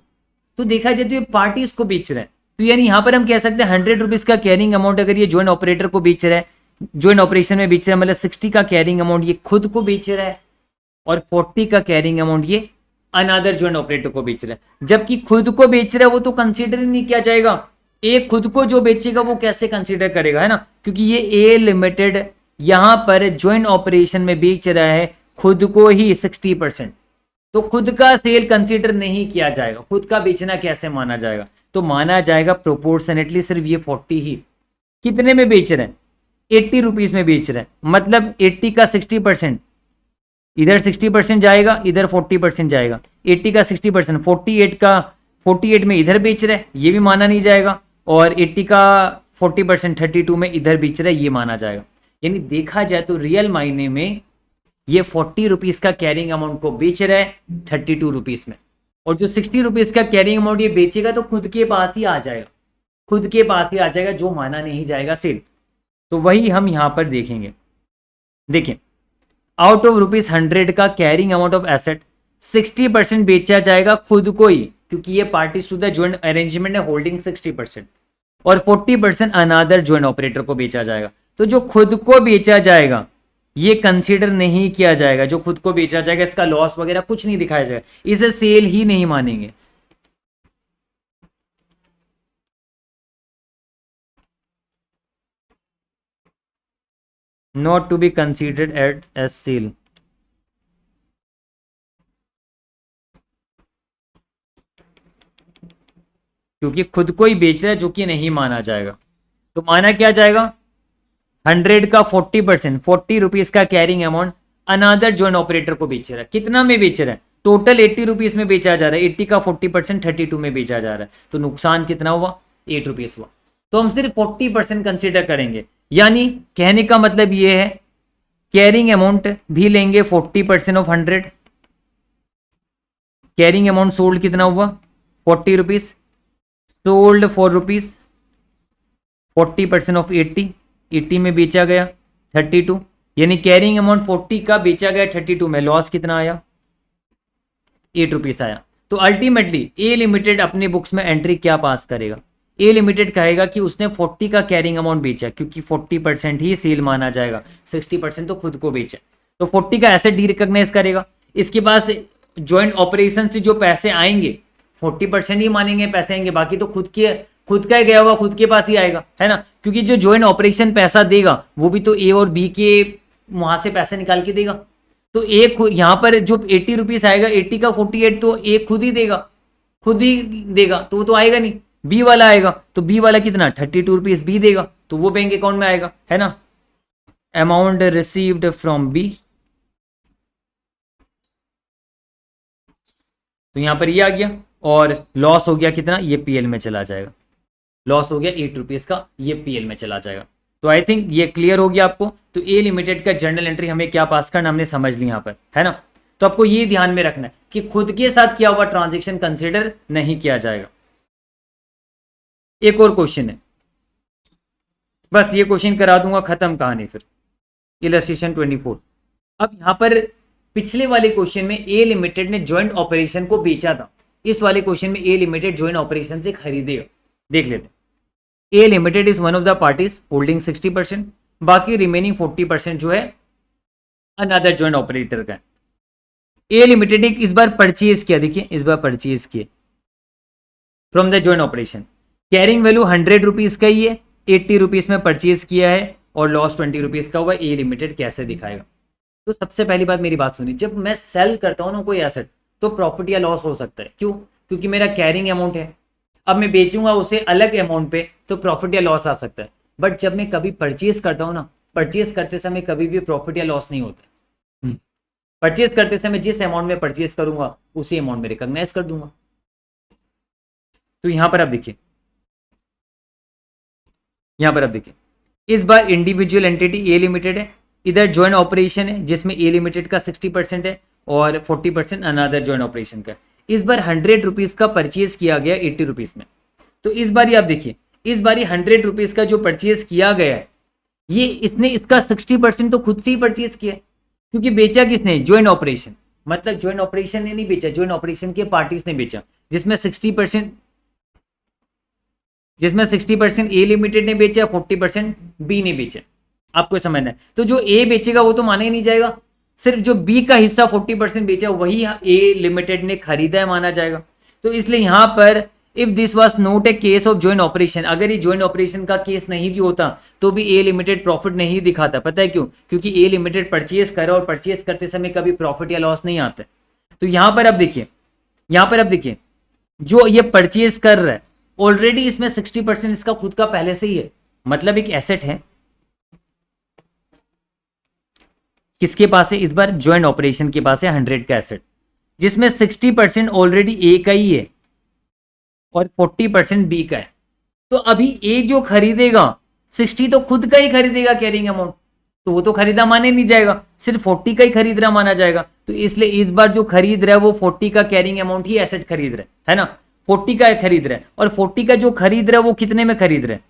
तो देखा जाए तो ये पार्टीज को बेच रहा है। तो यानी यहां पर हम कह सकते हैं 100 रुपीज का कैरिंग अमाउंट अगर ये ज्वाइंट ऑपरेटर को बेच रहा है, ज्वाइंट ऑपरेशन में बेच रहा है, मतलब 60 का कैरिंग अमाउंट ये खुद को बेच रहा है और 40 का कैरिंग अमाउंट ये अनदर ज्वाइंट ऑपरेटर को बेच रहा है। जबकि खुद को बेच रहा है वो तो कंसीडर ही नहीं किया जाएगा। ए खुद को जो बेचेगा वो कैसे कंसीडर करेगा, है ना, क्योंकि ये ए लिमिटेड यहां पर ज्वाइंट ऑपरेशन में बेच रहा है खुद को ही 60%, तो खुद का सेल कंसीडर नहीं किया जाएगा। खुद का बेचना कैसे माना जाएगा? तो माना जाएगा प्रोपोर्शनेटली सिर्फ ये 40 ही। कितने में बेच रहे हैं? 80 रुपीज में बेच रहे हैं, मतलब 80 का 60%, इधर 60% जाएगा, इधर 40% जाएगा। 80 का 60%, 48 में इधर बेच रहे हैं, ये भी माना नहीं जाएगा, और 80 का 40% 32 में इधर बेच रहा है, ये माना जाएगा। यानी देखा जाए तो रियल मायने में ये 40 रुपीज का कैरिंग अमाउंट को बेच रहा है 32 रुपीज में, और जो 60 रुपीज का कैरिंग अमाउंट ये बेचेगा तो खुद के पास ही आ जाएगा, खुद के पास ही आ जाएगा, जो माना नहीं जाएगा सेल। तो वही हम यहां पर देखेंगे। देखिए, आउट ऑफ ₹100 का कैरिंग अमाउंट ऑफ एसेट 60% बेचा जाएगा खुद को ही, क्योंकि ये parties to the joint arrangement है होल्डिंग 60%, और 40% अनदर ज्वाइंट ऑपरेटर को बेचा जाएगा। तो जो खुद को बेचा जाएगा ये कंसीडर नहीं किया जाएगा, जो खुद को बेचा जाएगा इसका लॉस वगैरह कुछ नहीं दिखाया जाएगा, इसे सेल ही नहीं मानेंगे। Not to be considered as sale. क्योंकि खुद को ही बेच रहा है, जो कि नहीं माना जाएगा। तो माना क्या जाएगा? 100 का 40%, 40 रुपीज का carrying amount another joint operator को बेच रहा है। कितना में बेच रहा है? टोटल 80 रुपीज में बेचा जा रहा है, 80 का 40% 32 में बेचा जा रहा है, तो नुकसान कितना हुआ? 8 रुपीज हुआ। तो हम सिर्फ 40% कंसिडर करेंगे, यानी कहने का मतलब ये है कैरिंग अमाउंट भी लेंगे 40% ऑफ 100। कैरिंग अमाउंट सोल्ड कितना हुआ? 40 रुपीज, सोल्ड 4 रुपीज, 40% ऑफ 80 में बेचा गया 32, यानी कैरिंग अमाउंट 40 का बेचा गया 32 में, लॉस कितना आया? 8 रुपीज आया। तो अल्टीमेटली ए लिमिटेड अपने बुक्स में एंट्री क्या पास करेगा? ए लिमिटेड कहेगा कि उसने 40 का कैरिंग अमाउंट बेचा, क्योंकि 40% ही सेल माना जाएगा, 60% तो खुद को बेचा, तो 40 का एसेट डी रिकॉग्नाइज करेगा। इसके पास ज्वाइंट ऑपरेशन से जो पैसे आएंगे 40% ही मानेंगे पैसे आएंगे, बाकी तो खुद का ही गया होगा, खुद के पास ही आएगा, है ना, क्योंकि जो ज्वाइंट ऑपरेशन पैसा देगा वो भी तो ए और बी के वहां से पैसे निकाल के देगा। तो ए यहां पर जो 80 रुपीज आएगा, 80 का 48 तो ए खुद ही देगा, तो वो तो आएगा नहीं, बी वाला आएगा। तो बी वाला कितना? 32 रुपीज बी देगा, तो वो बैंक अकाउंट में आएगा, है ना। अमाउंट रिसीव्ड फ्रॉम बी, तो यहां पर ये आ गया। और लॉस हो गया कितना, ये पीएल में चला जाएगा, लॉस हो गया 8 रुपीज का, ये पीएल में चला जाएगा। तो आई थिंक ये क्लियर हो गया आपको। तो ए लिमिटेड का जर्नल एंट्री हमें क्या पास करना, हमने समझ ली यहाँ पर, है ना। तो आपको ये ध्यान में रखना है कि खुद के साथ किया हुआ ट्रांजेक्शन कंसिडर नहीं किया जाएगा। एक और क्वेश्चन है, बस ये क्वेश्चन करा दूंगा, खत्म कहानी फिर। इलस्ट्रेशन 24। अब यहां पर पिछले वाले क्वेश्चन में ए लिमिटेड ने ज्वाइंट ऑपरेशन को बेचा था, इस वाले क्वेश्चन में ए लिमिटेड ज्वाइंट ऑपरेशन से खरीदेगा। देख लेते हैं। A limited is one of the parties holding 60%, बाकी रिमेनिंग 40% जो है अनदर ज्वाइंट ऑपरेटर का है। ए लिमिटेड ने इस बार परचेज किया, देखिए इस बार परचेज किए from the joint operation, carrying value 100 rupees का ही है, 80 रुपीज में परचेज किया है और लॉस 20 रुपीज का हुआ। ए लिमिटेड कैसे दिखाएगा। तो सबसे पहली बात मेरी बात सुनिए, जब मैं सेल करता हूं ना कोई एसेट तो प्रॉफिट या लॉस हो सकता है, क्यों, क्योंकि मेरा कैरिंग अमाउंट है। अब मैं बेचूंगा उसे अलग अमाउंट पे तो प्रॉफिट या लॉस आ सकता है। बट जब मैं कभी परचेज करता हूं ना, परचेज करते समय कभी भी प्रॉफिट या लॉस नहीं होता। परचेज करते समय जिस अमाउंट में परचेज करूंगा उसी अमाउंट में रिकॉग्नाइज कर दूंगा। तो यहां पर आप देखिए, यहां पर आप देखिए, इस बार इंडिविजुअल एंटिटी ए लिमिटेड है, इधर ज्वाइंट ऑपरेशन है जिसमें ए लिमिटेड का 60% है और 40% अनदर ज्वाइंट ऑपरेशन का। इस बार 100 रुपीज का परचेज किया गया 80 रुपीज में। तो इस बार आप देखिए, इस बार 100 रुपीज का जो परचेज किया गया है, ये इसने इसका 60% तो खुद से ही परचेज किया, क्योंकि बेचा किसने, ज्वाइंट ऑपरेशन। मतलब ज्वाइंट ऑपरेशन ने नहीं बेचा, ज्वाइंट ऑपरेशन के पार्टीज ने बेचा, जिसमें 60% ए लिमिटेड ने बेचा, 40% बी ने बेचा। आपको समझना है। तो जो ए बेचेगा वो तो माना ही नहीं जाएगा, सिर्फ जो बी का हिस्सा 40% बेचा वही ए लिमिटेड ने खरीदा है माना जाएगा। तो इसलिए यहां पर if this was not a case of joint operation, अगर ये ज्वाइंट ऑपरेशन का केस नहीं भी होता तो भी ए लिमिटेड प्रॉफिट नहीं दिखाता। पता है क्यों, क्योंकि ए लिमिटेड परचेज करे और परचेज करते समय कभी प्रॉफिट या लॉस नहीं आता। तो यहां पर अब देखिए, यहां पर अब देखिए, जो ये परचेज कर रहा है ऑलरेडी इसमें 60% इसका खुद का पहले से ही है। मतलब एक एसेट है, किसके पास है, इस बार ज्वाइंट ऑपरेशन के पास है 100 का एसेट, जिसमें 60% ऑलरेडी ए का ही है और 40% बी का है। तो अभी ए जो खरीदेगा 60 तो खुद का ही खरीदेगा कैरिंग अमाउंट, तो वो तो खरीदा माने नहीं जाएगा, सिर्फ 40 का ही खरीद रहा माना जाएगा। तो इसलिए इस बार जो खरीद रहा है वो 40 का कैरिंग अमाउंट ही एसेट खरीद रहा है ना, 40 का खरीद रहा है। और 40 का जो खरीद रहा है वो कितने में खरीद रहा है,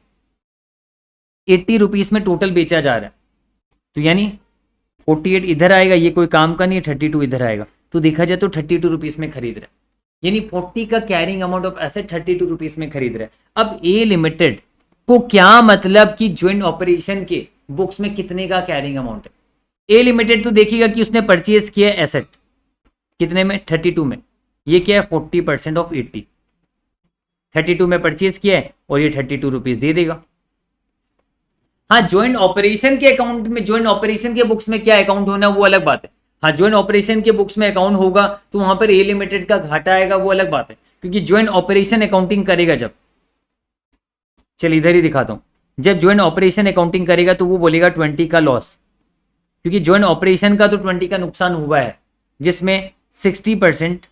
80 रुपीज में टोटल बेचा जा रहा है। तो यानी 48 इधर आएगा, ये कोई काम का नहीं है, 32 इधर आएगा। तो देखा जाए तो 32 रुपीज में खरीद रहा है, यानी 40 का carrying amount of asset 32 rupees में खरीद रहा है। अब ए लिमिटेड को क्या मतलब कि ज्वाइंट ऑपरेशन के बुक्स में कितने का कैरिंग अमाउंट है। ए लिमिटेड तो देखिएगा कि उसने परचेज किया एसेट कितने में, 32 में। ये क्या है, 40% ऑफ 80, 32 में परचेज किया है और ये 32 रुपीज दे देगा। हाँ, ज्वाइंट ऑपरेशन के अकाउंट में, ज्वाइंट ऑपरेशन के बुक्स में क्या अकाउंट होना वो अलग बात है। हाँ, ज्वाइंट ऑपरेशन के बुक्स में अकाउंट होगा तो वहां पर ए लिमिटेड का घाटा आएगा, वो अलग बात है, क्योंकि ज्वाइंट ऑपरेशन अकाउंटिंग करेगा जब, चल इधर ही दिखाता हूं, जब ज्वाइंट ऑपरेशन अकाउंटिंग करेगा तो वो बोलेगा 20 का लॉस, क्योंकि ज्वाइंट ऑपरेशन का तो 20 का नुकसान हुआ है, जिसमें 60%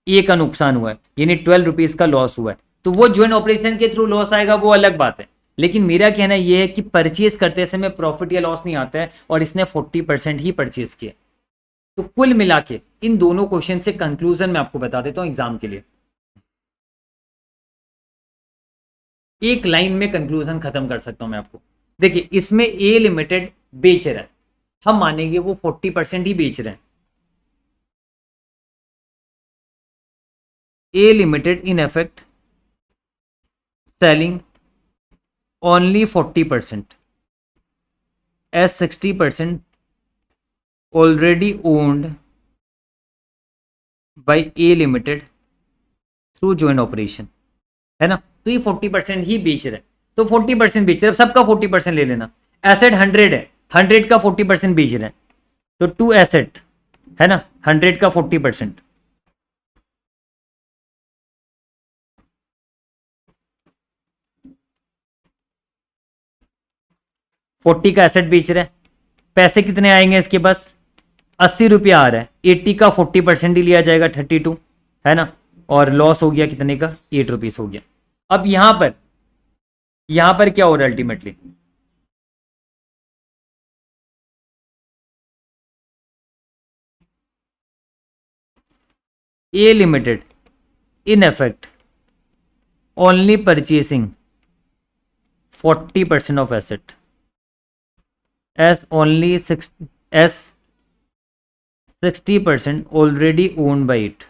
ए का नुकसान हुआ है, यानी 12 रुपीज का लॉस हुआ है। तो वो ज्वाइंट ऑपरेशन के थ्रू लॉस आएगा, वो अलग बात है। लेकिन मेरा कहना यह है कि परचेज करते समय प्रॉफिट या लॉस नहीं आता है, और इसने 40% ही परचेज किया। तो कुल मिला के इन दोनों क्वेश्चन से कंक्लूजन मैं आपको बता देता हूं एग्जाम के लिए, एक लाइन में कंक्लूजन खत्म कर सकता हूं मैं आपको। देखिए, इसमें ए लिमिटेड बेच रहा है, हम मानेंगे वो 40% ही बेच रहे हैं। A limited in effect selling only 40% as 60% already owned by A limited through joint operation, है ना। तो ये 40% ही बेच रहे हैं, तो 40% बेच रहे हैं, सबका 40% ले लेना। एसेट 100 है, 100 का 40% बेच रहे हैं, तो 2 एसेट है ना, 100 का 40%, फोर्टी का एसेट बेच रहे हैं। पैसे कितने आएंगे इसके पास, 80 रुपया आ रहा है, 80 का 40% ही लिया जाएगा 32, है ना, और लॉस हो गया कितने का, 8 रुपीज हो गया। अब यहां पर क्या हो रहा है ultimately, A limited in effect only purchasing 40% of asset as only 60% already owned by it।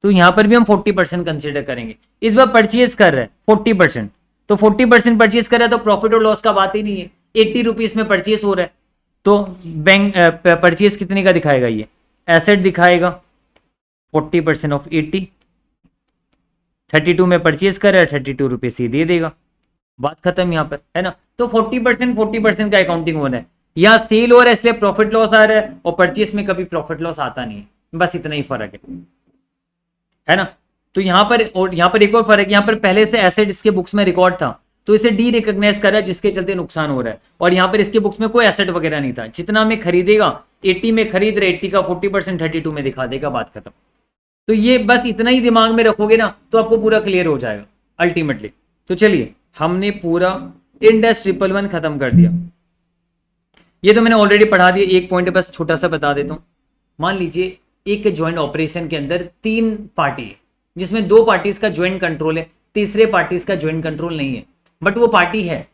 तो यहां पर भी हम 40% कंसिडर करेंगे। इस बार परचेज कर रहे हैं 40%, तो 40% परचेज कर रहा है तो प्रॉफिट और लॉस का बात ही नहीं है। 80 रुपीज में परचेज हो रहा है, तो बैंक परचेज कितने का दिखाएगा, ये एसेट दिखाएगा 40% ऑफ 80, 32 में परचेज कर रहा है, 32 रुपीज ही दे देगा, बात खत्म यहाँ पर, है ना। तो 40% का अकाउंटिंग होना है, यहाँ सेल हो रहा है इसलिए प्रॉफिट लॉस आ रहा है, और परचेज में कभी प्रॉफिट लॉस आता नहीं है, बस इतना ही फर्क है ना। तो यहाँ पर, और यहाँ पर एक और फर्क, यहाँ पर पहले से एसेट इसके बुक्स में रिकॉर्ड था तो इसे डी रिकॉग्नाइज कर रहा है, जिसके चलते नुकसान हो रहा है, और यहाँ पर इसके बुक्स में कोई एसेट वगैरह नहीं था, जितना में खरीदेगा 80 में खरीद रहे, 80 का 40% 32 में दिखा देगा, बात खत्म। तो ये बस इतना ही दिमाग में रखोगे ना तो आपको पूरा क्लियर हो जाएगा अल्टीमेटली। तो चलिए हमने पूरा इंडेस 111 खत्म कर दिया, ये तो मैंने ऑलरेडी पढ़ा दिया, एक पॉइंट बस छोटा सा बता देता हूं। मान लीजिए एक ज्वाइंट ऑपरेशन के अंदर 3 पार्टी है, जिसमें 2 पार्टीज का ज्वाइंट कंट्रोल है, तीसरे पार्टीज का ज्वाइंट कंट्रोल नहीं है, बट वो पार्टी है,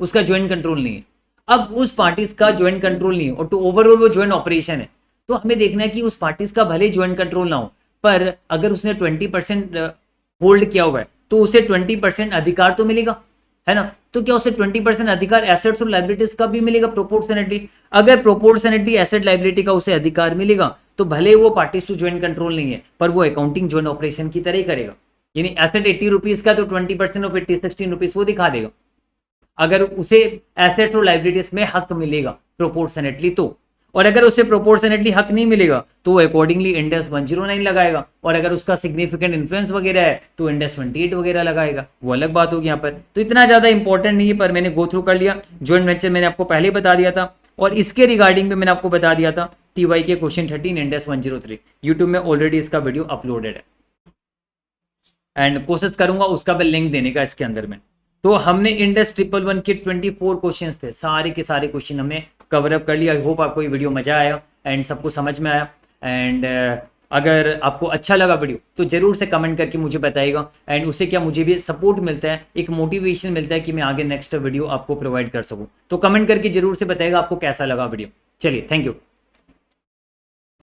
उसका ज्वाइंट कंट्रोल नहीं है। अब उस पार्टीज का ज्वाइंट कंट्रोल नहीं है और तो ओवरऑल वो ज्वाइंट ऑपरेशन है, तो हमें देखना है कि उस पार्टीज का भले ज्वाइंट कंट्रोल ना हो, पर अगर उसने 20% होल्ड किया हुआ है तो उसे 20% अधिकार तो मिलेगा, है ना। तो क्या उसे 20% अधिकार एसेट्स और लाइबिलिटीज का भी मिलेगा प्रोपोर्शनेटली। अगर प्रोपोर्शनेटली एसेट लाइबिलिटी का उसे अधिकार मिलेगा तो भले वो पार्टीज टू ज्वाइंट कंट्रोल नहीं है, पर वो अकाउंटिंग ज्वाइंट ऑपरेशन की तरह ही करेगा, यानी एसेट 80 रुपीज का तो 20% ऑफ 80 16 रुपीज वो दिखा देगा, अगर उसे एसेट्स और लाइबिलिटीज में हक मिलेगा प्रोपोर्शनेटली तो। और अगर उसे प्रोपोर्शनेटली हक नहीं मिलेगा तो वो अकॉर्डिंगली इंडेक्स 109 लगाएगा, और अगर उसका सिग्निफिकेंट इन्फ्लुएंस वगैरह है तो इंडेक्स 28 वगैरह लगाएगा, वो अलग बात होगी यहाँ पर। तो इतना ज्यादा इंपॉर्टेंट नहीं है, पर मैंने गो थ्रू कर लिया। ज्वाइंट वेंचर मैंने आपको पहले बता दिया था, और इसके रिगार्डिंग में मैंने आपको बता दिया था टीवाई के क्वेश्चन 13 इंडेक्स 103 यूट्यूब में ऑलरेडी इसका वीडियो अपलोडेड है, एंड कोशिश करूंगा उसका भी लिंक देने का इसके अंदर में। तो हमने इंडेक्स 111 के 24 क्वेश्चंस थे, सारे के सारे क्वेश्चन हमने कवर अप कर लिया। आई होप आपको ये वीडियो मजा आया एंड सबको समझ में आया, एंड अगर आपको अच्छा लगा वीडियो तो जरूर से कमेंट करके मुझे बताइएगा, एंड उससे क्या मुझे भी सपोर्ट मिलता है, एक मोटिवेशन मिलता है कि मैं आगे नेक्स्ट वीडियो आपको प्रोवाइड कर सकूं। तो कमेंट करके जरूर से बताइएगा आपको कैसा लगा वीडियो। चलिए, थैंक यू।